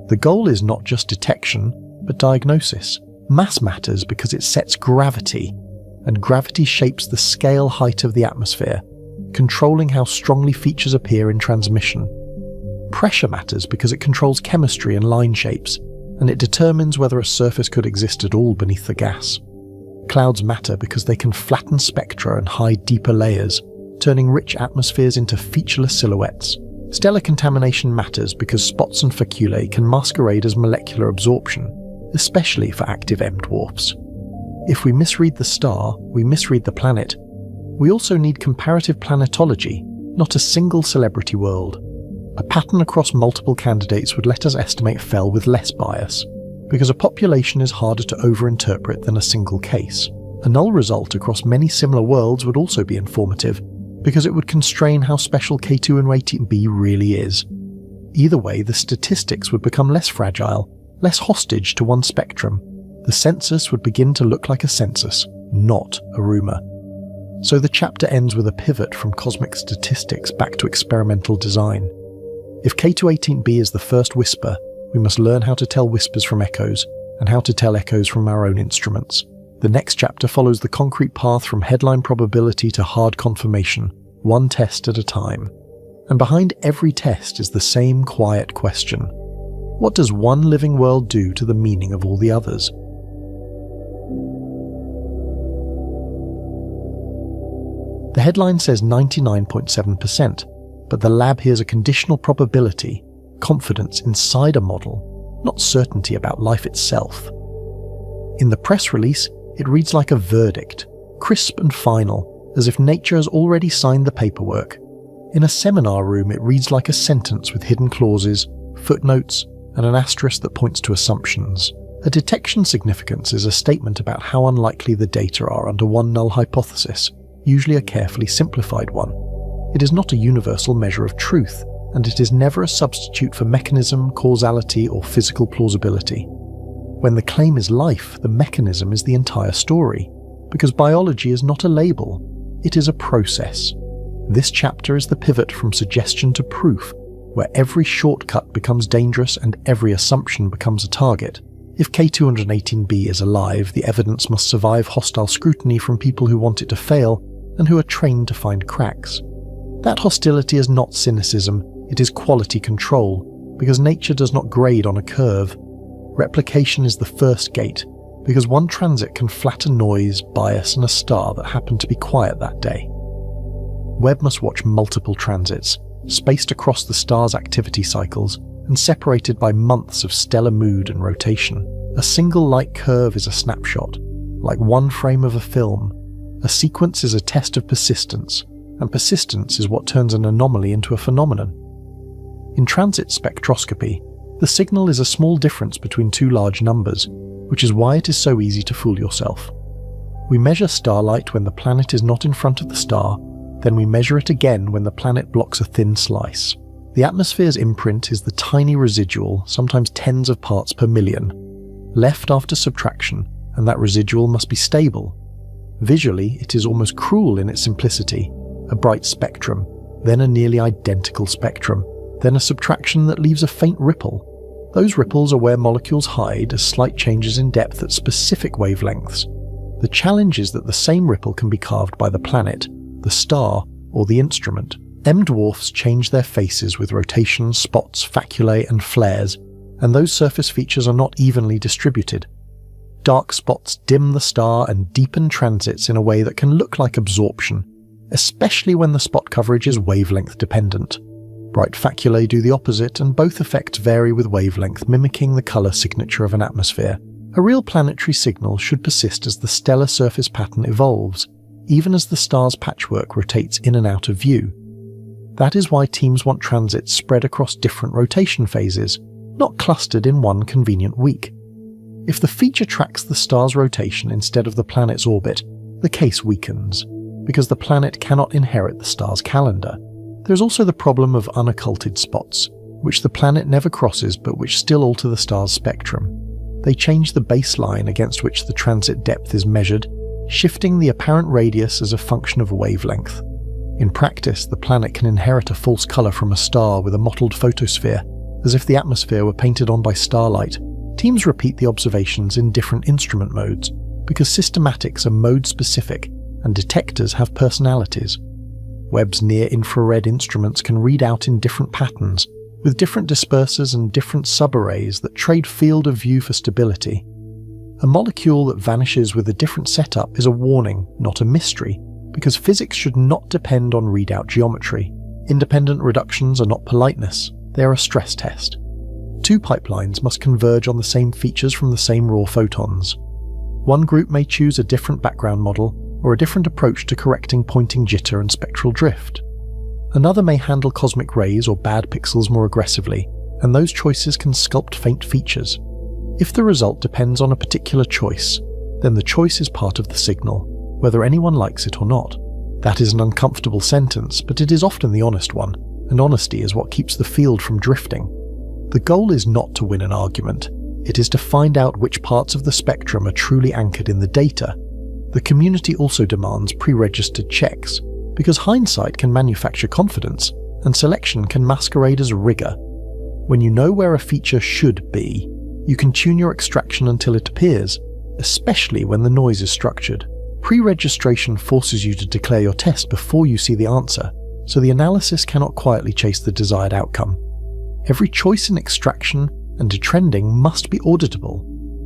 The goal is not just detection, but diagnosis. Mass matters because it sets gravity, and gravity shapes the scale height of the atmosphere, controlling how strongly features appear in transmission. Pressure matters because it controls chemistry and line shapes, and it determines whether a surface could exist at all beneath the gas. Clouds matter because they can flatten spectra and hide deeper layers, turning rich atmospheres into featureless silhouettes. Stellar contamination matters because spots and faculae can masquerade as molecular absorption, especially for active M-dwarfs. If we misread the star, we misread the planet. We also need comparative planetology, not a single celebrity world. A pattern across multiple candidates would let us estimate fell with less bias, because a population is harder to overinterpret than a single case. A null result across many similar worlds would also be informative, because it would constrain how special K2-18b really is. Either way, the statistics would become less fragile, less hostage to one spectrum. The census would begin to look like a census, not a rumour. So the chapter ends with a pivot from cosmic statistics back to experimental design. If K2-18b is the first whisper, we must learn how to tell whispers from echoes, and how to tell echoes from our own instruments. The next chapter follows the concrete path from headline probability to hard confirmation, one test at a time. And behind every test is the same quiet question. What does one living world do to the meaning of all the others? The headline says 99.7%, but the lab hears a conditional probability, confidence inside a model, not certainty about life itself. In the press release, it reads like a verdict, crisp and final, as if nature has already signed the paperwork. In a seminar room, it reads like a sentence with hidden clauses, footnotes, and an asterisk that points to assumptions. A detection significance is a statement about how unlikely the data are under one null hypothesis, usually a carefully simplified one. It is not a universal measure of truth, and it is never a substitute for mechanism, causality, or physical plausibility. When the claim is life, the mechanism is the entire story, because biology is not a label, it is a process. This chapter is the pivot from suggestion to proof, where every shortcut becomes dangerous and every assumption becomes a target. If K2-18b is alive, the evidence must survive hostile scrutiny from people who want it to fail and who are trained to find cracks. That hostility is not cynicism, it is quality control, because nature does not grade on a curve. Replication is the first gate, because one transit can flatten noise, bias, and a star that happened to be quiet that day. Webb must watch multiple transits, spaced across the star's activity cycles, and separated by months of stellar mood and rotation. A single light curve is a snapshot, like one frame of a film. A sequence is a test of persistence, and persistence is what turns an anomaly into a phenomenon. In transit spectroscopy, the signal is a small difference between two large numbers, which is why it is so easy to fool yourself. We measure starlight when the planet is not in front of the star, then we measure it again when the planet blocks a thin slice. The atmosphere's imprint is the tiny residual, sometimes tens of parts per million, left after subtraction, and that residual must be stable. Visually, it is almost cruel in its simplicity. A bright spectrum, then a nearly identical spectrum, then a subtraction that leaves a faint ripple. Those ripples are where molecules hide as slight changes in depth at specific wavelengths. The challenge is that the same ripple can be carved by the planet, the star, or the instrument. M-dwarfs change their faces with rotations, spots, faculae, and flares, and those surface features are not evenly distributed. Dark spots dim the star and deepen transits in a way that can look like absorption, especially when the spot coverage is wavelength dependent. Bright faculae do the opposite, and both effects vary with wavelength, mimicking the colour signature of an atmosphere. A real planetary signal should persist as the stellar surface pattern evolves, even as the star's patchwork rotates in and out of view. That is why teams want transits spread across different rotation phases, not clustered in one convenient week. If the feature tracks the star's rotation instead of the planet's orbit, the case weakens, because the planet cannot inherit the star's calendar. There's also the problem of unocculted spots, which the planet never crosses but which still alter the star's spectrum. They change the baseline against which the transit depth is measured, shifting the apparent radius as a function of wavelength. In practice, the planet can inherit a false colour from a star with a mottled photosphere, as if the atmosphere were painted on by starlight. Teams repeat the observations in different instrument modes, because systematics are mode-specific and detectors have personalities. Webb's near-infrared instruments can read out in different patterns, with different dispersers and different subarrays that trade field of view for stability. A molecule that vanishes with a different setup is a warning, not a mystery, because physics should not depend on readout geometry. Independent reductions are not politeness, they are a stress test. Two pipelines must converge on the same features from the same raw photons. One group may choose a different background model or a different approach to correcting pointing jitter and spectral drift. Another may handle cosmic rays or bad pixels more aggressively, and those choices can sculpt faint features. If the result depends on a particular choice, then the choice is part of the signal, whether anyone likes it or not. That is an uncomfortable sentence, but it is often the honest one, and honesty is what keeps the field from drifting. The goal is not to win an argument, it is to find out which parts of the spectrum are truly anchored in the data. The community also demands pre-registered checks, because hindsight can manufacture confidence, and selection can masquerade as rigor. When you know where a feature should be, you can tune your extraction until it appears, especially when the noise is structured. Pre-registration forces you to declare your test before you see the answer, so the analysis cannot quietly chase the desired outcome. Every choice in extraction and detrending must be auditable,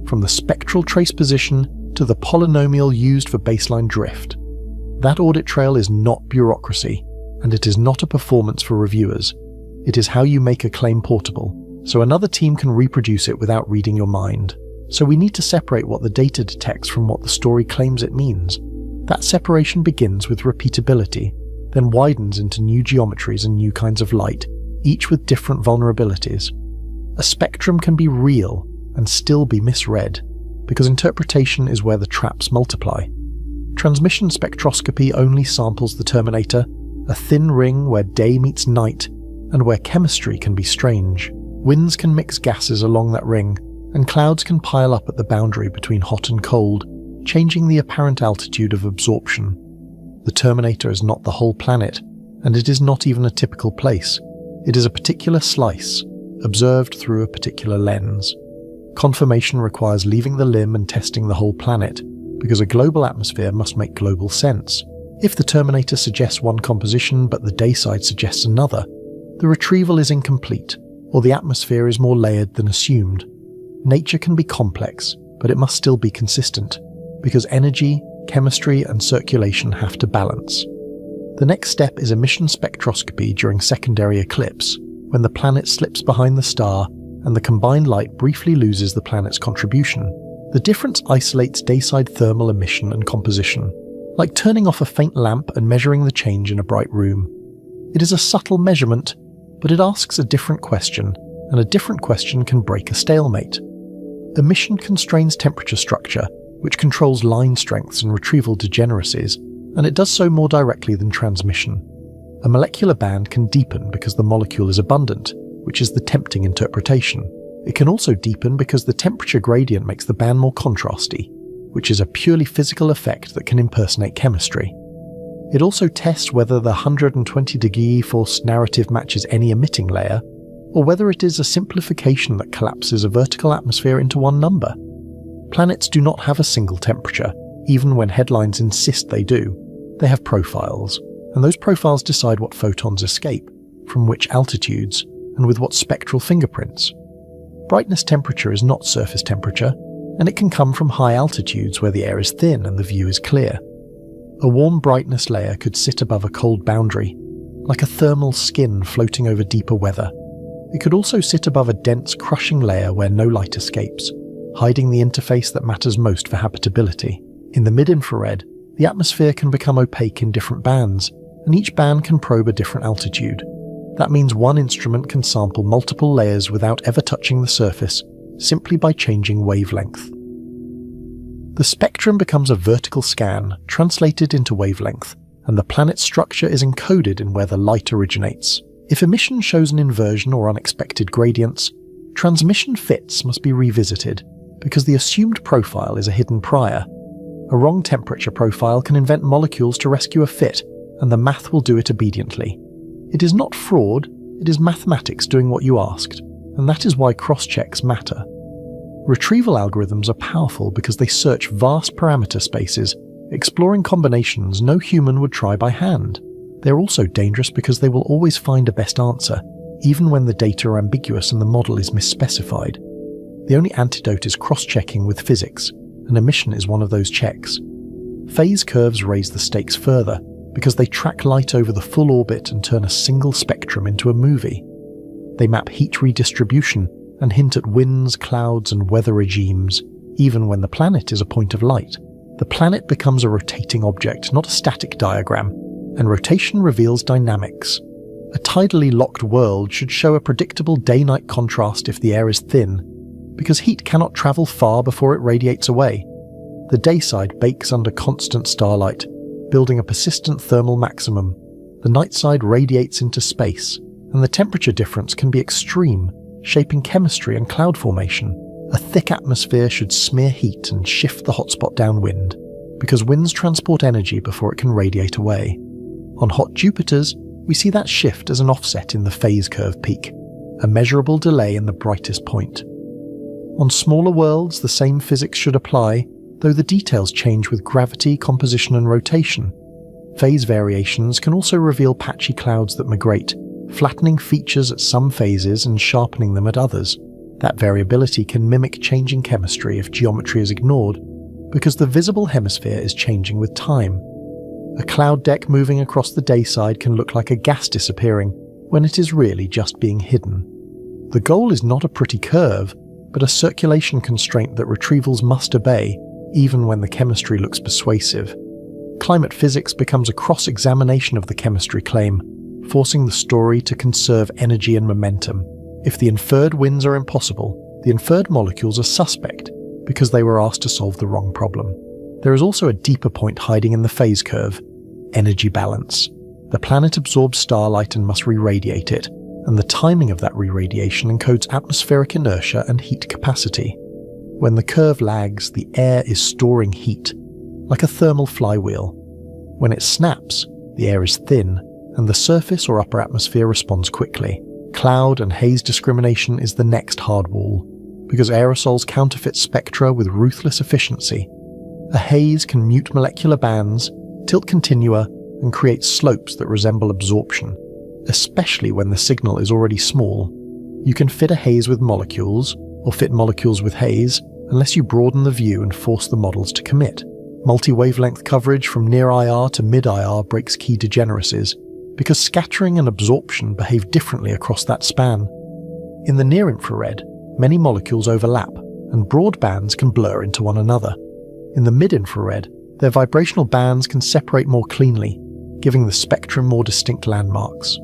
from the spectral trace position to the polynomial used for baseline drift. That audit trail is not bureaucracy, and it is not a performance for reviewers. It is how you make a claim portable, so another team can reproduce it without reading your mind. So we need to separate what the data detects from what the story claims it means. That separation begins with repeatability, then widens into new geometries and new kinds of light, each with different vulnerabilities. A spectrum can be real and still be misread, because interpretation is where the traps multiply. Transmission spectroscopy only samples the terminator, a thin ring where day meets night, and where chemistry can be strange. Winds can mix gases along that ring, and clouds can pile up at the boundary between hot and cold, changing the apparent altitude of absorption. The terminator is not the whole planet, and it is not even a typical place. It is a particular slice, observed through a particular lens. Confirmation requires leaving the limb and testing the whole planet, because a global atmosphere must make global sense. If the terminator suggests one composition but the dayside suggests another, the retrieval is incomplete, or the atmosphere is more layered than assumed. Nature can be complex, but it must still be consistent, because energy, chemistry, and circulation have to balance. The next step is emission spectroscopy during secondary eclipse, when the planet slips behind the star and the combined light briefly loses the planet's contribution. The difference isolates dayside thermal emission and composition, like turning off a faint lamp and measuring the change in a bright room. It is a subtle measurement, but it asks a different question, and a different question can break a stalemate. Emission constrains temperature structure, which controls line strengths and retrieval degeneracies, and it does so more directly than transmission. A molecular band can deepen because the molecule is abundant, which is the tempting interpretation. It can also deepen because the temperature gradient makes the band more contrasty, which is a purely physical effect that can impersonate chemistry. It also tests whether the 120-degree force narrative matches any emitting layer, or whether it is a simplification that collapses a vertical atmosphere into one number. Planets do not have a single temperature, even when headlines insist they do. They have profiles, and those profiles decide what photons escape, from which altitudes, and with what spectral fingerprints. Brightness temperature is not surface temperature, and it can come from high altitudes where the air is thin and the view is clear. A warm brightness layer could sit above a cold boundary, like a thermal skin floating over deeper weather. It could also sit above a dense, crushing layer where no light escapes, hiding the interface that matters most for habitability. In the mid-infrared, the atmosphere can become opaque in different bands, and each band can probe a different altitude. That means one instrument can sample multiple layers without ever touching the surface, simply by changing wavelength. The spectrum becomes a vertical scan, translated into wavelength, and the planet's structure is encoded in where the light originates. If emission shows an inversion or unexpected gradients, transmission fits must be revisited, because the assumed profile is a hidden prior. A wrong temperature profile can invent molecules to rescue a fit, and the math will do it obediently. It is not fraud, it is mathematics doing what you asked, and that is why cross-checks matter. Retrieval algorithms are powerful because they search vast parameter spaces, exploring combinations no human would try by hand. They're also dangerous because they will always find a best answer, even when the data are ambiguous and the model is misspecified. The only antidote is cross-checking with physics, and emission is one of those checks. Phase curves raise the stakes further, because they track light over the full orbit and turn a single spectrum into a movie. They map heat redistribution and hint at winds, clouds, and weather regimes, even when the planet is a point of light. The planet becomes a rotating object, not a static diagram, and rotation reveals dynamics. A tidally locked world should show a predictable day-night contrast if the air is thin, because heat cannot travel far before it radiates away. The dayside bakes under constant starlight, building a persistent thermal maximum. The night side radiates into space, and the temperature difference can be extreme, shaping chemistry and cloud formation. A thick atmosphere should smear heat and shift the hotspot downwind, because winds transport energy before it can radiate away. On hot Jupiters, we see that shift as an offset in the phase curve peak, a measurable delay in the brightest point. On smaller worlds, the same physics should apply, though the details change with gravity, composition, and rotation. Phase variations can also reveal patchy clouds that migrate, flattening features at some phases and sharpening them at others. That variability can mimic changing chemistry if geometry is ignored, because the visible hemisphere is changing with time. A cloud deck moving across the dayside can look like a gas disappearing, when it is really just being hidden. The goal is not a pretty curve, but a circulation constraint that retrievals must obey, even when the chemistry looks persuasive. Climate physics becomes a cross-examination of the chemistry claim, forcing the story to conserve energy and momentum. If the inferred winds are impossible, the inferred molecules are suspect, because they were asked to solve the wrong problem. There is also a deeper point hiding in the phase curve: energy balance. The planet absorbs starlight and must re-radiate it, and the timing of that re-radiation encodes atmospheric inertia and heat capacity. When the curve lags, the air is storing heat, like a thermal flywheel. When it snaps, the air is thin, and the surface or upper atmosphere responds quickly. Cloud and haze discrimination is the next hard wall, because aerosols counterfeit spectra with ruthless efficiency. A haze can mute molecular bands, tilt continua, and create slopes that resemble absorption, especially when the signal is already small. You can fit a haze with molecules, or fit molecules with haze, unless you broaden the view and force the models to commit. Multi-wavelength coverage from near IR to mid-IR breaks key degeneracies, because scattering and absorption behave differently across that span. In the near-infrared, many molecules overlap, and broad bands can blur into one another. In the mid-infrared, their vibrational bands can separate more cleanly, giving the spectrum more distinct landmarks.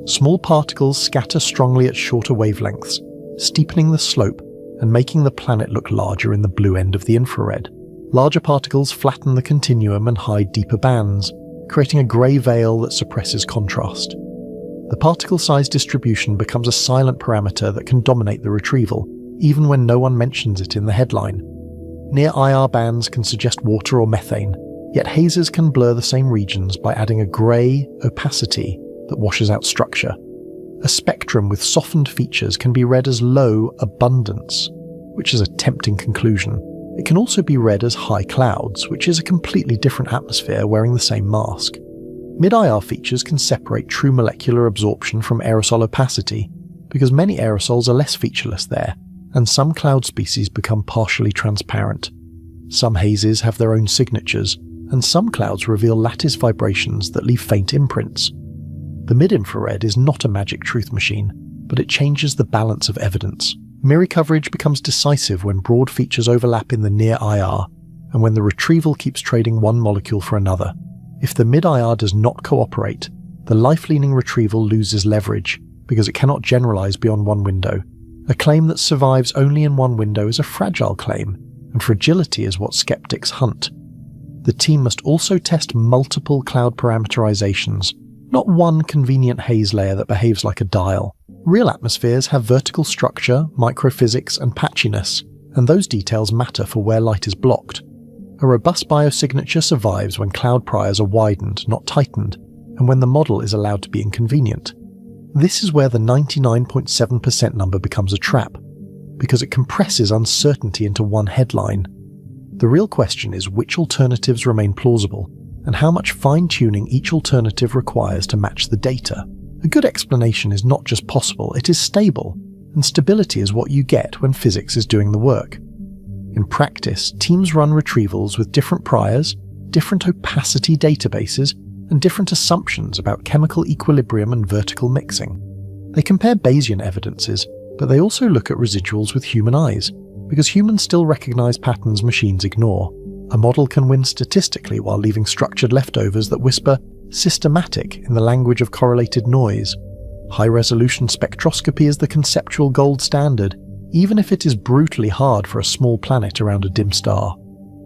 Small particles scatter strongly at shorter wavelengths, steepening the slope and making the planet look larger in the blue end of the infrared. Larger particles flatten the continuum and hide deeper bands, creating a grey veil that suppresses contrast. The particle size distribution becomes a silent parameter that can dominate the retrieval, even when no one mentions it in the headline. Near IR bands can suggest water or methane, yet hazes can blur the same regions by adding a grey opacity that washes out structure. A spectrum with softened features can be read as low abundance, which is a tempting conclusion. It can also be read as high clouds, which is a completely different atmosphere wearing the same mask. Mid-IR features can separate true molecular absorption from aerosol opacity, because many aerosols are less featureless there, and some cloud species become partially transparent. Some hazes have their own signatures, and some clouds reveal lattice vibrations that leave faint imprints. The mid-infrared is not a magic truth machine, but it changes the balance of evidence. Mirror coverage becomes decisive when broad features overlap in the near IR, and when the retrieval keeps trading one molecule for another. If the mid-IR does not cooperate, the life-leaning retrieval loses leverage, because it cannot generalize beyond one window. A claim that survives only in one window is a fragile claim, and fragility is what skeptics hunt. The team must also test multiple cloud parameterizations, not one convenient haze layer that behaves like a dial. Real atmospheres have vertical structure, microphysics, and patchiness, and those details matter for where light is blocked. A robust biosignature survives when cloud priors are widened, not tightened, and when the model is allowed to be inconvenient. This is where the 99.7% number becomes a trap, because it compresses uncertainty into one headline. The real question is which alternatives remain plausible, and how much fine-tuning each alternative requires to match the data. A good explanation is not just possible, it is stable, and stability is what you get when physics is doing the work. In practice, teams run retrievals with different priors, different opacity databases, and different assumptions about chemical equilibrium and vertical mixing. They compare Bayesian evidences, but they also look at residuals with human eyes, because humans still recognize patterns machines ignore. A model can win statistically while leaving structured leftovers that whisper systematic in the language of correlated noise. High-resolution spectroscopy is the conceptual gold standard, even if it is brutally hard for a small planet around a dim star.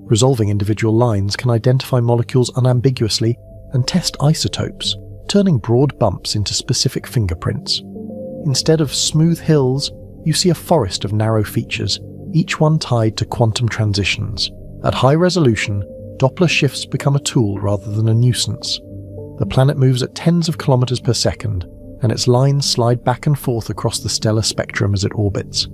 Resolving individual lines can identify molecules unambiguously and test isotopes, turning broad bumps into specific fingerprints. Instead of smooth hills, you see a forest of narrow features, each one tied to quantum transitions. At high resolution, Doppler shifts become a tool rather than a nuisance. The planet moves at tens of kilometers per second, and its lines slide back and forth across the stellar spectrum as it orbits.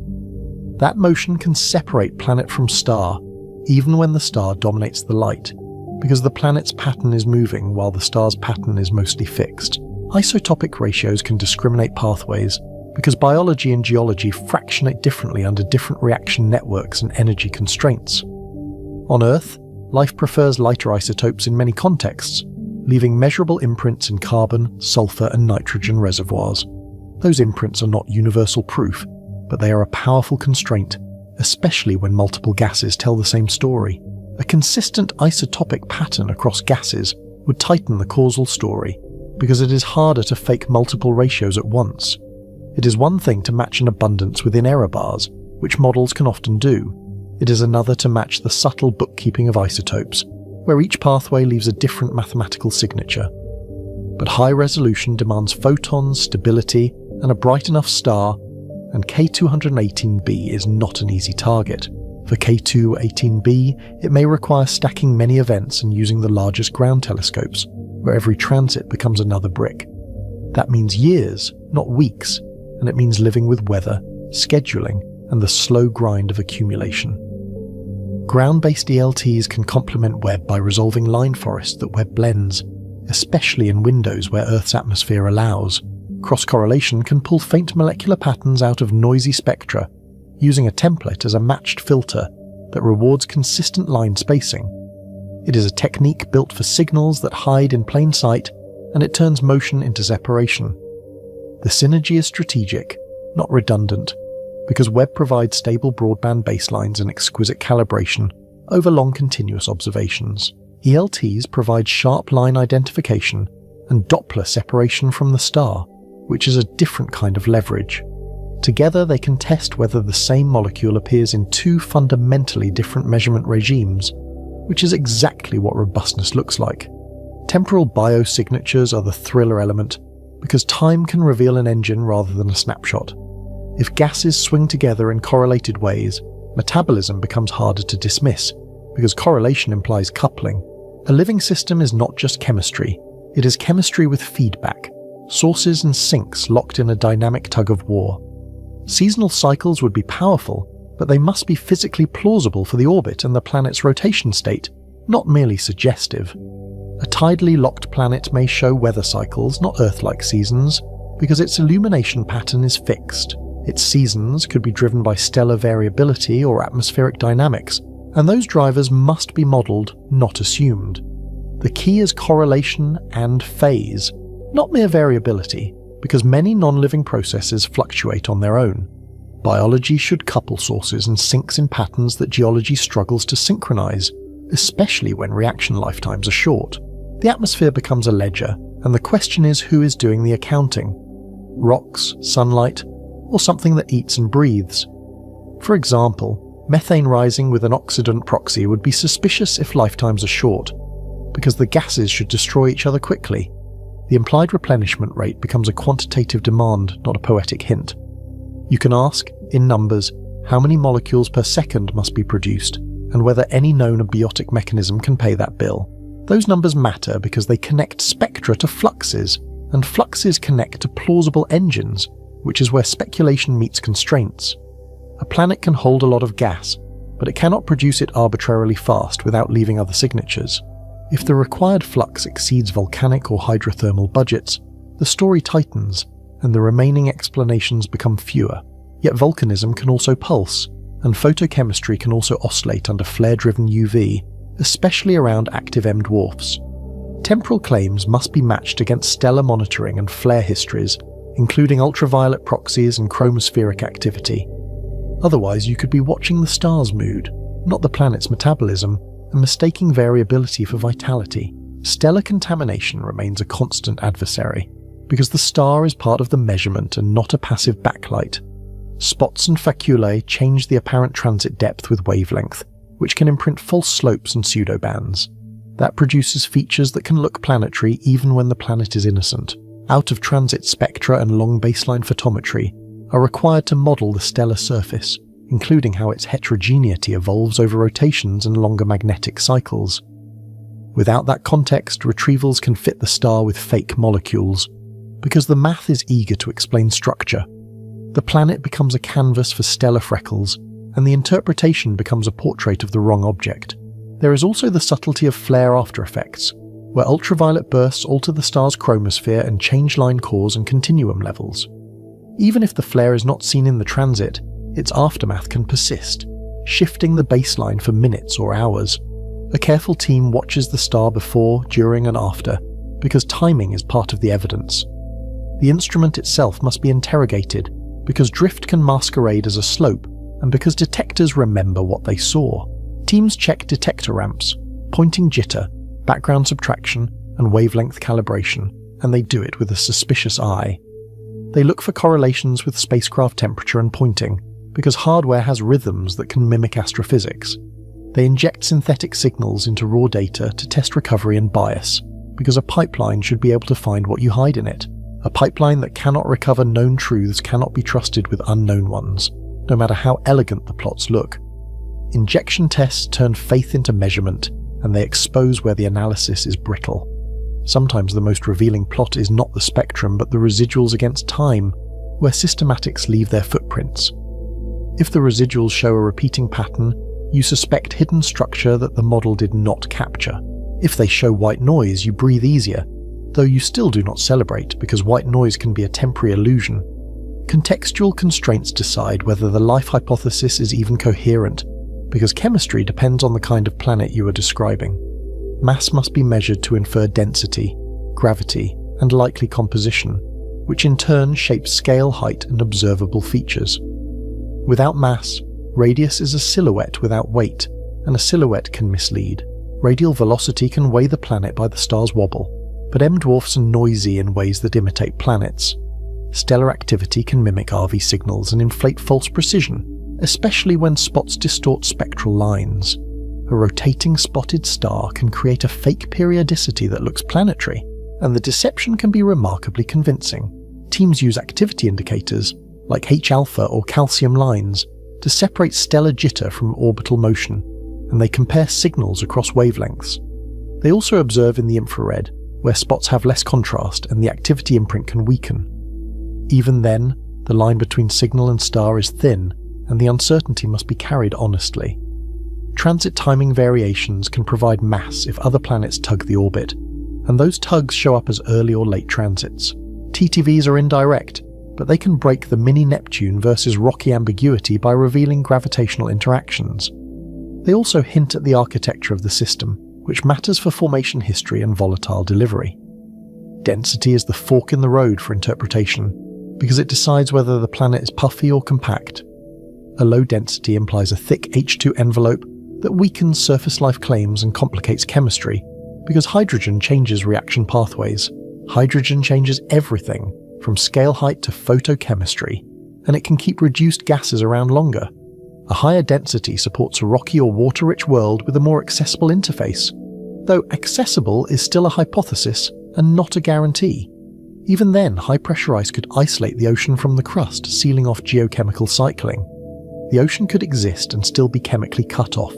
That motion can separate planet from star, even when the star dominates the light, because the planet's pattern is moving while the star's pattern is mostly fixed. Isotopic ratios can discriminate pathways, because biology and geology fractionate differently under different reaction networks and energy constraints. On Earth, life prefers lighter isotopes in many contexts, leaving measurable imprints in carbon, sulfur, and nitrogen reservoirs. Those imprints are not universal proof, but they are a powerful constraint, especially when multiple gases tell the same story. A consistent isotopic pattern across gases would tighten the causal story, because it is harder to fake multiple ratios at once. It is one thing to match an abundance within error bars, which models can often do. It is another to match the subtle bookkeeping of isotopes, where each pathway leaves a different mathematical signature. But high resolution demands photons, stability, and a bright enough star, and K218b is not an easy target. For K218b, it may require stacking many events and using the largest ground telescopes, where every transit becomes another brick. That means years, not weeks, and it means living with weather, scheduling, and the slow grind of accumulation. Ground-based ELTs can complement Webb by resolving line forests that Webb blends, especially in windows where Earth's atmosphere allows. Cross-correlation can pull faint molecular patterns out of noisy spectra, using a template as a matched filter that rewards consistent line spacing. It is a technique built for signals that hide in plain sight, and it turns motion into separation. The synergy is strategic, not redundant, because Webb provides stable broadband baselines and exquisite calibration over long continuous observations. ELTs provide sharp line identification and Doppler separation from the star, which is a different kind of leverage. Together they can test whether the same molecule appears in two fundamentally different measurement regimes, which is exactly what robustness looks like. Temporal biosignatures are the thriller element, because time can reveal an engine rather than a snapshot. If gases swing together in correlated ways, metabolism becomes harder to dismiss, because correlation implies coupling. A living system is not just chemistry, it is chemistry with feedback, sources and sinks locked in a dynamic tug-of-war. Seasonal cycles would be powerful, but they must be physically plausible for the orbit and the planet's rotation state, not merely suggestive. A tidally locked planet may show weather cycles, not Earth-like seasons, because its illumination pattern is fixed. Its seasons could be driven by stellar variability or atmospheric dynamics, and those drivers must be modelled, not assumed. The key is correlation and phase, not mere variability, because many non-living processes fluctuate on their own. Biology should couple sources and sinks in patterns that geology struggles to synchronize, especially when reaction lifetimes are short. The atmosphere becomes a ledger, and the question is who is doing the accounting? Rocks, sunlight, or something that eats and breathes? For example, methane rising with an oxidant proxy would be suspicious if lifetimes are short, because the gases should destroy each other quickly. The implied replenishment rate becomes a quantitative demand, not a poetic hint. You can ask, in numbers, how many molecules per second must be produced, and whether any known abiotic mechanism can pay that bill. Those numbers matter because they connect spectra to fluxes, and fluxes connect to plausible engines, which is where speculation meets constraints. A planet can hold a lot of gas, but it cannot produce it arbitrarily fast without leaving other signatures. If the required flux exceeds volcanic or hydrothermal budgets, the story tightens, and the remaining explanations become fewer. Yet volcanism can also pulse, and photochemistry can also oscillate under flare-driven UV, especially around active M dwarfs. Temporal claims must be matched against stellar monitoring and flare histories, including ultraviolet proxies and chromospheric activity. Otherwise, you could be watching the star's mood, not the planet's metabolism, and mistaking variability for vitality. Stellar contamination remains a constant adversary, because the star is part of the measurement and not a passive backlight. Spots and faculae change the apparent transit depth with wavelength, which can imprint false slopes and pseudobands. That produces features that can look planetary even when the planet is innocent. Out-of-transit spectra and long baseline photometry are required to model the stellar surface, including how its heterogeneity evolves over rotations and longer magnetic cycles. Without that context, retrievals can fit the star with fake molecules, because the math is eager to explain structure. The planet becomes a canvas for stellar freckles, and the interpretation becomes a portrait of the wrong object. There is also the subtlety of flare aftereffects, where ultraviolet bursts alter the star's chromosphere and change line cores and continuum levels. Even if the flare is not seen in the transit, its aftermath can persist, shifting the baseline for minutes or hours. A careful team watches the star before, during, and after, because timing is part of the evidence. The instrument itself must be interrogated, because drift can masquerade as a slope, and because detectors remember what they saw. Teams check detector ramps, pointing jitter, background subtraction, and wavelength calibration, and they do it with a suspicious eye. They look for correlations with spacecraft temperature and pointing, because hardware has rhythms that can mimic astrophysics. They inject synthetic signals into raw data to test recovery and bias, because a pipeline should be able to find what you hide in it. A pipeline that cannot recover known truths cannot be trusted with unknown ones, no matter how elegant the plots look. Injection tests turn faith into measurement, and they expose where the analysis is brittle. Sometimes the most revealing plot is not the spectrum but the residuals against time, where systematics leave their footprints. If the residuals show a repeating pattern, you suspect hidden structure that the model did not capture. If they show white noise, you breathe easier, though you still do not celebrate because white noise can be a temporary illusion. Contextual constraints decide whether the life hypothesis is even coherent, because chemistry depends on the kind of planet you are describing. Mass must be measured to infer density, gravity, and likely composition, which in turn shapes scale, height, and observable features. Without mass, radius is a silhouette without weight, and a silhouette can mislead. Radial velocity can weigh the planet by the star's wobble, but M-dwarfs are noisy in ways that imitate planets. Stellar activity can mimic RV signals and inflate false precision, especially when spots distort spectral lines. A rotating spotted star can create a fake periodicity that looks planetary, and the deception can be remarkably convincing. Teams use activity indicators, like H-alpha or calcium lines, to separate stellar jitter from orbital motion, and they compare signals across wavelengths. They also observe in the infrared, where spots have less contrast and the activity imprint can weaken. Even then, the line between signal and star is thin, and the uncertainty must be carried honestly. Transit timing variations can provide mass if other planets tug the orbit, and those tugs show up as early or late transits. TTVs are indirect, but they can break the mini-Neptune versus rocky ambiguity by revealing gravitational interactions. They also hint at the architecture of the system, which matters for formation history and volatile delivery. Density is the fork in the road for interpretation, because it decides whether the planet is puffy or compact. A low density implies a thick H2 envelope that weakens surface life claims and complicates chemistry, because hydrogen changes reaction pathways. Hydrogen changes everything, from scale height to photochemistry, and it can keep reduced gases around longer. A higher density supports a rocky or water-rich world with a more accessible interface, though accessible is still a hypothesis and not a guarantee. Even then, high-pressure ice could isolate the ocean from the crust, sealing off geochemical cycling. The ocean could exist and still be chemically cut off,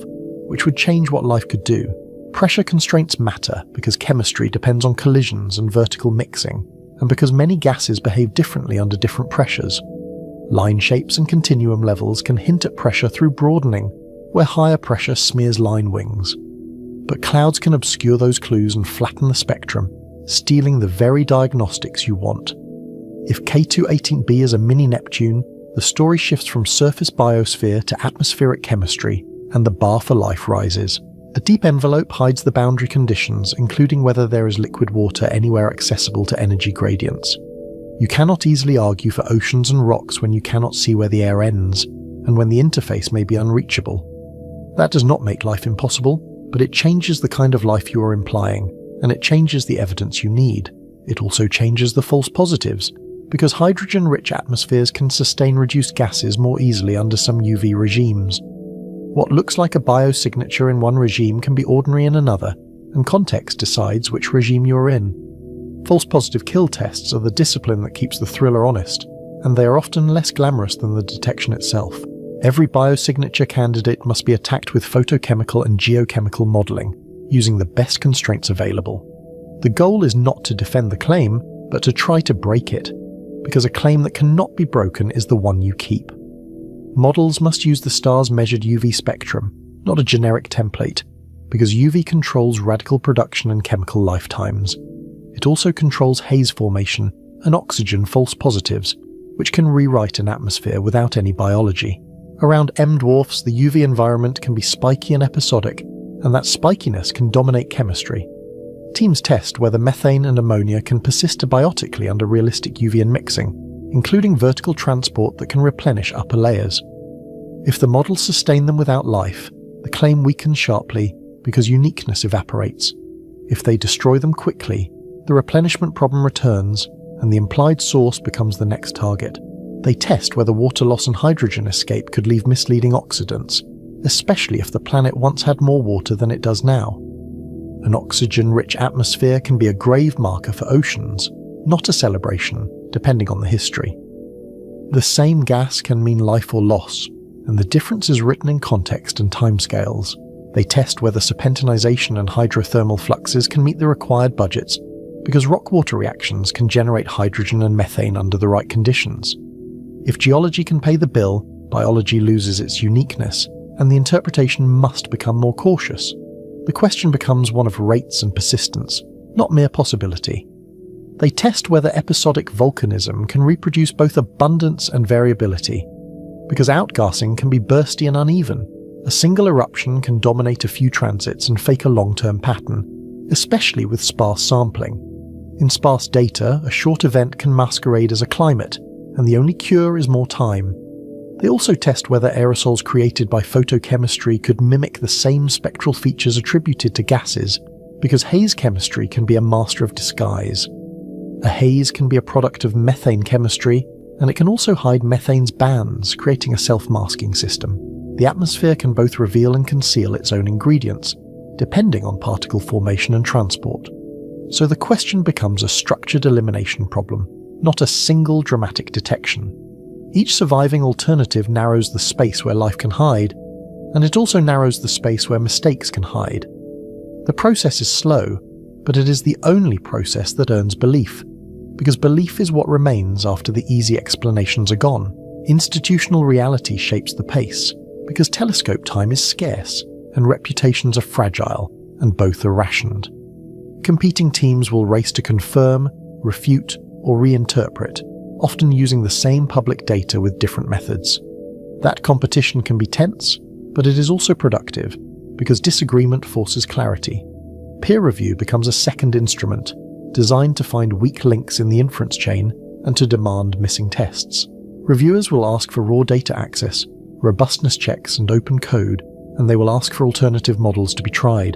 which would change what life could do. Pressure constraints matter because chemistry depends on collisions and vertical mixing, and because many gases behave differently under different pressures. Line shapes and continuum levels can hint at pressure through broadening, where higher pressure smears line wings. But clouds can obscure those clues and flatten the spectrum, stealing the very diagnostics you want. If K2-18b is a mini-Neptune, the story shifts from surface biosphere to atmospheric chemistry, and the bar for life rises. A deep envelope hides the boundary conditions, including whether there is liquid water anywhere accessible to energy gradients. You cannot easily argue for oceans and rocks when you cannot see where the air ends, and when the interface may be unreachable. That does not make life impossible, but it changes the kind of life you are implying, and it changes the evidence you need. It also changes the false positives, because hydrogen-rich atmospheres can sustain reduced gases more easily under some UV regimes. What looks like a biosignature in one regime can be ordinary in another, and context decides which regime you're in. False positive kill tests are the discipline that keeps the thriller honest, and they are often less glamorous than the detection itself. Every biosignature candidate must be attacked with photochemical and geochemical modelling, using the best constraints available. The goal is not to defend the claim, but to try to break it, because a claim that cannot be broken is the one you keep. Models must use the star's measured UV spectrum, not a generic template, because UV controls radical production and chemical lifetimes. It also controls haze formation and oxygen false positives, which can rewrite an atmosphere without any biology. Around M-dwarfs, the UV environment can be spiky and episodic, and that spikiness can dominate chemistry. Teams test whether methane and ammonia can persist abiotically under realistic UV mixing, including vertical transport that can replenish upper layers. If the models sustain them without life, the claim weakens sharply because uniqueness evaporates. If they destroy them quickly, the replenishment problem returns, and the implied source becomes the next target. They test whether water loss and hydrogen escape could leave misleading oxidants, especially if the planet once had more water than it does now. An oxygen-rich atmosphere can be a grave marker for oceans, not a celebration, depending on the history. The same gas can mean life or loss, and the difference is written in context and timescales. They test whether serpentinization and hydrothermal fluxes can meet the required budgets, because rock-water reactions can generate hydrogen and methane under the right conditions. If geology can pay the bill, biology loses its uniqueness, and the interpretation must become more cautious. The question becomes one of rates and persistence, not mere possibility. They test whether episodic volcanism can reproduce both abundance and variability, because outgassing can be bursty and uneven. A single eruption can dominate a few transits and fake a long-term pattern, especially with sparse sampling. In sparse data, a short event can masquerade as a climate, and the only cure is more time. They also test whether aerosols created by photochemistry could mimic the same spectral features attributed to gases, because haze chemistry can be a master of disguise. A haze can be a product of methane chemistry, and it can also hide methane's bands, creating a self-masking system. The atmosphere can both reveal and conceal its own ingredients, depending on particle formation and transport. So the question becomes a structured elimination problem, not a single dramatic detection. Each surviving alternative narrows the space where life can hide, and it also narrows the space where mistakes can hide. The process is slow, but it is the only process that earns belief, because belief is what remains after the easy explanations are gone. Institutional reality shapes the pace, because telescope time is scarce, and reputations are fragile, and both are rationed. Competing teams will race to confirm, refute, or reinterpret, often using the same public data with different methods. That competition can be tense, but it is also productive, because disagreement forces clarity. Peer review becomes a second instrument, designed to find weak links in the inference chain and to demand missing tests. Reviewers will ask for raw data access, robustness checks and open code, and they will ask for alternative models to be tried.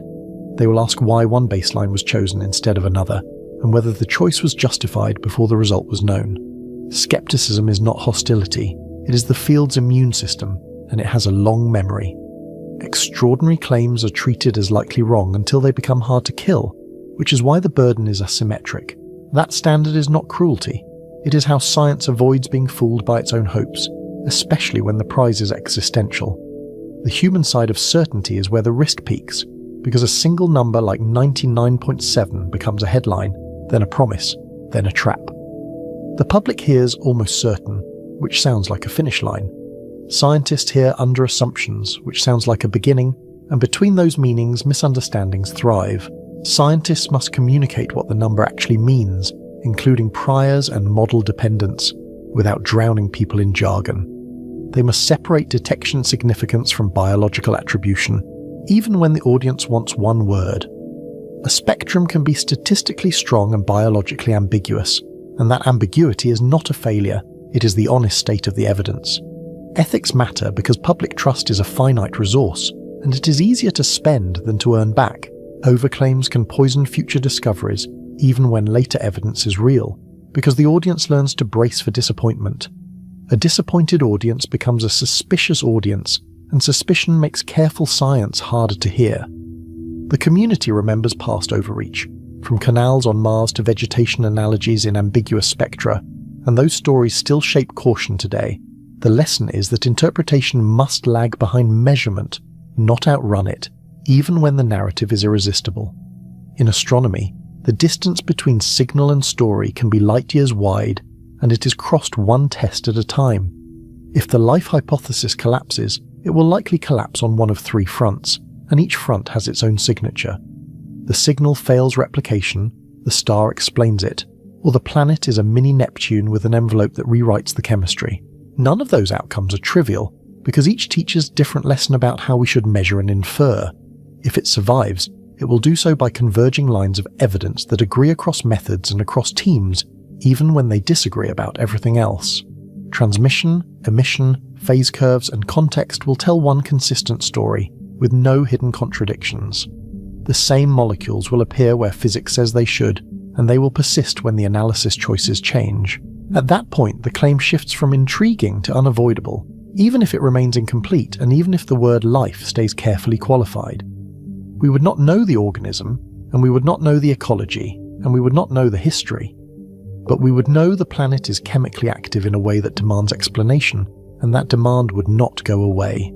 They will ask why one baseline was chosen instead of another, and whether the choice was justified before the result was known. Skepticism is not hostility, it is the field's immune system, and it has a long memory. Extraordinary claims are treated as likely wrong until they become hard to kill, which is why the burden is asymmetric. That standard is not cruelty, it is how science avoids being fooled by its own hopes, especially when the prize is existential. The human side of certainty is where the risk peaks, because a single number like 99.7 becomes a headline, then a promise, then a trap. The public hears almost certain, which sounds like a finish line. Scientists hear under assumptions, which sounds like a beginning, and between those meanings, misunderstandings thrive. Scientists must communicate what the number actually means, including priors and model dependence, without drowning people in jargon. They must separate detection significance from biological attribution, even when the audience wants one word. A spectrum can be statistically strong and biologically ambiguous, and that ambiguity is not a failure, it is the honest state of the evidence. Ethics matter because public trust is a finite resource, and it is easier to spend than to earn back. Overclaims can poison future discoveries, even when later evidence is real, because the audience learns to brace for disappointment. A disappointed audience becomes a suspicious audience, and suspicion makes careful science harder to hear. The community remembers past overreach, from canals on Mars to vegetation analogies in ambiguous spectra, and those stories still shape caution today. The lesson is that interpretation must lag behind measurement, not outrun it, even when the narrative is irresistible. In astronomy, the distance between signal and story can be light years wide, and it is crossed one test at a time. If the life hypothesis collapses, it will likely collapse on one of three fronts, and each front has its own signature. The signal fails replication, the star explains it, or the planet is a mini Neptune with an envelope that rewrites the chemistry. None of those outcomes are trivial, because each teaches a different lesson about how we should measure and infer. If it survives, it will do so by converging lines of evidence that agree across methods and across teams, even when they disagree about everything else. Transmission, emission, phase curves, and context will tell one consistent story, with no hidden contradictions. The same molecules will appear where physics says they should, and they will persist when the analysis choices change. At that point, the claim shifts from intriguing to unavoidable, even if it remains incomplete and even if the word life stays carefully qualified. We would not know the organism, and we would not know the ecology, and we would not know the history. But we would know the planet is chemically active in a way that demands explanation, and that demand would not go away.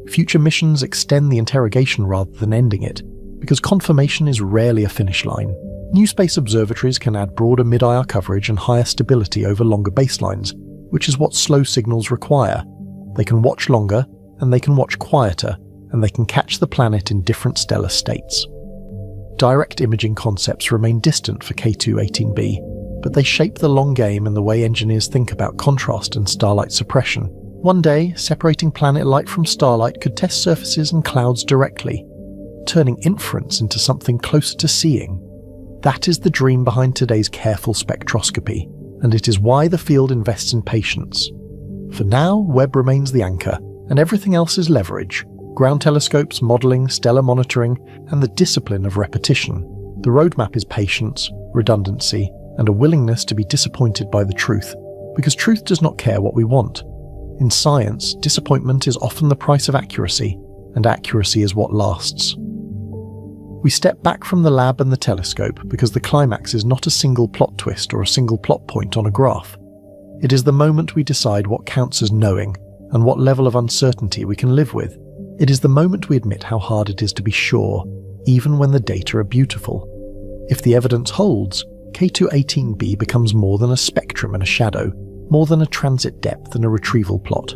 Future missions extend the interrogation rather than ending it, because confirmation is rarely a finish line. New space observatories can add broader mid-IR coverage and higher stability over longer baselines, which is what slow signals require. They can watch longer, and they can watch quieter, and they can catch the planet in different stellar states. Direct imaging concepts remain distant for K2-18b, but they shape the long game and the way engineers think about contrast and starlight suppression. One day, separating planet light from starlight could test surfaces and clouds directly, turning inference into something closer to seeing. That is the dream behind today's careful spectroscopy, and it is why the field invests in patience. For now, Webb remains the anchor, and everything else is leverage. Ground telescopes, modelling, stellar monitoring, and the discipline of repetition. The roadmap is patience, redundancy, and a willingness to be disappointed by the truth, because truth does not care what we want. In science, disappointment is often the price of accuracy, and accuracy is what lasts. We step back from the lab and the telescope because the climax is not a single plot twist or a single plot point on a graph. It is the moment we decide what counts as knowing and what level of uncertainty we can live with. It is the moment we admit how hard it is to be sure, even when the data are beautiful. If the evidence holds, K2-18b becomes more than a spectrum and a shadow, more than a transit depth and a retrieval plot.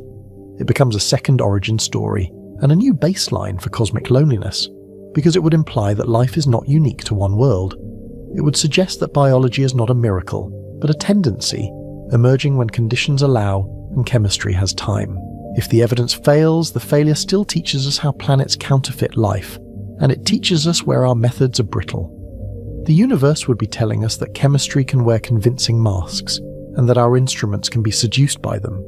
It becomes a second origin story and a new baseline for cosmic loneliness, because it would imply that life is not unique to one world. It would suggest that biology is not a miracle, but a tendency, emerging when conditions allow and chemistry has time. If the evidence fails, the failure still teaches us how planets counterfeit life, and it teaches us where our methods are brittle. The universe would be telling us that chemistry can wear convincing masks, and that our instruments can be seduced by them.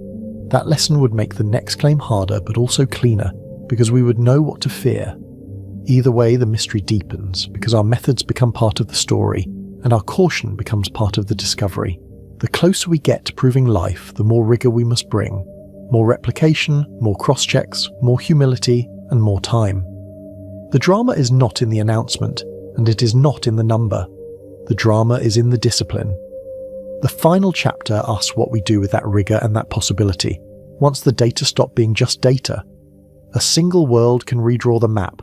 That lesson would make the next claim harder but also cleaner, because we would know what to fear. Either way, the mystery deepens, because our methods become part of the story, and our caution becomes part of the discovery. The closer we get to proving life, the more rigour we must bring. More replication, more cross-checks, more humility, and more time. The drama is not in the announcement, and it is not in the number. The drama is in the discipline. The final chapter asks what we do with that rigour and that possibility, once the data stop being just data. A single world can redraw the map,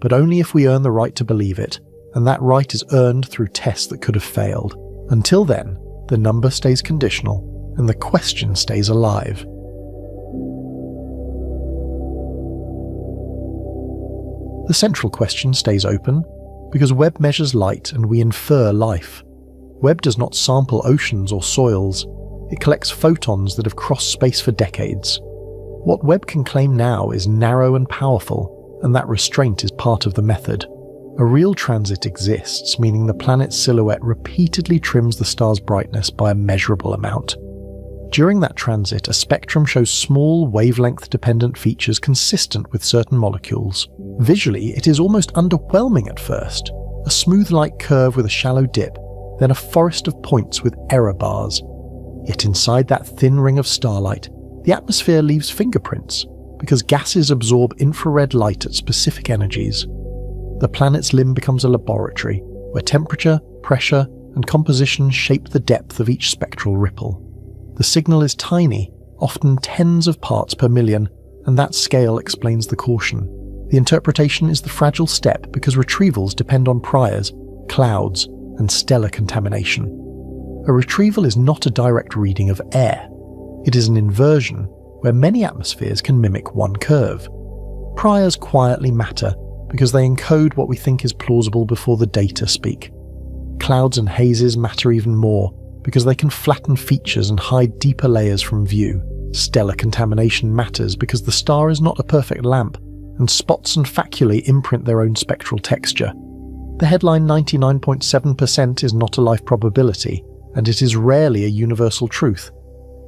but only if we earn the right to believe it, and that right is earned through tests that could have failed. Until then, the number stays conditional, and the question stays alive. The central question stays open, because Webb measures light and we infer life. Webb does not sample oceans or soils, it collects photons that have crossed space for decades. What Webb can claim now is narrow and powerful, and that restraint is part of the method. A real transit exists, meaning the planet's silhouette repeatedly trims the star's brightness by a measurable amount. During that transit, a spectrum shows small, wavelength-dependent features consistent with certain molecules. Visually, it is almost underwhelming at first. A smooth light curve with a shallow dip, then a forest of points with error bars. Yet inside that thin ring of starlight, the atmosphere leaves fingerprints, because gases absorb infrared light at specific energies. The planet's limb becomes a laboratory, where temperature, pressure, and composition shape the depth of each spectral ripple. The signal is tiny, often tens of parts per million, and that scale explains the caution. The interpretation is the fragile step because retrievals depend on priors, clouds, and stellar contamination. A retrieval is not a direct reading of air. It is an inversion, where many atmospheres can mimic one curve. Priors quietly matter, because they encode what we think is plausible before the data speak. Clouds and hazes matter even more, because they can flatten features and hide deeper layers from view. Stellar contamination matters because the star is not a perfect lamp, and spots and faculae imprint their own spectral texture. The headline 99.7% is not a life probability, and it is rarely a universal truth.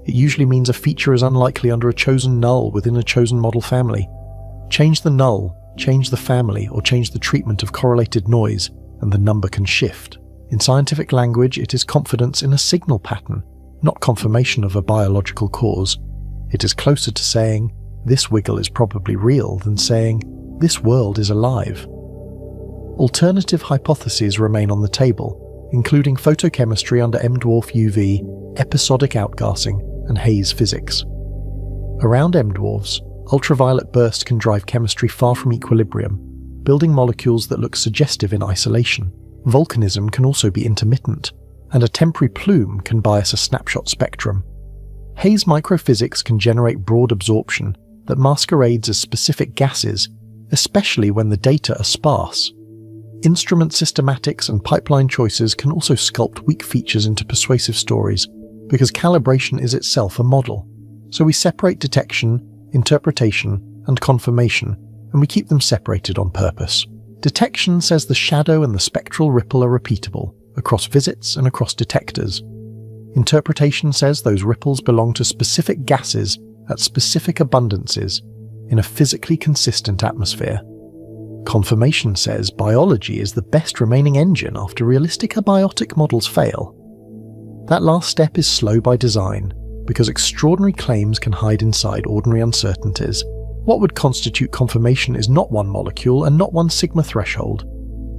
It usually means a feature is unlikely under a chosen null within a chosen model family. Change the null, change the family, or change the treatment of correlated noise, and the number can shift. In scientific language, it is confidence in a signal pattern, not confirmation of a biological cause. It is closer to saying, this wiggle is probably real, than saying, this world is alive. Alternative hypotheses remain on the table, including photochemistry under M-dwarf UV, episodic outgassing, and haze physics. Around M-dwarfs, ultraviolet bursts can drive chemistry far from equilibrium, building molecules that look suggestive in isolation. Volcanism can also be intermittent, and a temporary plume can bias a snapshot spectrum. Haze microphysics can generate broad absorption that masquerades as specific gases, especially when the data are sparse. Instrument systematics and pipeline choices can also sculpt weak features into persuasive stories, because calibration is itself a model. So we separate detection, interpretation, and confirmation, and we keep them separated on purpose. Detection says the shadow and the spectral ripple are repeatable, across visits and across detectors. Interpretation says those ripples belong to specific gases at specific abundances in a physically consistent atmosphere. Confirmation says biology is the best remaining engine after realistic abiotic models fail. That last step is slow by design, because extraordinary claims can hide inside ordinary uncertainties. What would constitute confirmation is not one molecule and not one sigma threshold.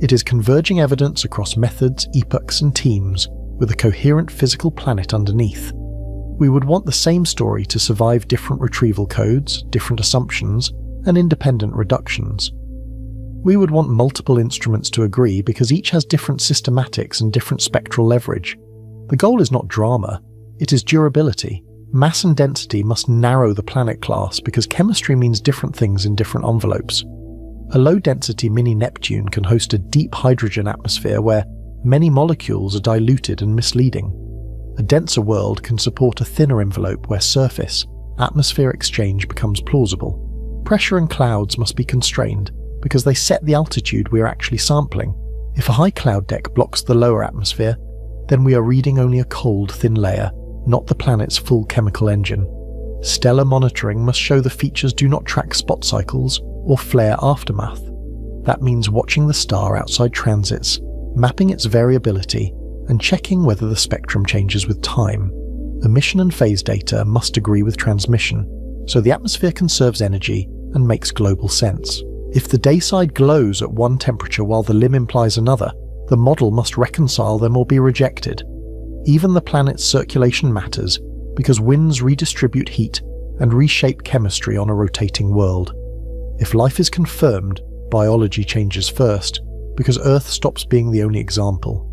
It is converging evidence across methods, epochs, and teams, with a coherent physical planet underneath. We would want the same story to survive different retrieval codes, different assumptions, and independent reductions. We would want multiple instruments to agree because each has different systematics and different spectral leverage. The goal is not drama, it is durability. Mass and density must narrow the planet class because chemistry means different things in different envelopes. A low-density mini-Neptune can host a deep hydrogen atmosphere where many molecules are diluted and misleading. A denser world can support a thinner envelope where surface, atmosphere exchange becomes plausible. Pressure and clouds must be constrained because they set the altitude we are actually sampling. If a high cloud deck blocks the lower atmosphere, then we are reading only a cold, thin layer, not the planet's full chemical engine. Stellar monitoring must show the features do not track spot cycles or flare aftermath. That means watching the star outside transits, mapping its variability, and checking whether the spectrum changes with time. Emission and phase data must agree with transmission, so the atmosphere conserves energy and makes global sense. If the day side glows at one temperature while the limb implies another, the model must reconcile them or be rejected. Even the planet's circulation matters, because winds redistribute heat and reshape chemistry on a rotating world. If life is confirmed, biology changes first, because Earth stops being the only example.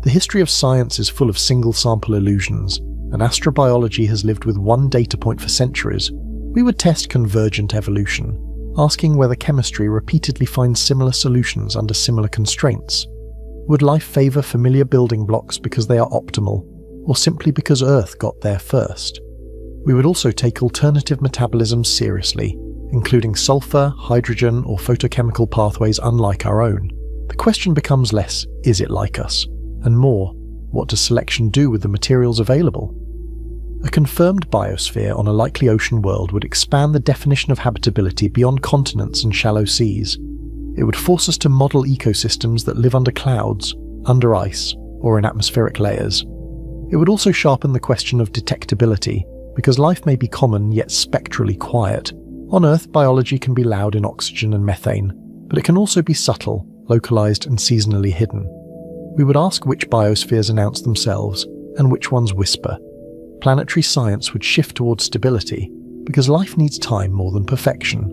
The history of science is full of single-sample illusions, and astrobiology has lived with one data point for centuries. We would test convergent evolution, asking whether chemistry repeatedly finds similar solutions under similar constraints. Would life favour familiar building blocks because they are optimal, or simply because Earth got there first? We would also take alternative metabolisms seriously, including sulfur, hydrogen, or photochemical pathways unlike our own. The question becomes less, is it like us? And more, what does selection do with the materials available? A confirmed biosphere on a likely ocean world would expand the definition of habitability beyond continents and shallow seas. It would force us to model ecosystems that live under clouds, under ice, or in atmospheric layers. It would also sharpen the question of detectability, because life may be common yet spectrally quiet. On Earth, biology can be loud in oxygen and methane, but it can also be subtle, localized, and seasonally hidden. We would ask which biospheres announce themselves, and which ones whisper. Planetary science would shift towards stability, because life needs time more than perfection.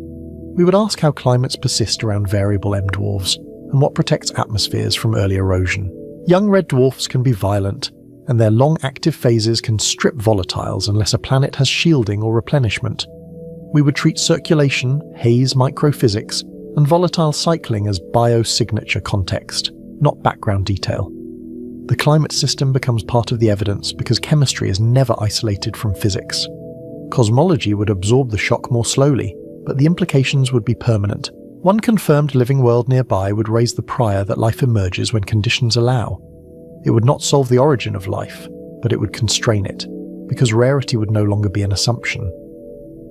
We would ask how climates persist around variable M dwarfs, and what protects atmospheres from early erosion. Young red dwarfs can be violent, and their long active phases can strip volatiles unless a planet has shielding or replenishment. We would treat circulation, haze microphysics, and volatile cycling as biosignature context, not background detail. The climate system becomes part of the evidence because chemistry is never isolated from physics. Cosmology would absorb the shock more slowly, but the implications would be permanent. One confirmed living world nearby would raise the prior that life emerges when conditions allow. It would not solve the origin of life, but it would constrain it, because rarity would no longer be an assumption.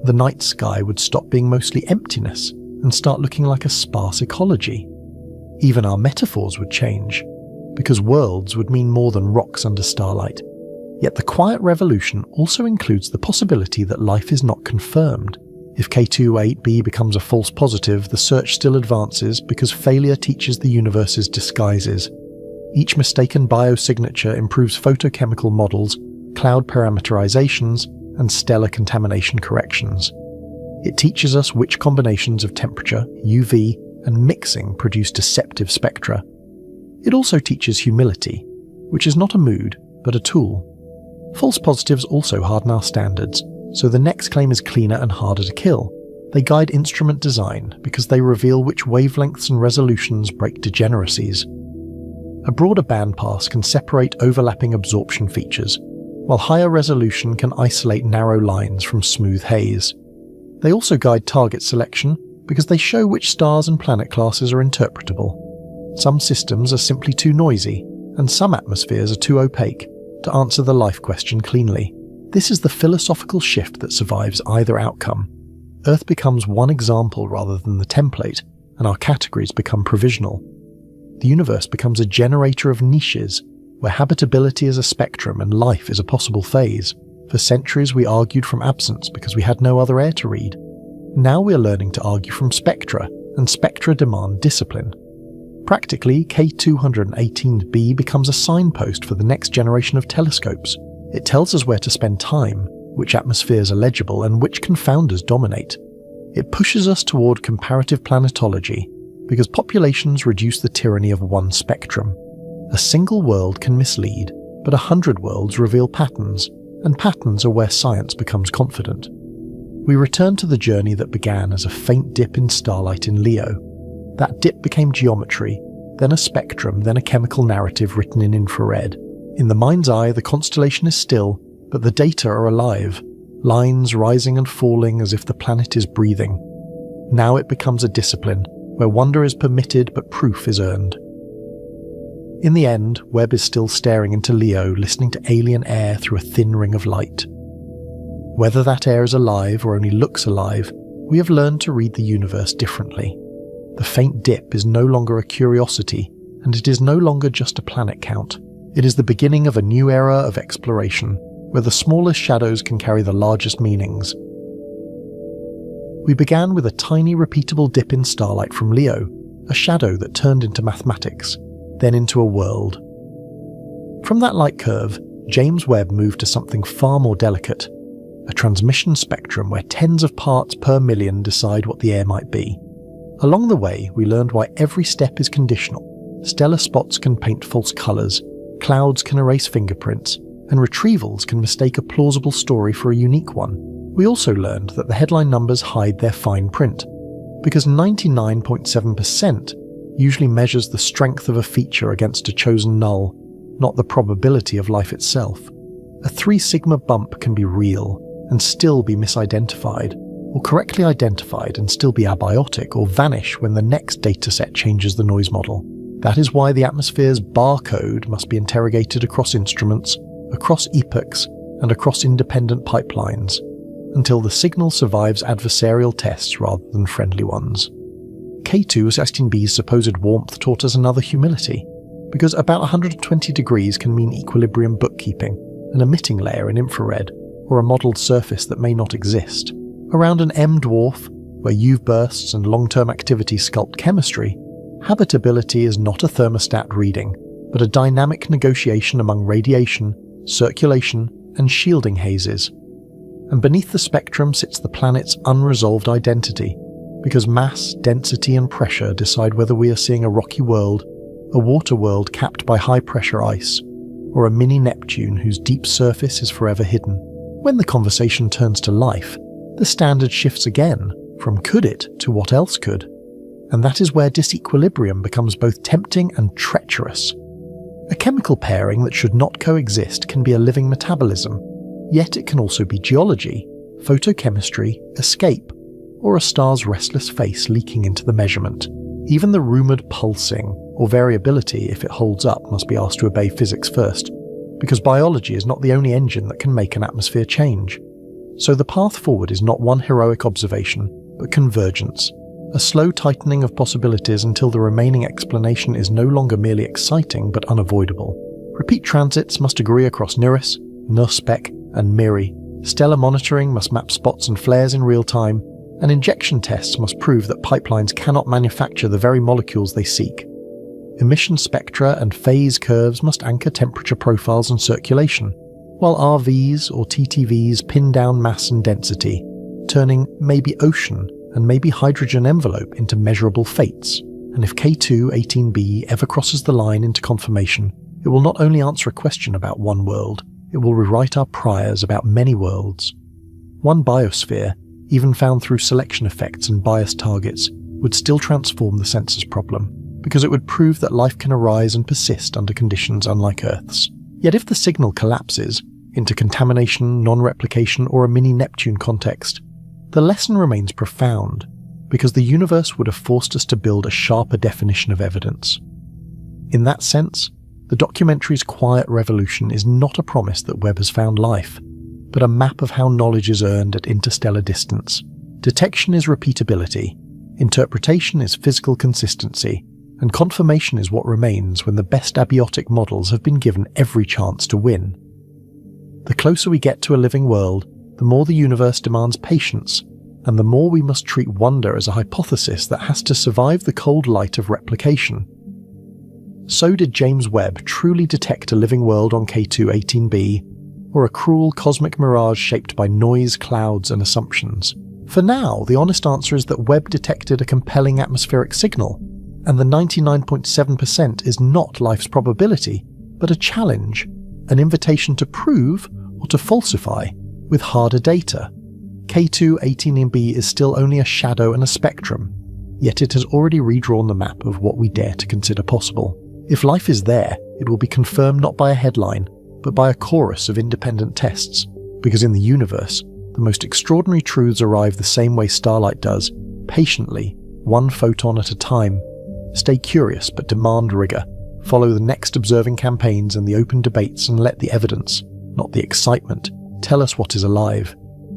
The night sky would stop being mostly emptiness and start looking like a sparse ecology. Even our metaphors would change, because worlds would mean more than rocks under starlight. Yet the quiet revolution also includes the possibility that life is not confirmed. If K2-8b becomes a false positive, the search still advances because failure teaches the universe's disguises. Each mistaken biosignature improves photochemical models, cloud parameterizations, and stellar contamination corrections. It teaches us which combinations of temperature, UV, and mixing produce deceptive spectra. It also teaches humility, which is not a mood, but a tool. False positives also harden our standards, so the next claim is cleaner and harder to kill. They guide instrument design because they reveal which wavelengths and resolutions break degeneracies. A broader bandpass can separate overlapping absorption features, while higher resolution can isolate narrow lines from smooth haze. They also guide target selection because they show which stars and planet classes are interpretable. Some systems are simply too noisy, and some atmospheres are too opaque to answer the life question cleanly. This is the philosophical shift that survives either outcome. Earth becomes one example rather than the template, and our categories become provisional. The universe becomes a generator of niches, where habitability is a spectrum and life is a possible phase. For centuries we argued from absence because we had no other air to read. Now we are learning to argue from spectra, and spectra demand discipline. Practically, K218b becomes a signpost for the next generation of telescopes. It tells us where to spend time, which atmospheres are legible, and which confounders dominate. It pushes us toward comparative planetology, because populations reduce the tyranny of one spectrum. A single world can mislead, but 100 worlds reveal patterns, and patterns are where science becomes confident. We return to the journey that began as a faint dip in starlight in Leo. That dip became geometry, then a spectrum, then a chemical narrative written in infrared. In the mind's eye, the constellation is still, but the data are alive, lines rising and falling as if the planet is breathing. Now it becomes a discipline, where wonder is permitted but proof is earned. In the end, Webb is still staring into Leo, listening to alien air through a thin ring of light. Whether that air is alive or only looks alive, we have learned to read the universe differently. The faint dip is no longer a curiosity, and it is no longer just a planet count. It is the beginning of a new era of exploration, where the smallest shadows can carry the largest meanings. We began with a tiny repeatable dip in starlight from Leo, a shadow that turned into mathematics, then into a world. From that light curve, James Webb moved to something far more delicate, a transmission spectrum where tens of parts per million decide what the air might be. Along the way, we learned why every step is conditional. Stellar spots can paint false colours, clouds can erase fingerprints, and retrievals can mistake a plausible story for a unique one. We also learned that the headline numbers hide their fine print, because 99.7% usually measures the strength of a feature against a chosen null, not the probability of life itself. A 3 sigma bump can be real and still be misidentified, or correctly identified and still be abiotic or vanish when the next dataset changes the noise model. That is why the atmosphere's barcode must be interrogated across instruments, across epochs, and across independent pipelines, until the signal survives adversarial tests rather than friendly ones. K218b's supposed warmth taught us another humility, because about 120 degrees can mean equilibrium bookkeeping, an emitting layer in infrared, or a modelled surface that may not exist. Around an M dwarf, where UV bursts and long-term activity sculpt chemistry, habitability is not a thermostat reading, but a dynamic negotiation among radiation, circulation, and shielding hazes. And beneath the spectrum sits the planet's unresolved identity, because mass, density, and pressure decide whether we are seeing a rocky world, a water world capped by high-pressure ice, or a mini Neptune whose deep surface is forever hidden. When the conversation turns to life, the standard shifts again, from could it to what else could. And that is where disequilibrium becomes both tempting and treacherous. A chemical pairing that should not coexist can be a living metabolism, yet it can also be geology, photochemistry, escape, or a star's restless face leaking into the measurement. Even the rumoured pulsing, or variability, if it holds up, must be asked to obey physics first, because biology is not the only engine that can make an atmosphere change. So the path forward is not one heroic observation, but convergence, a slow tightening of possibilities until the remaining explanation is no longer merely exciting but unavoidable. Repeat transits must agree across NIRIS, NUSPEC, and MIRI. Stellar monitoring must map spots and flares in real time, and injection tests must prove that pipelines cannot manufacture the very molecules they seek. Emission spectra and phase curves must anchor temperature profiles and circulation, while RVs or TTVs pin down mass and density, turning maybe ocean and maybe hydrogen envelope into measurable fates. And if K218b ever crosses the line into confirmation, it will not only answer a question about one world, it will rewrite our priors about many worlds. One biosphere, even found through selection effects and biased targets, would still transform the census problem, because it would prove that life can arise and persist under conditions unlike Earth's. Yet if the signal collapses into contamination, non-replication, or a mini Neptune context, the lesson remains profound, because the universe would have forced us to build a sharper definition of evidence. In that sense, the documentary's quiet revolution is not a promise that Webb has found life, but a map of how knowledge is earned at interstellar distance. Detection is repeatability, interpretation is physical consistency, and confirmation is what remains when the best abiotic models have been given every chance to win. The closer we get to a living world, the more the universe demands patience, and the more we must treat wonder as a hypothesis that has to survive the cold light of replication. So did James Webb truly detect a living world on K2-18b, or a cruel cosmic mirage shaped by noise, clouds, and assumptions? For now, the honest answer is that Webb detected a compelling atmospheric signal, and the 99.7% is not life's probability, but a challenge, an invitation to prove or to falsify with harder data. K2-18b is still only a shadow and a spectrum, yet it has already redrawn the map of what we dare to consider possible. If life is there, it will be confirmed not by a headline, but by a chorus of independent tests, because in the universe, the most extraordinary truths arrive the same way starlight does, patiently, one photon at a time. Stay curious but demand rigor. Follow the next observing campaigns and the open debates and let the evidence, not the excitement, tell us what is alive.